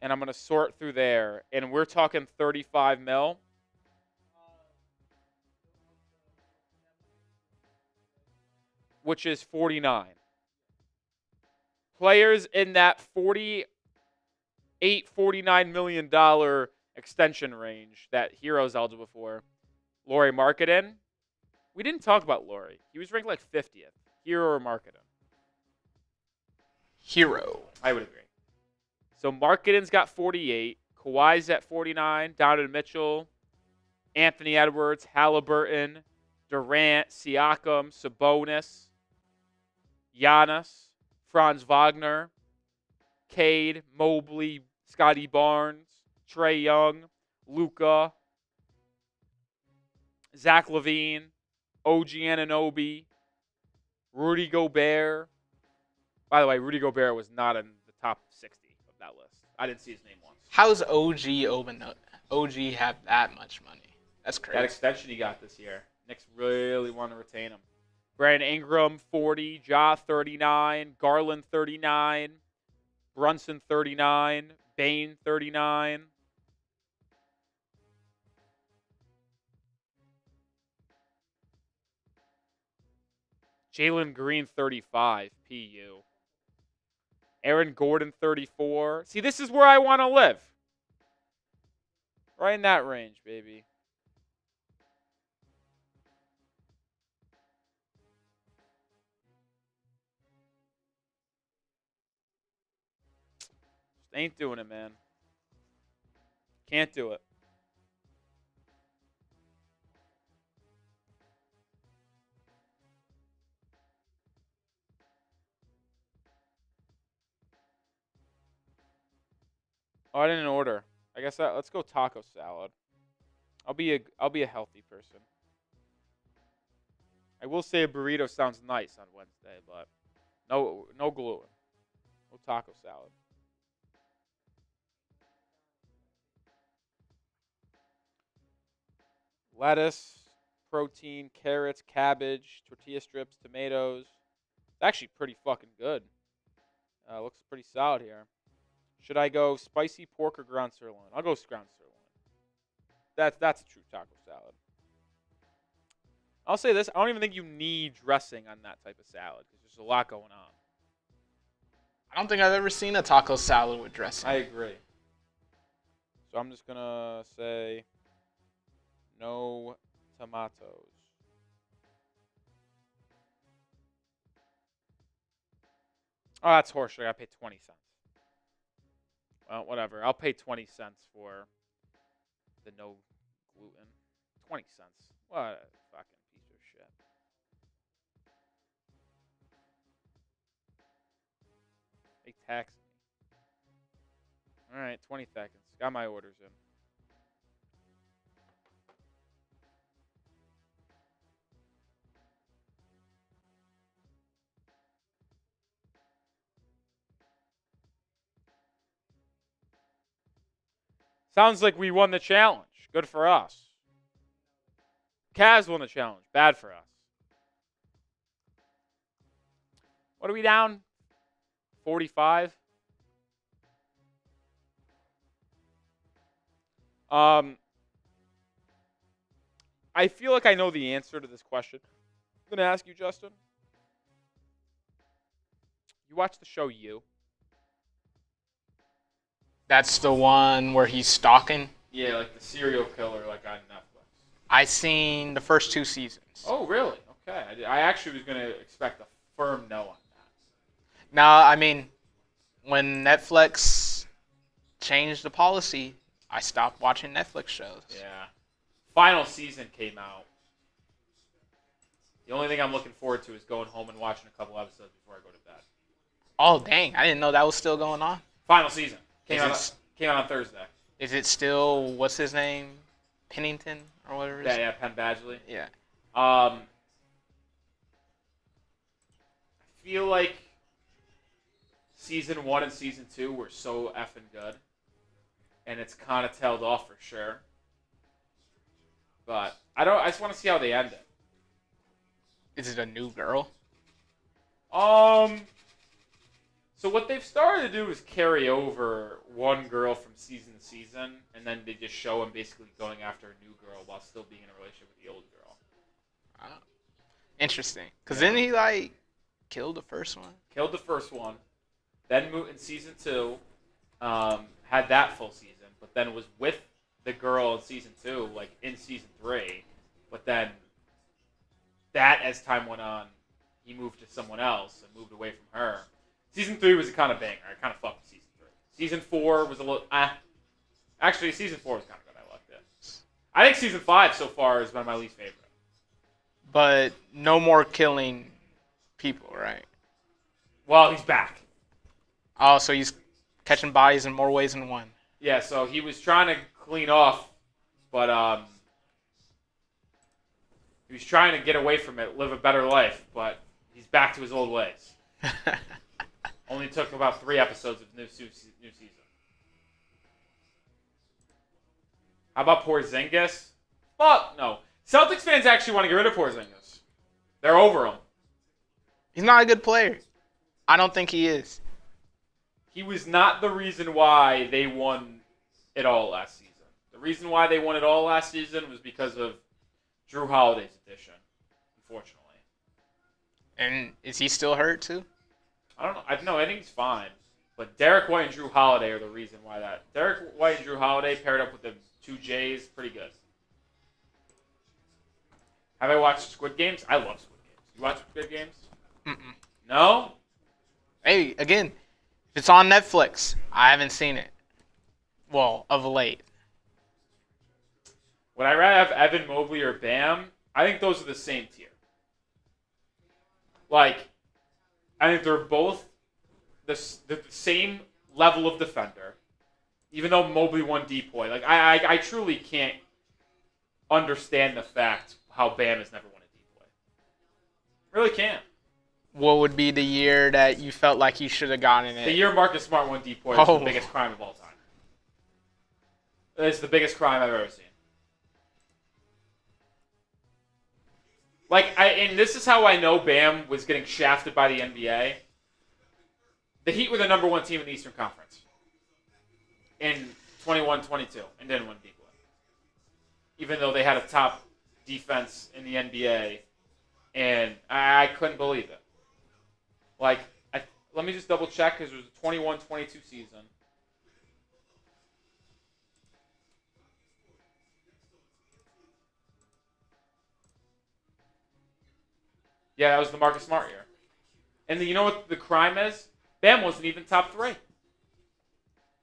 and I'm gonna sort through there, and we're talking 35 mil. Which is 49. Players in that $48, $49 million extension range that Herro's eligible for. Lauri Markkanen. We didn't talk about Lauri. He was ranked like 50th. Herro or Markkanen? Herro. I would agree. So Markkanen's got 48. Kawhi's at 49. Donovan Mitchell. Anthony Edwards. Halliburton. Durant. Siakam. Sabonis. Giannis, Franz Wagner, Cade, Mobley, Scotty Barnes, Trae Young, Luka, Zach LaVine, OG Anunoby, Rudy Gobert. By the way, Rudy Gobert was not in the top 60 of that list. I didn't see his name once. How's OG have that much money? That's crazy. That extension he got this year. Knicks really want to retain him. Brandon Ingram, 40. Ja, 39. Garland, 39. Brunson, 39. Bane, 39. Jalen Green, 35. PU. Aaron Gordon, 34. See, this is where I want to live. Right in that range, baby. Ain't doing it, man. Can't do it. Oh, I didn't order. I guess let's go taco salad. I'll be a healthy person. I will say a burrito sounds nice on Wednesday, but no gluten. No taco salad. Lettuce, protein, carrots, cabbage, tortilla strips, tomatoes. It's actually pretty fucking good. Looks pretty solid here. Should I go spicy pork or ground sirloin? I'll go ground sirloin. That's a true taco salad. I'll say this. I don't even think you need dressing on that type of salad because there's a lot going on. I don't think I've ever seen a taco salad with dressing. I agree. So I'm just going to say no tomatoes. Oh, that's horseshit. I got to pay 20 cents. Well, whatever. I'll pay 20 cents for the no gluten. 20 cents. What a fucking piece of shit. They tax me. All right, 20 seconds. Got my orders in. Sounds like we won the challenge. Good for us. Cavs won the challenge. Bad for us. What are we down? 45? I feel like I know the answer to this question. I'm going to ask you, Justin. You watch the show You? That's the one where he's stalking? Yeah, like the serial killer like on Netflix. I seen the first 2 seasons. Oh, really? Okay. I actually was going to expect a firm no on that. Now, I mean, when Netflix changed the policy, I stopped watching Netflix shows. Yeah. Final season came out. The only thing I'm looking forward to is going home and watching a couple episodes before I go to bed. Oh, dang. I didn't know that was still going on. Final season. Came out on Thursday. Is it still, what's his name? Pennington or whatever it is? Yeah, Penn Badgley. Yeah. I feel like Season 1 and Season 2 were so effing good. And it's kind of tailed off for sure. But I just want to see how they end it. Is it a new girl? So what they've started to do is carry over one girl from season to season, and then they just show him basically going after a new girl while still being in a relationship with the old girl. Oh. Interesting. Because then he, like, killed the first one? Killed the first one. Then in season 2, had that full season, but then was with the girl in season 2, like in season 3. But then that, as time went on, he moved to someone else and moved away from her. Season 3 was a kind of banger. I kind of fucked with season 3. Season 4 was a little Actually, season 4 was kind of good. I liked it. I think season 5 so far has been my least favorite. But no more killing people, right? Well, he's back. Oh, so he's catching bodies in more ways than one. Yeah, so he was trying to clean off, but he was trying to get away from it, live a better life, but he's back to his old ways. Only took about 3 episodes of new season. How about Porzingis? Fuck no. Celtics fans actually want to get rid of Porzingis. They're over him. He's not a good player. I don't think he is. He was not the reason why they won it all last season. The reason why they won it all last season was because of Drew Holiday's addition, unfortunately. And is he still hurt too? I don't know. I think he's fine. But Derek White and Drew Holiday are the reason why that. Derek White and Drew Holiday paired up with the 2 J's, pretty good. Have I watched Squid Games? I love Squid Games. You watch Squid Games? Mm-mm. No? Hey, again, if it's on Netflix, I haven't seen it. Well, of late. Would I rather have Evan Mobley or Bam? I think those are the same tier. Like, I think they're both the same level of defender. Even though Mobley won depoy. Like, I truly can't understand the fact how Bam has never won a depoy. Really can't. What would be the year that you felt like you should have gotten it? The year Marcus Smart won depoy is the biggest crime of all time. It's the biggest crime I've ever seen. Like, and this is how I know Bam was getting shafted by the NBA. The Heat were the number 1 team in the Eastern Conference in 21-22 and didn't win depoy. Even though they had a top defense in the NBA, and I couldn't believe it. Like, let me just double check because it was a 21-22 season. Yeah, that was the Marcus Smart year. And you know what the crime is? Bam wasn't even top 3.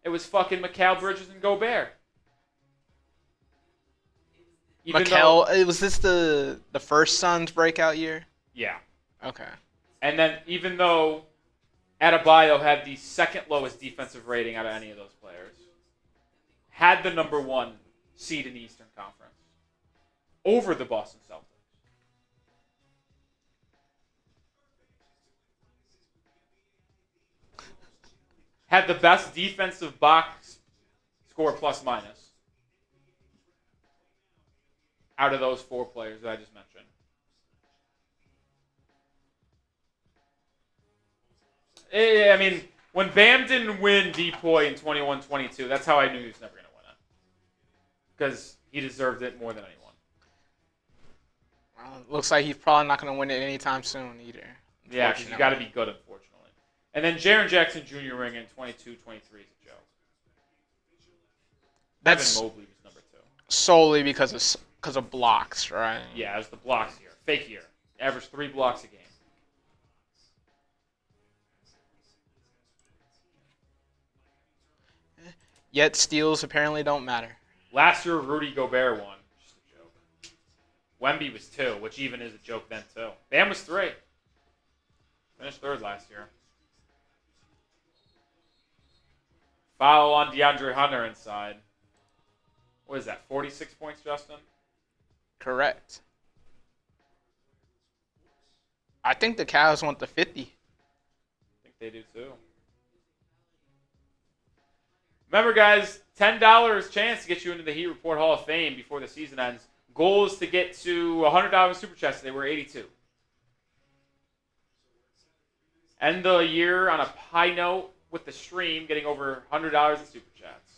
It was fucking Mikal Bridges and Gobert. Was this the first Suns breakout year? Yeah. Okay. And then even though Adebayo had the second lowest defensive rating out of any of those players, had the number 1 seed in the Eastern Conference over the Boston Celtics. Had the best defensive box score plus minus out of those 4 players that I just mentioned. I mean, when Bam didn't win depoy in 21-22, that's how I knew he was never going to win it. Because he deserved it more than anyone. Well, looks like he's probably not going to win it anytime soon either. Yeah, because you got to be good, unfortunately. And then Jaren Jackson Jr. ring in 22-23 is a joke. That's Evan Mobley was number 2. Solely because of blocks, right? Yeah, it was the blocks year. Fake year. Averaged 3 blocks a game. Yet steals apparently don't matter. Last year, Rudy Gobert won. Just a joke. Wemby was 2, which even is a joke then, too. Bam was 3. Finished 3rd last year. Foul on DeAndre Hunter inside. What is that, 46 points, Justin? Correct. I think the Cavs want the 50. I think they do, too. Remember, guys, $10 chance to get you into the Heat Report Hall of Fame before the season ends. Goal is to get to $100 super chats. Today we're 82. End the year on a high note with the stream, getting over $100 in super chats.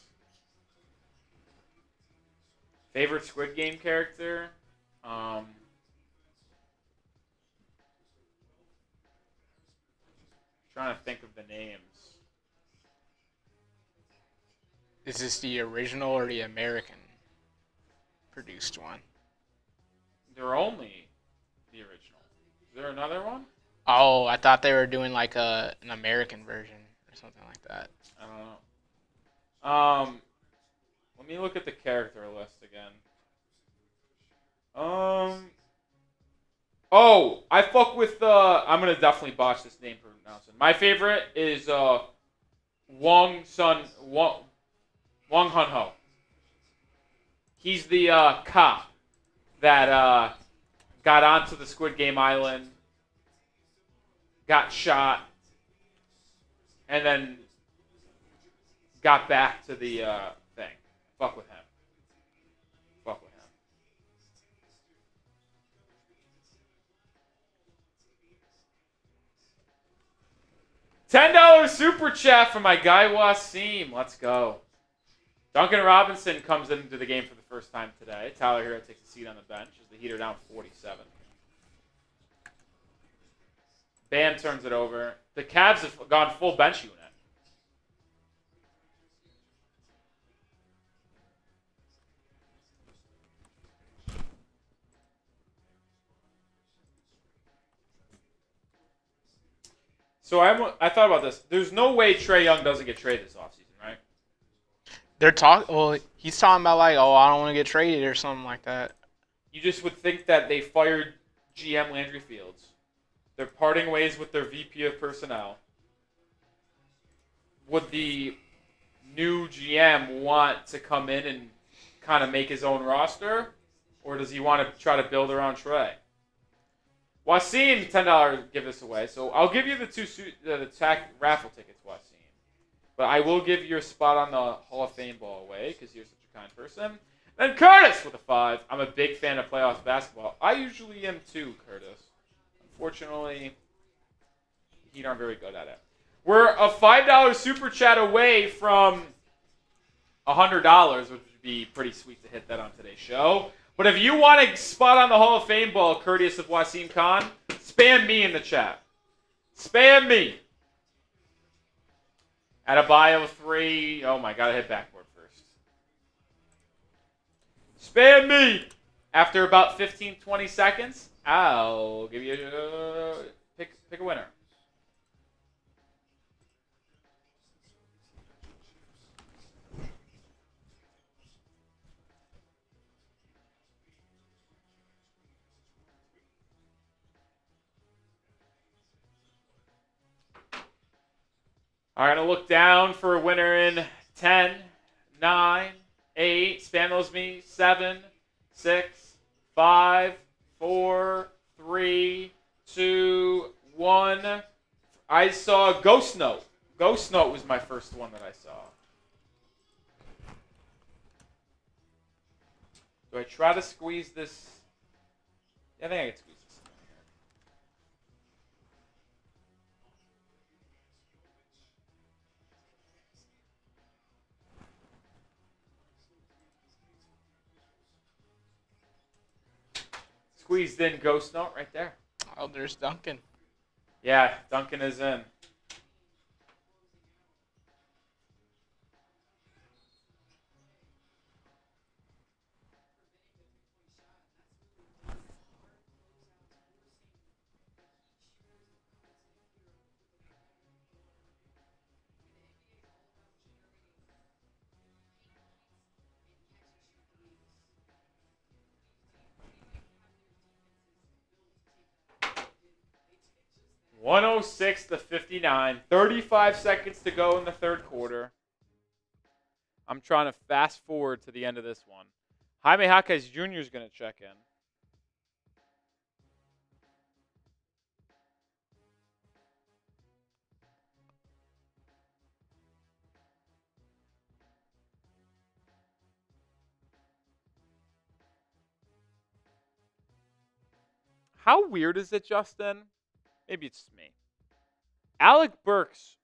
Favorite Squid Game character? Trying to think of the names. Is this the original or the American produced one? They're only the original. Is there another one? Oh, I thought they were doing like an American version or something like that. I don't know. Let me look at the character list again. Oh, I fuck with I'm gonna definitely botch this name pronouncing. My favorite is Wong Hun Ho. He's the cop that got onto the Squid Game Island, got shot, and then got back to the thing. Fuck with him. Fuck with him. $10 super chat from my guy Wasim. Let's go. Duncan Robinson comes into the game for the first time today. Tyler Herro takes a seat on the bench as the Heat are down 47. Bam turns it over. The Cavs have gone full bench unit. So I thought about this. There's no way Trae Young doesn't get traded this offseason, right? They're talking. Well, he's talking about like, oh, I don't want to get traded or something like that. You just would think that they fired GM Landry Fields. They're parting ways with their VP of personnel. Would the new GM want to come in and kind of make his own roster? Or does he want to try to build around Trae? Wasim, $10 give this away. So I'll give you the TAC raffle tickets, Wasim. But I will give your spot on the Hall of Fame ball away because you're such a kind person. Then Curtis with a 5. I'm a big fan of playoffs basketball. I usually am too, Curtis. Unfortunately, Heat aren't very good at it. We're a $5 super chat away from $100, which would be pretty sweet to hit that on today's show. But if you want a spot on the Hall of Fame ball, courteous of Wasim Khan, spam me in the chat. Spam me. Adebayo 3. Oh my god, I hit backboard first. Spam me. After about 15-20 seconds, I'll give you pick a winner. All right, I'm going to look down for a winner in 10, 9, 8. Spam those me. 7, 6, 5, 4, 3, 2, 1. I saw Ghost Note. Ghost Note was my first one that I saw. Do I try to squeeze this? Yeah, I think I can squeeze this in here. Squeezed in Ghost Note right there. Oh, there's Duncan. Yeah, Duncan is in. (106-59). 35 seconds to go in the third quarter. I'm trying to fast forward to the end of this one. Jaime Jaquez Jr. is going to check in. How weird is it, Justin? Maybe it's just me. Alec Burks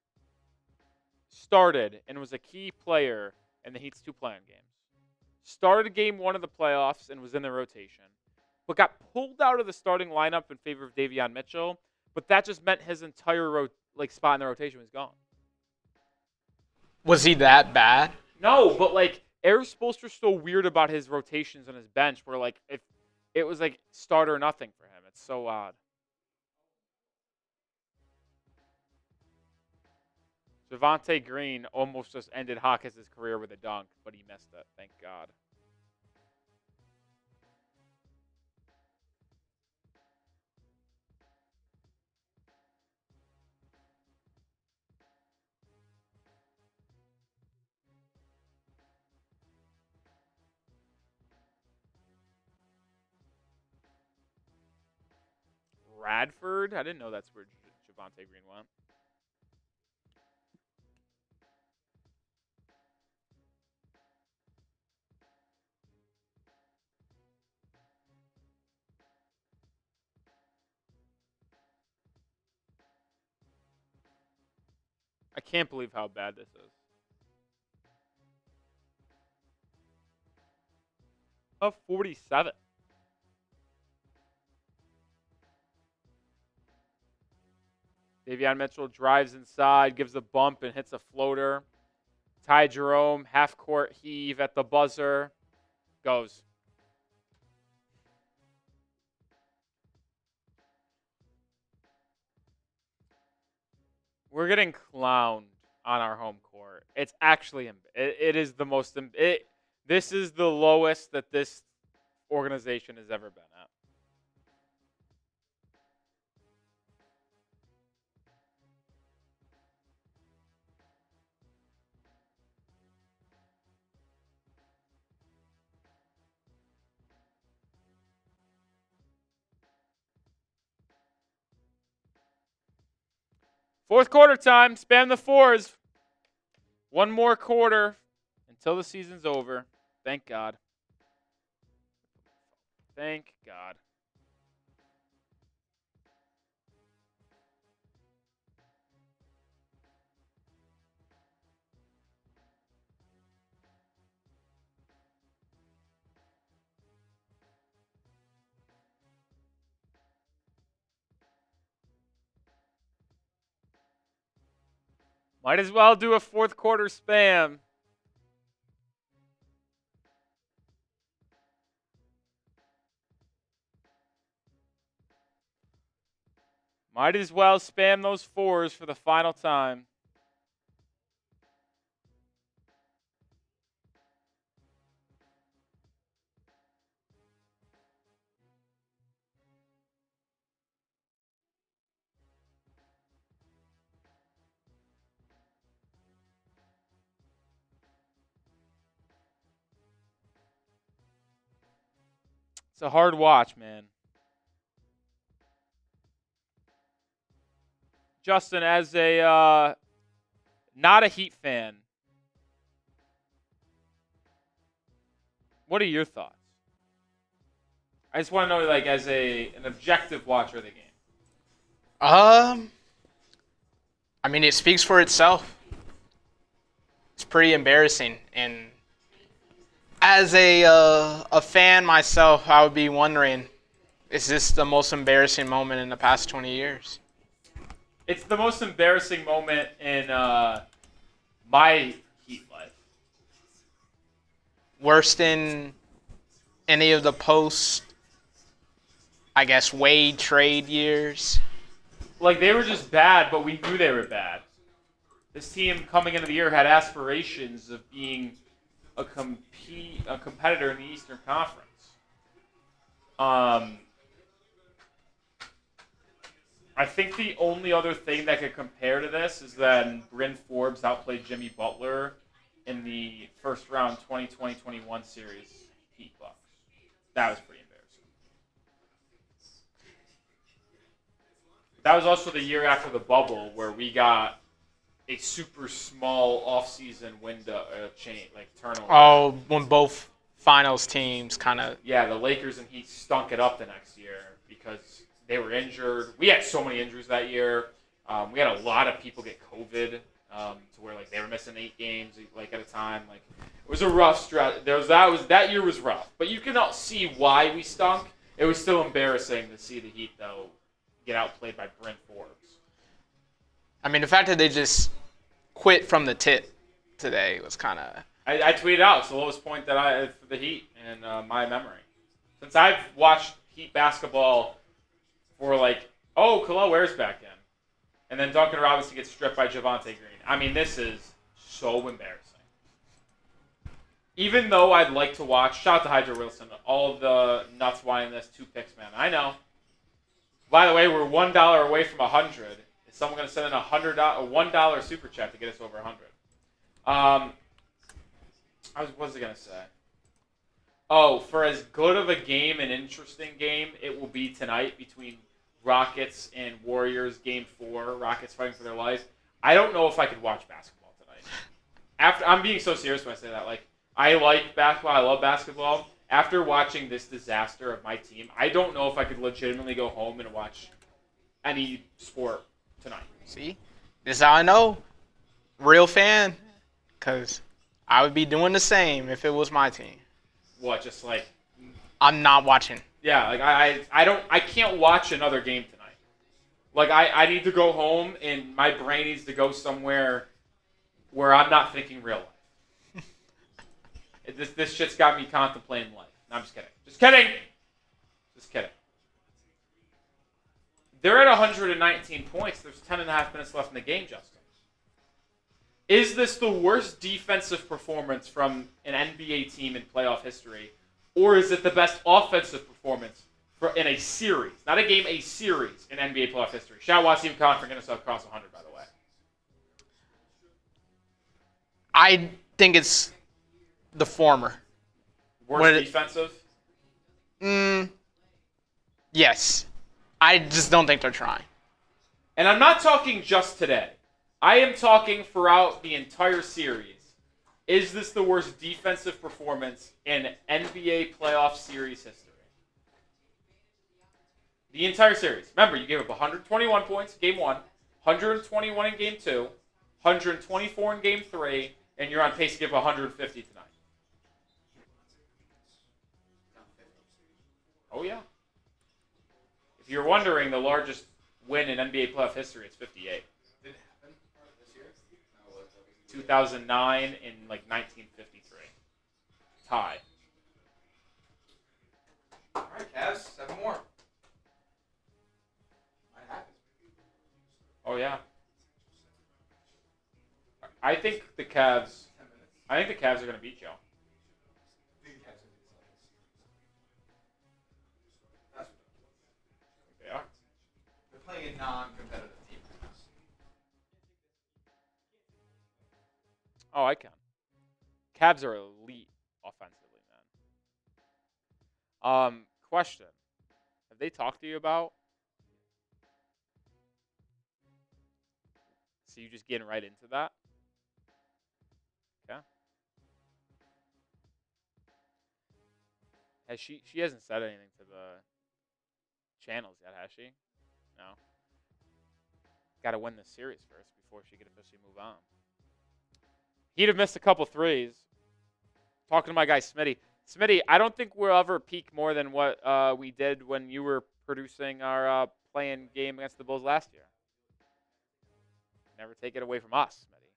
started and was a key player in the Heat's 2 play-in games. Started game 1 of the playoffs and was in the rotation, but got pulled out of the starting lineup in favor of Davion Mitchell. But that just meant his entire spot in the rotation was gone. Was he that bad? No, but Eric Spoelstra's so weird about his rotations on his bench, where if it was start or nothing for him. It's so odd. Javonte Green almost just ended Hawkins' career with a dunk, but he missed it. Thank God. Radford? I didn't know that's where Javonte Green went. I can't believe how bad this is. Of 47. Davion Mitchell drives inside, gives a bump, and hits a floater. Ty Jerome, half-court heave at the buzzer. Goes. We're getting clowned on our home court. It's actually, it is the most, this is the lowest that this organization has ever been at. Fourth quarter time. Spam the 4s. One more quarter until the season's over. Thank God. Thank God. Might as well do a fourth quarter spam. Might as well spam those 4s for the final time. It's a hard watch, man. Justin, as a not a Heat fan, what are your thoughts? I just want to know, as an objective watcher of the game. I mean, it speaks for itself. It's pretty embarrassing, and as a fan myself, I would be wondering, is this the most embarrassing moment in the past 20 years? It's the most embarrassing moment in my Heat life. Worse than any of the post, I guess, Wade trade years? They were just bad, but we knew they were bad. This team coming into the year had aspirations of being a competitor in the Eastern Conference. I think the only other thing that could compare to this is that Bryn Forbes outplayed Jimmy Butler in the first round 2020-21 series Heat Bucks. That was pretty embarrassing. That was also the year after the bubble where we got a super small offseason window turnover. Oh, when both finals teams kind of... Yeah, the Lakers and Heat stunk it up the next year because they were injured. We had so many injuries that year. We had a lot of people get COVID to where like they were missing 8 games like at a time. Like it was a rough stretch. That year was rough, but you cannot see why we stunk. It was still embarrassing to see the Heat though get outplayed by Brent Forbes. I mean, the fact that they just quit from the tip today was kind of. I tweeted out it's the lowest point that for the Heat in my memory since I've watched Heat basketball for like Kel'el Ware's back in, and then Duncan Robinson gets stripped by Javonte Green. I mean, this is so embarrassing. Even though I'd like to watch, shout out to Hydra Wilson, all of the nuts wanting this 2 picks, man. I know. By the way, we're $1 away from 100. Is someone going to send in a $1 super chat to get us over 100? What was I going to say? Oh, for as good of a game, an interesting game, it will be tonight between Rockets and Warriors, Game 4. Rockets fighting for their lives. I don't know if I could watch basketball tonight. I'm being so serious when I say that. Like, I like basketball. I love basketball. After watching this disaster of my team, I don't know if I could legitimately go home and watch any sport tonight. See? This is how I know. Real fan. Because I would be doing the same if it was my team. What, just like... I'm not watching. Yeah, like I can't watch another game tonight. Like I need to go home and my brain needs to go somewhere where I'm not thinking real life. This shit's got me contemplating life. No, I'm just kidding. Just kidding. Just kidding. They're at 119 points. There's 10 and a half minutes left in the game, Justin. Is this the worst defensive performance from an NBA team in playoff history? Or is it the best offensive performance in a series? Not a game, a series in NBA playoff history. Shout out Wasim Khan for getting us across 100, by the way. I think it's the former. Worst defensive? Yes. I just don't think they're trying. And I'm not talking just today. I am talking throughout the entire series. Is this the worst defensive performance in NBA playoff series history? The entire series. Remember, you gave up 121 points in Game 1, 121 in Game 2, 124 in Game 3, and you're on pace to give 150 tonight. Oh, yeah. If you're wondering, the largest win in NBA playoff history is 58. 2009 in like 1953. Tie. All right, Cavs, 7 more. Might happen. Oh yeah. I think the Cavs. I think the Cavs are going to beat you. They are. They're playing a non-competitive team right now. Oh, I can. Cavs are elite offensively, man. Question. Have they talked to you about? So you just getting right into that? Okay. Has she hasn't said anything to the channels yet, has she? No. Got to win this series first before she could officially move on. He'd have missed a couple threes. Talking to my guy Smitty. Smitty, I don't think we'll ever peak more than what we did when you were producing our playing game against the Bulls last year. Never take it away from us, Smitty.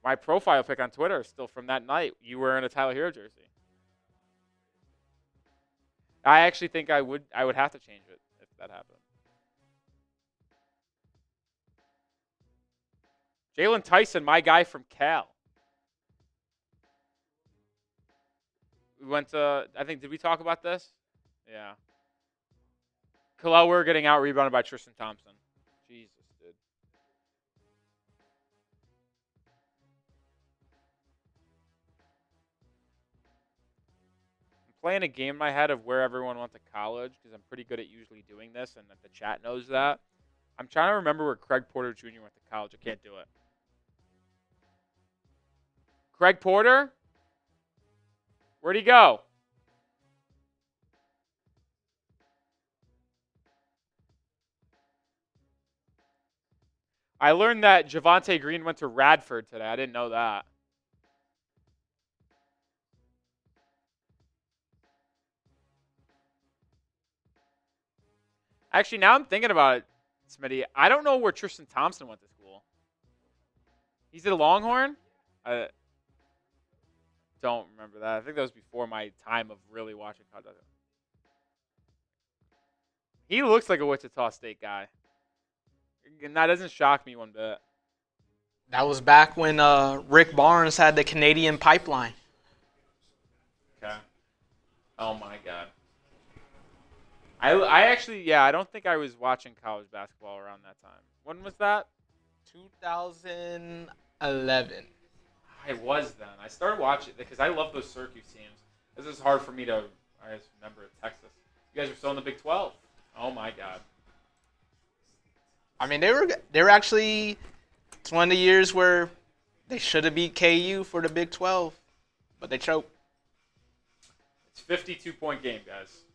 My profile pic on Twitter is still from that night. You were in a Tyler Herro jersey. I actually think I would have to change it if that happened. Jalen Tyson, my guy from Cal. We went to, I think, did we talk about this? Yeah. Kel'el Ware getting out rebounded by Tristan Thompson. Jesus, dude. I'm playing a game in my head of where everyone went to college because I'm pretty good at usually doing this and the chat knows that. I'm trying to remember where Craig Porter Jr. went to college. I can't do it. Craig Porter? Where'd he go? I learned that Javonte Green went to Radford today. I didn't know that. Actually, now I'm thinking about it, Smitty. I don't know where Tristan Thompson went to school. He's a Longhorn? I don't remember that. I think that was before my time of really watching college. He looks like a Wichita State guy. And that doesn't shock me one bit. That was back when Rick Barnes had the Canadian pipeline. Okay. Oh, my God. I actually, yeah, I don't think I was watching college basketball around that time. When was that? 2011. I was then. I started watching because I love those Syracuse teams. This is hard for me to, I just remember Texas. You guys are still in the Big 12. Oh, my God. I mean, they were actually, it's one of the years where they should have beat KU for the Big 12, but they choked. It's a 52-point game, guys.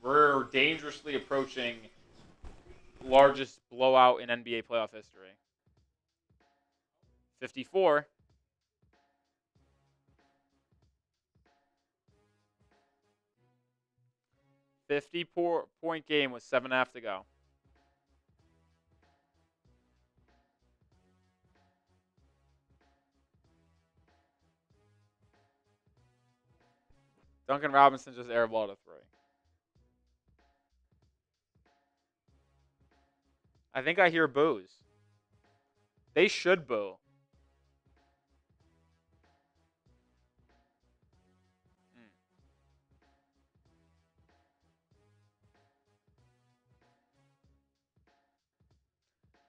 We're dangerously approaching largest blowout in NBA playoff history. 54. $50-point game with 7.5 to go. Duncan Robinson just airballed a 3. I think I hear boos. They should boo.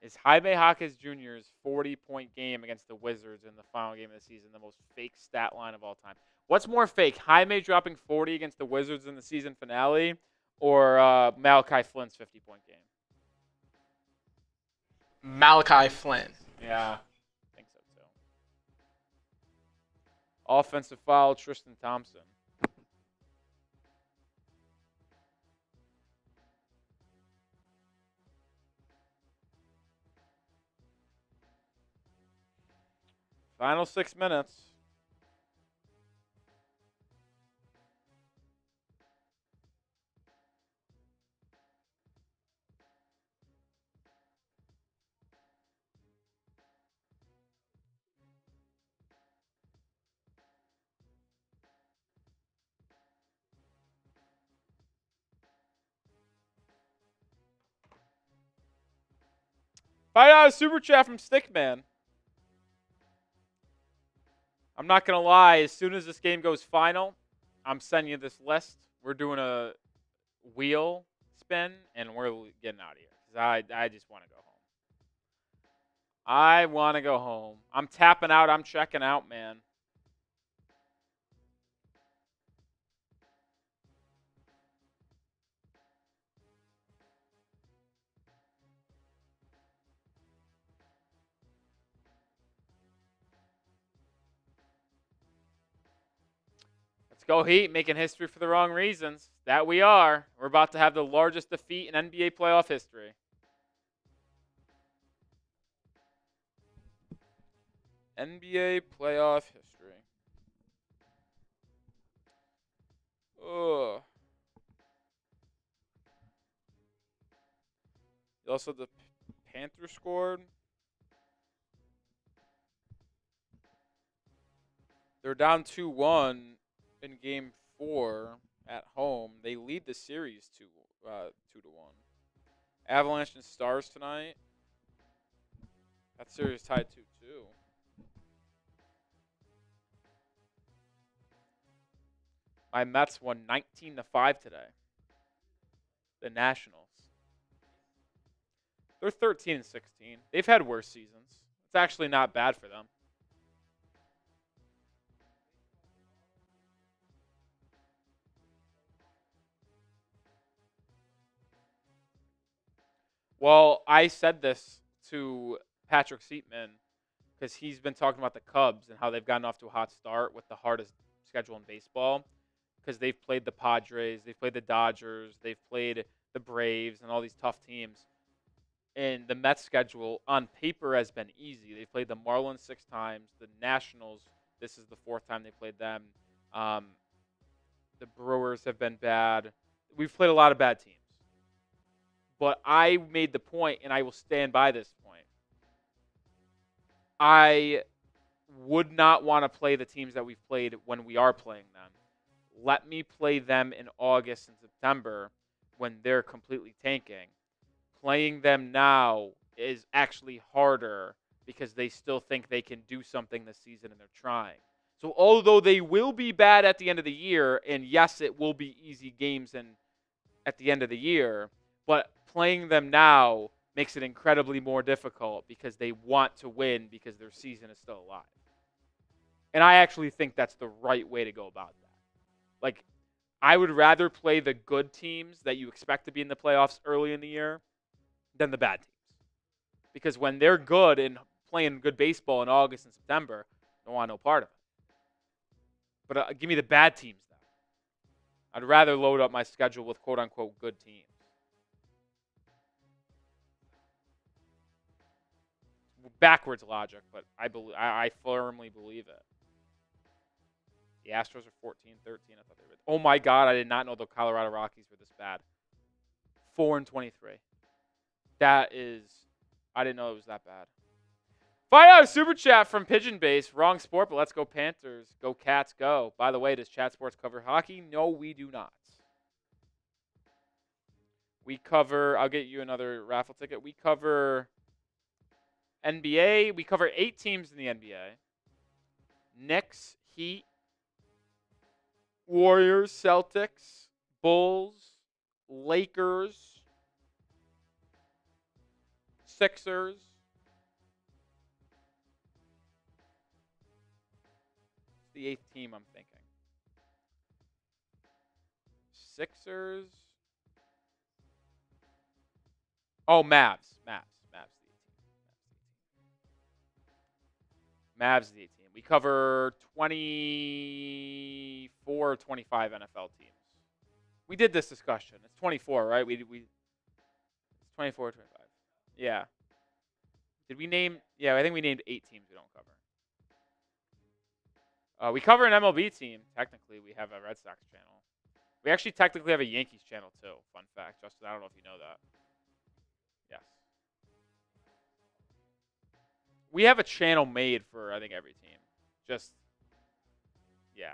Is Jaime Jaquez Jr.'s 40-point game against the Wizards in the final game of the season the most fake stat line of all time? What's more fake, Jaime dropping 40 against the Wizards in the season finale or Malachi Flynn's 50-point game? Malachi Flynn. Yeah, I think so too. Offensive foul, Tristan Thompson. Final 6 minutes. $5 super chat from Stickman. I'm not going to lie. As soon as this game goes final, I'm sending you this list. We're doing a wheel spin, and we're getting out of here. Because I just want to go home. I want to go home. I'm tapping out. I'm checking out, man. Let's go Heat, making history for the wrong reasons. That we are. We're about to have the largest defeat in NBA playoff history. NBA playoff history. Ugh. Also, the Panthers scored. They're down 2-1 in Game 4 at home. They lead the series 2-1. Avalanche and Stars tonight. That series tied 2-2. My Mets won 19-5 today. The Nationals. They're 13-16. They've had worse seasons. It's actually not bad for them. Well, I said this to Patrick Seatman because he's been talking about the Cubs and how they've gotten off to a hot start with the hardest schedule in baseball because they've played the Padres, they've played the Dodgers, they've played the Braves and all these tough teams. And the Mets schedule on paper has been easy. They've played the Marlins 6 times. The Nationals, this is the 4th time they played them. The Brewers have been bad. We've played a lot of bad teams. But I made the point, and I will stand by this point. I would not want to play the teams that we've played when we are playing them. Let me play them in August and September when they're completely tanking. Playing them now is actually harder because they still think they can do something this season and they're trying. So although they will be bad at the end of the year, and yes, it will be easy games at the end of the year, but playing them now makes it incredibly more difficult because they want to win because their season is still alive. And I actually think that's the right way to go about that. Like, I would rather play the good teams that you expect to be in the playoffs early in the year than the bad teams. Because when they're good and playing good baseball in August and September, I don't want no part of it. But give me the bad teams then. I'd rather load up my schedule with quote-unquote good teams. Backwards logic, but I firmly believe it. The Astros are 14-13. I thought they were. Oh my God! I did not know the Colorado Rockies were this bad. 4-23. That is, I didn't know it was that bad. $5 super chat from Pigeon Base. Wrong sport, but let's go Panthers. Go Cats, go. By the way, does Chat Sports cover hockey? No, we do not. We cover. I'll get you another raffle ticket. We cover NBA. We cover 8 teams in the NBA. Knicks, Heat, Warriors, Celtics, Bulls, Lakers, Sixers, the 8th team I'm thinking. Sixers. Oh, Mavs. Mavs the 18. We cover 24 or 25 NFL teams. We did this discussion. It's 24, right? It's 24 or 25. Yeah. Did we name? Yeah, I think we named 8 teams we don't cover. We cover an MLB team. Technically, we have a Red Sox channel. We actually technically have a Yankees channel, too. Fun fact. Justin, I don't know if you know that. Yes. We have a channel made for, I think, every team. Just, yeah.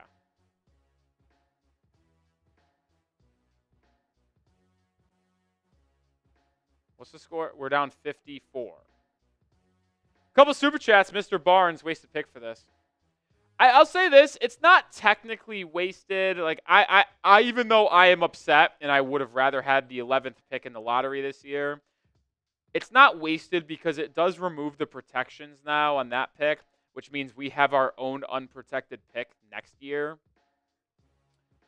What's the score? We're down 54. Couple super chats. Mr. Barnes, wasted pick for this. I'll say this. It's not technically wasted. Like, I even though I am upset and I would have rather had the 11th pick in the lottery this year, it's not wasted because it does remove the protections now on that pick, which means we have our own unprotected pick next year.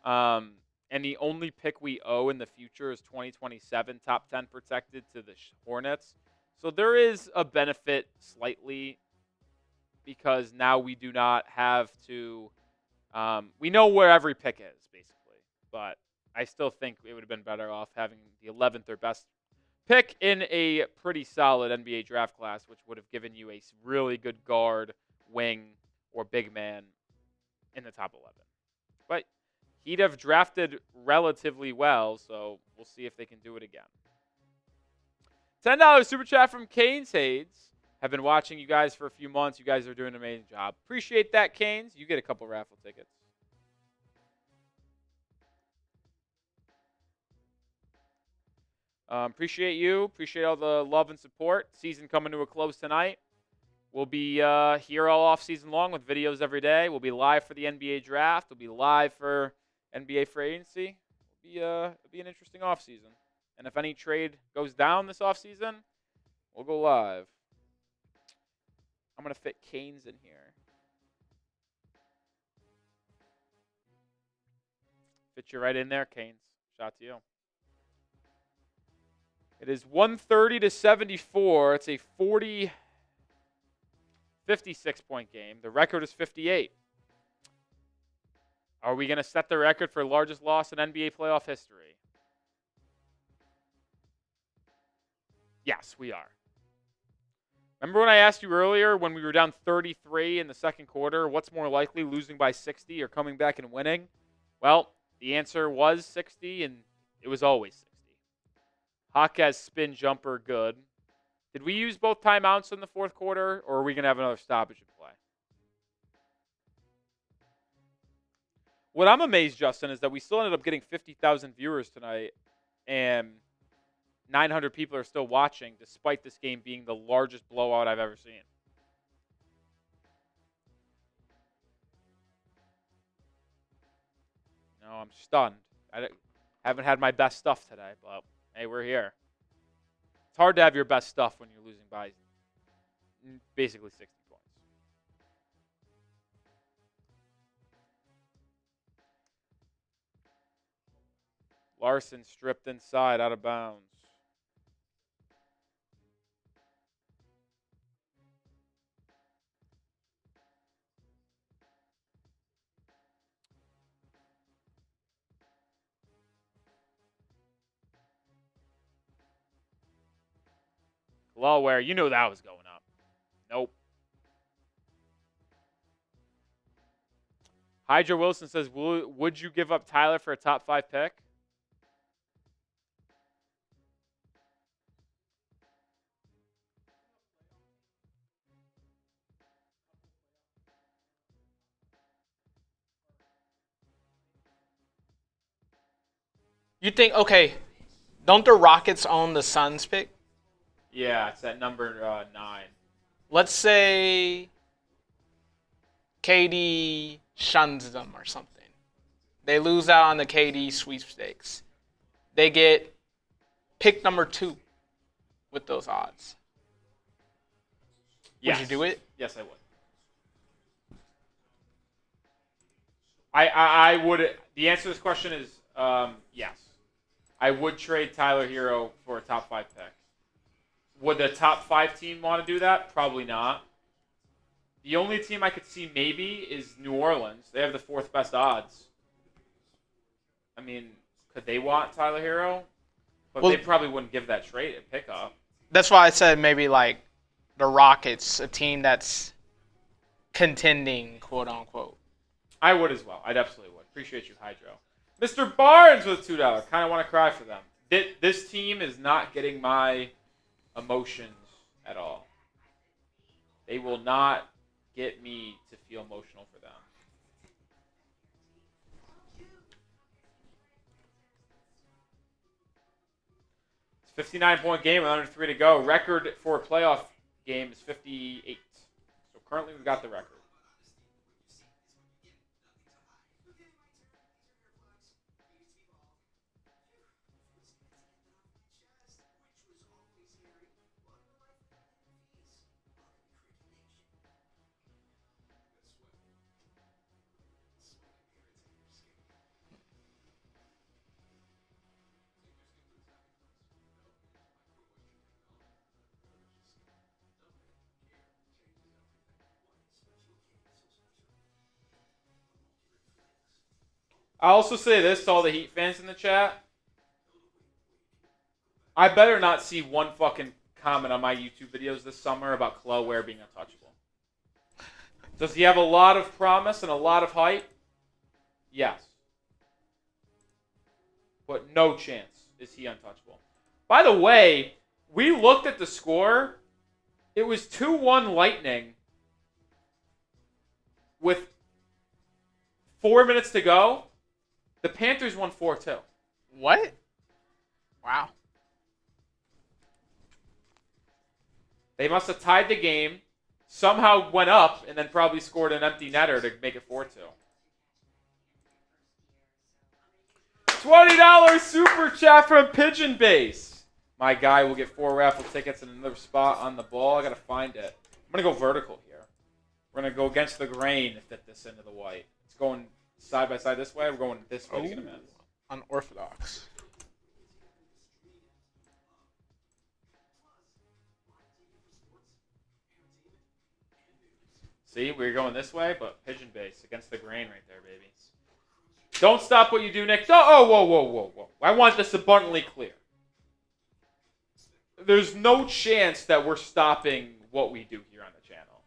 And the only pick we owe in the future is 2027 top 10 protected to the Hornets. So there is a benefit slightly because now we do not have to we know where every pick is, basically. But I still think it would have been better off having the 11th or best pick in a pretty solid NBA draft class, which would have given you a really good guard, wing, or big man in the top 11. But he'd have drafted relatively well, so we'll see if they can do it again. $10 super chat from Canes Hades. Have been watching you guys for a few months. You guys are doing an amazing job. Appreciate that, Canes. You get a couple raffle tickets. Appreciate you. Appreciate all the love and support. Season coming to a close tonight. We'll be here all off season long with videos every day. We'll be live for the NBA draft. We'll be live for NBA free agency. It'll be an interesting off season. And if any trade goes down this off season, we'll go live. I'm going to fit Canes in here. Fit you right in there, Canes. Shout out to you. It is 130-74. It's a 56-point game. The record is 58. Are we going to set the record for largest loss in NBA playoff history? Yes, we are. Remember when I asked you earlier when we were down 33 in the second quarter, what's more likely, losing by 60 or coming back and winning? Well, the answer was 60, and it was always 60. Hawkes spin jumper, good. Did we use both timeouts in the fourth quarter, or are we going to have another stoppage in play? What I'm amazed, Justin, is that we still ended up getting 50,000 viewers tonight, and 900 people are still watching, despite this game being the largest blowout I've ever seen. No, I'm stunned. I haven't had my best stuff today, but hey, we're here. It's hard to have your best stuff when you're losing by basically 60 points. Larson stripped inside, out of bounds. Kel'el Ware, you know that was going up. Nope. Hydra Wilson says, would you give up Tyler for a top 5 pick? You think, okay, don't the Rockets own the Suns pick? Yeah, it's at number 9. Let's say KD shuns them or something. They lose out on the KD sweepstakes. They get pick number 2 with those odds. Yes. Would you do it? Yes, I would. I would. The answer to this question is yes. I would trade Tyler Herro for a top 5 pick. Would the top 5 team want to do that? Probably not. The only team I could see maybe is New Orleans. They have the 4th best odds. I mean, could they want Tyler Herro? But they probably wouldn't give that trade a pickup. That's why I said maybe like the Rockets, a team that's contending, quote unquote. I would as well. I absolutely would. Appreciate you, Hydro. Mr. Barnes with $2. Kind of want to cry for them. This team is not getting my emotions at all. They will not get me to feel emotional for them. It's a 59-point game with under 3 to go. Record for a playoff game is 58. So currently we've got the record. I'll also say this to all the Heat fans in the chat. I better not see one fucking comment on my YouTube videos this summer about Kel'el Ware being untouchable. Does he have a lot of promise and a lot of hype? Yes. But no chance is he untouchable. By the way, we looked at the score. It was 2-1 Lightning with 4 minutes to go. The Panthers won 4-2. What? Wow. They must have tied the game, somehow went up, and then probably scored an empty netter to make it 4-2. $20 super chat from Pigeon Base. My guy will get 4 raffle tickets and another spot on the ball. I got to find it. I'm going to go vertical here. We're going to go against the grain to fit this into the white. It's going side by side this way. We're going this way to get him in. Unorthodox. See, we're going this way, but pigeon base against the grain right there, baby. Don't stop what you do, Nick. Oh, whoa. I want this abundantly clear. there's no chance that we're stopping what we do here on the channel.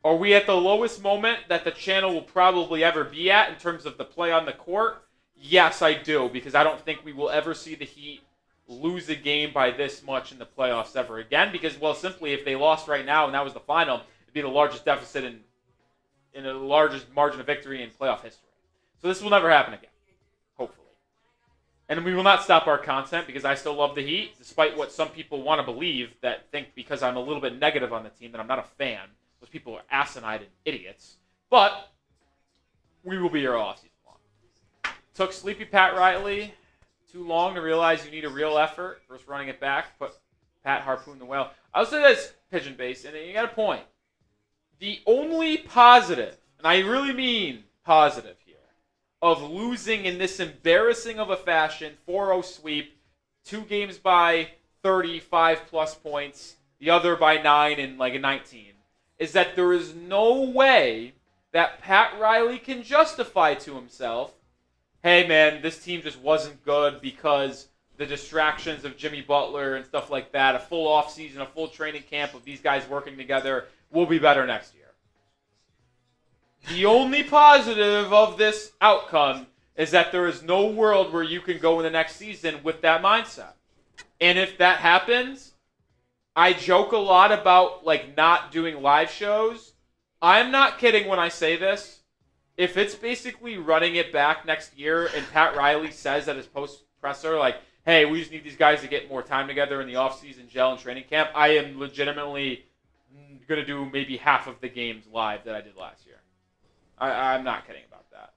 Are we at the lowest moment that the channel will probably ever be at in terms of the play on the court? Yes, I do, because I don't think we will ever see the Heat lose a game by this much in the playoffs ever again, because, well, simply, if they lost right now and that was the final, it'd be the largest deficit in the largest margin of victory in playoff history. So this will never happen again, hopefully. And we will not stop our content because I still love the Heat, despite what some people want to believe that think because I'm a little bit negative on the team that I'm not a fan. Those people are asinine and idiots. But we will be here all season long. Took Sleepy Pat Riley too long to realize you need a real effort versus running it back. Put Pat harpoon the whale. I'll say this, Pigeon Base, and you got a point. The only positive, and I really mean positive here, of losing in this embarrassing of a fashion, 4-0 sweep, 2 games by 35 plus points, the other by 9 and like a 19, is that there is no way that Pat Riley can justify to himself, hey man, this team just wasn't good because the distractions of Jimmy Butler and stuff like that, a full offseason, a full training camp of these guys working together, will be better next year. The only positive of this outcome is that there is no world where you can go in the next season with that mindset. And if that happens, I joke a lot about like not doing live shows. I'm not kidding when I say this. If it's basically running it back next year and Pat Riley says at his post-presser, like, hey, we just need these guys to get more time together in the offseason, gel, and training camp, I am legitimately going to do maybe half of the games live that I did last year. I'm not kidding about that.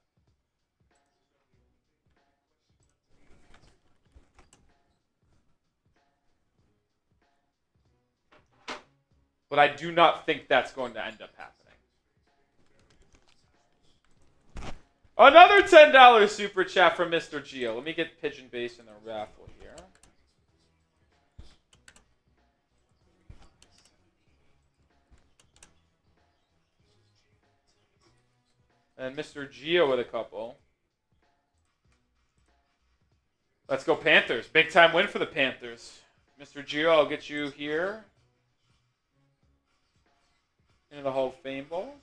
But I do not think that's going to end up happening. Another $10 super chat from Mr. Gio. Let me get Pigeon Base in the raffle here. And Mr. Gio with a couple. Let's go Panthers. Big time win for the Panthers. Mr. Gio, I'll get you here. Into the Hall of Fame Bowl.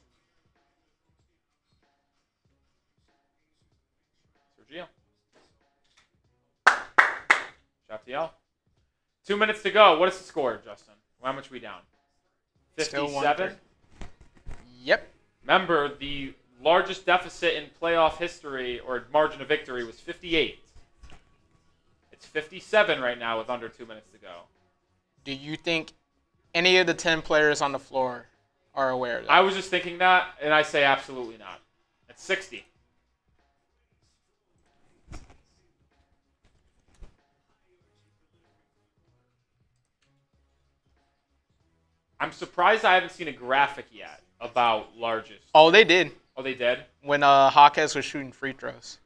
Mr. Gio. Shout to y'all. 2 minutes to go. What is the score, Justin? How much are we down? 57? Yep. Remember, the largest deficit in playoff history, or margin of victory, was 58. It's 57 right now with under 2 minutes to go. Do you think any of the 10 players on the floor are aware of that? I was just thinking that, and I say absolutely not. It's 60. I'm surprised I haven't seen a graphic yet about largest. Oh, they did. Oh, they did? When Hawkes was shooting free throws.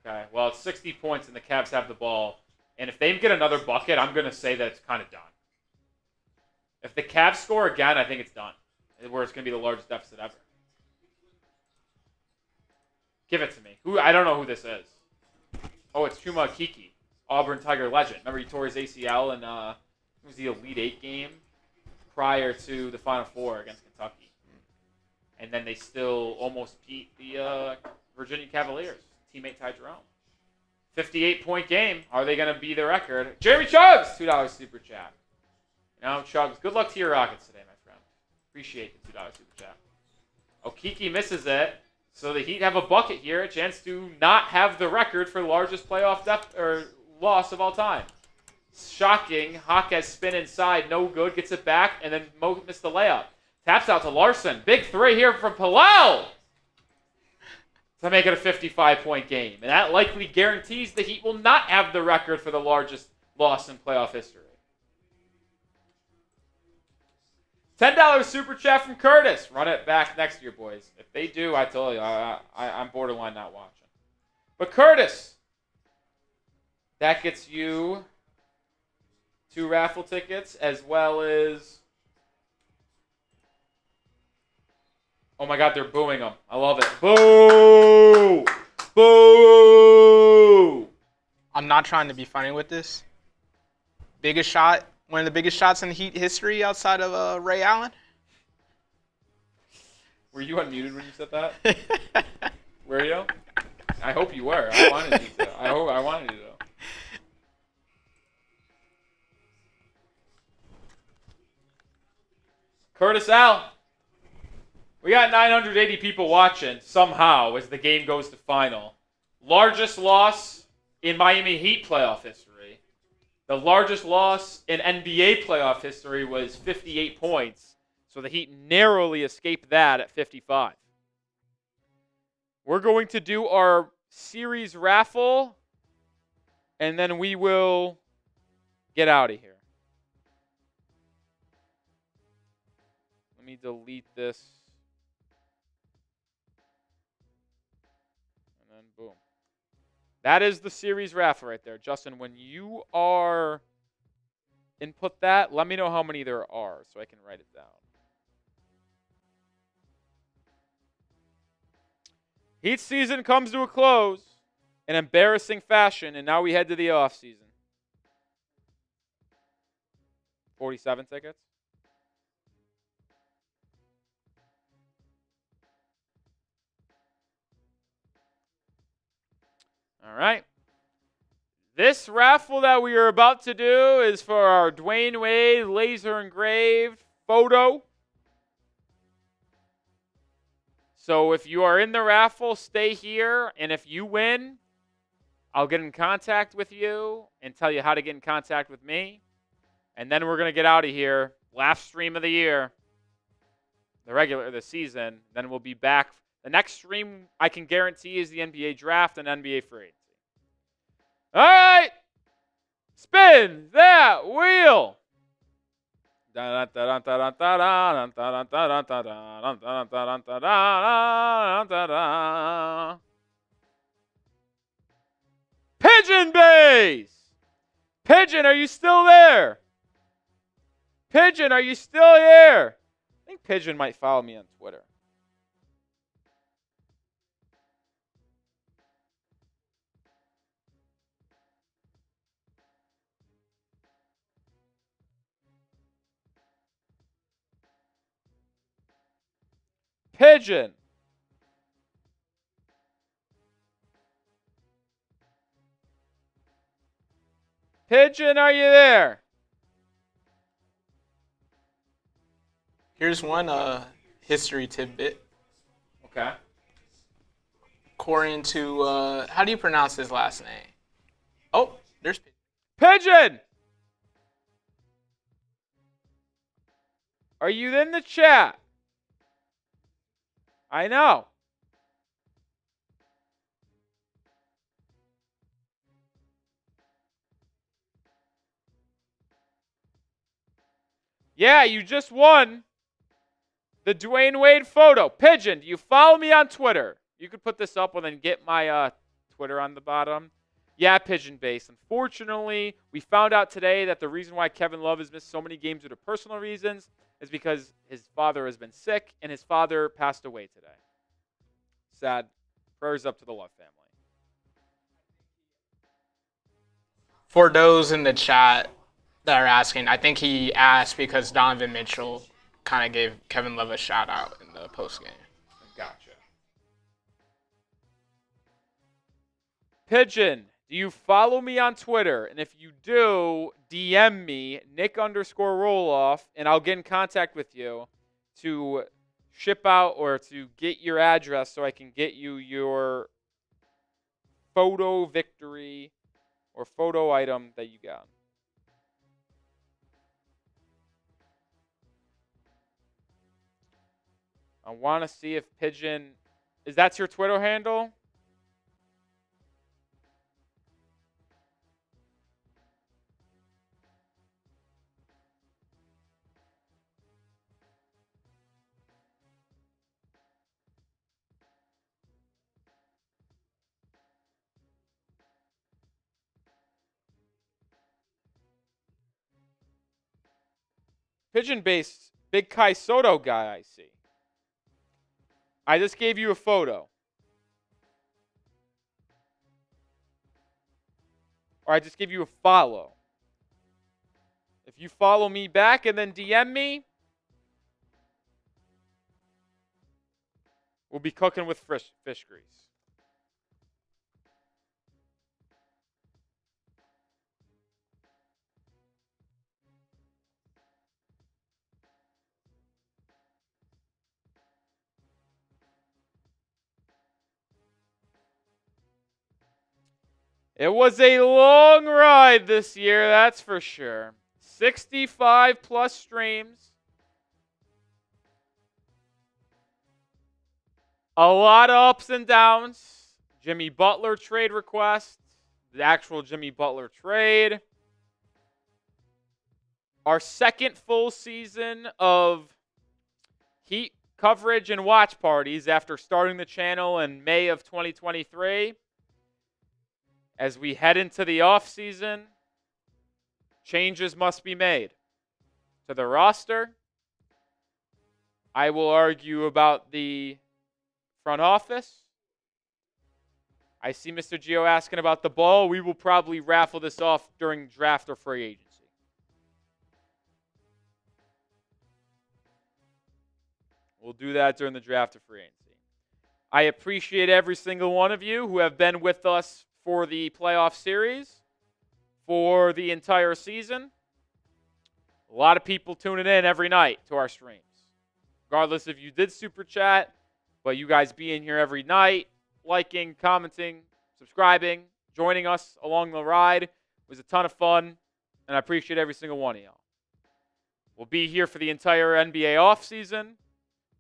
Okay, well, it's 60 points, and the Cavs have the ball. And if they get another bucket, I'm going to say that it's kind of done. If the Cavs score again, I think it's done. Where it's going to be the largest deficit ever. Give it to me. I don't know who this is. Oh, it's Chuma Kiki, Auburn Tiger legend. Remember, he tore his ACL in it was the Elite Eight game prior to the Final Four against Kentucky. And then they still almost beat the Virginia Cavaliers. Teammate Ty Jerome. 58-point game. Are they going to be the record? Jeremy Chubbs, $2 super chat. Now, Chubbs, good luck to your Rockets today, my friend. Appreciate the $2 super chat. Okiki misses it. So the Heat have a bucket here. A chance to not have the record for largest playoff loss of all time. Shocking. Hawkes spin inside. No good. Gets it back. And then Mo missed the layup. Taps out to Larson. Big three here from Palau to make it a 55-point game. And that likely guarantees the Heat will not have the record for the largest loss in playoff history. $10 super chat from Curtis. Run it back next year, boys. If they do, I tell you, I'm borderline not watching. But Curtis, that gets you 2 raffle tickets as well as... Oh my God, they're booing them. I love it. Boo! Boo! I'm not trying to be funny with this. Biggest shot one of the biggest shots in Heat history outside of Ray Allen. Were you unmuted when you said that? Were you? I hope you were. I wanted you to. I wanted you to. Curtis Al. We got 980 people watching somehow as the game goes to final. Largest loss in Miami Heat playoff history. The largest loss in NBA playoff history was 58 points. So the Heat narrowly escaped that at 55. We're going to do our series raffle, and then we will get out of here. Let me delete this. And then boom. That is the series raffle right there. Justin, when you are input that, let me know how many there are so I can write it down. Heat season comes to a close in embarrassing fashion, and now we head to the off season. 47 tickets. All right. This raffle that we are about to do is for our Dwayne Wade laser engraved photo. So if you are in the raffle, stay here. And if you win, I'll get in contact with you and tell you how to get in contact with me. And then we're going to get out of here. Last stream of the year. The season. Then we'll be back. The next stream I can guarantee is the NBA draft and NBA free agency. All right. Spin that wheel. Pigeon base. Pigeon, are you still there? Pigeon, are you still here? I think Pigeon might follow me on Twitter. Pigeon. Pigeon, are you there? Here's one history tidbit. Okay. According to, how do you pronounce his last name? Oh, there's Pigeon! Are you in the chat? I know. Yeah, you just won the Dwayne Wade photo. Pigeon, do you follow me on Twitter? You could put this up and then get my Twitter on the bottom. Yeah, Pigeon Base. Unfortunately, we found out today that the reason why Kevin Love has missed so many games due to personal reasons is because his father has been sick and his father passed away today. Sad. Prayers up to the Love family. For those in the chat that are asking, I think he asked because Donovan Mitchell kind of gave Kevin Love a shout out in the post game. Gotcha. Pigeon, do you follow me on Twitter? And if you do, DM me, Nic_Rohloff, and I'll get in contact with you to ship out or to get your address so I can get you your photo victory or photo item that you got. I want to see if Pigeon, is that your Twitter handle? Pigeon based Big Kai Soto guy I see. I just gave you a photo. Or I just gave you a follow. If If you follow me back and then DM me, we'll be cooking with fish grease. It was a long ride this year, that's for sure. 65 plus streams. A lot of ups and downs. Jimmy Butler trade request. The actual Jimmy Butler trade. Our second full season of Heat coverage and watch parties after starting the channel in May of 2023. As we head into the offseason, changes must be made to the roster. I will argue about the front office. I see Mr. Gio asking about the ball. We will probably raffle this off during draft or free agency. We'll do that during the draft or free agency. I appreciate every single one of you who have been with us for the playoff series, for the entire season. A lot of people tuning in every night to our streams. Regardless if you did super chat, but you guys being here every night, liking, commenting, subscribing, joining us along the ride was a ton of fun, and I appreciate every single one of y'all. We'll be here for the entire NBA offseason,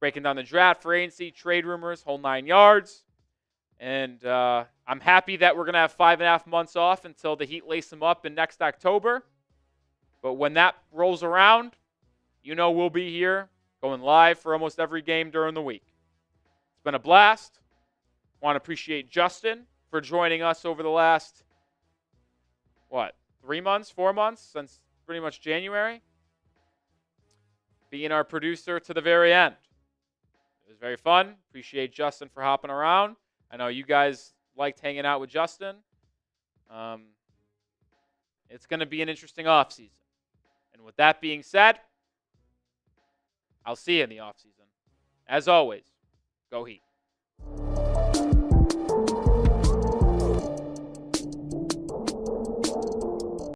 breaking down the draft, free agency, trade rumors, whole 9 yards. And I'm happy that we're going to have 5.5 months off until the Heat lace them up in next October. But when that rolls around, you know we'll be here going live for almost every game during the week. It's been a blast. Want to appreciate Justin for joining us over the last, 3 months, 4 months, since pretty much January. Being our producer to the very end. It was very fun. Appreciate Justin for hopping around. I know you guys liked hanging out with Justin. It's going to be an interesting offseason. And with that being said, I'll see you in the offseason. As always, go Heat.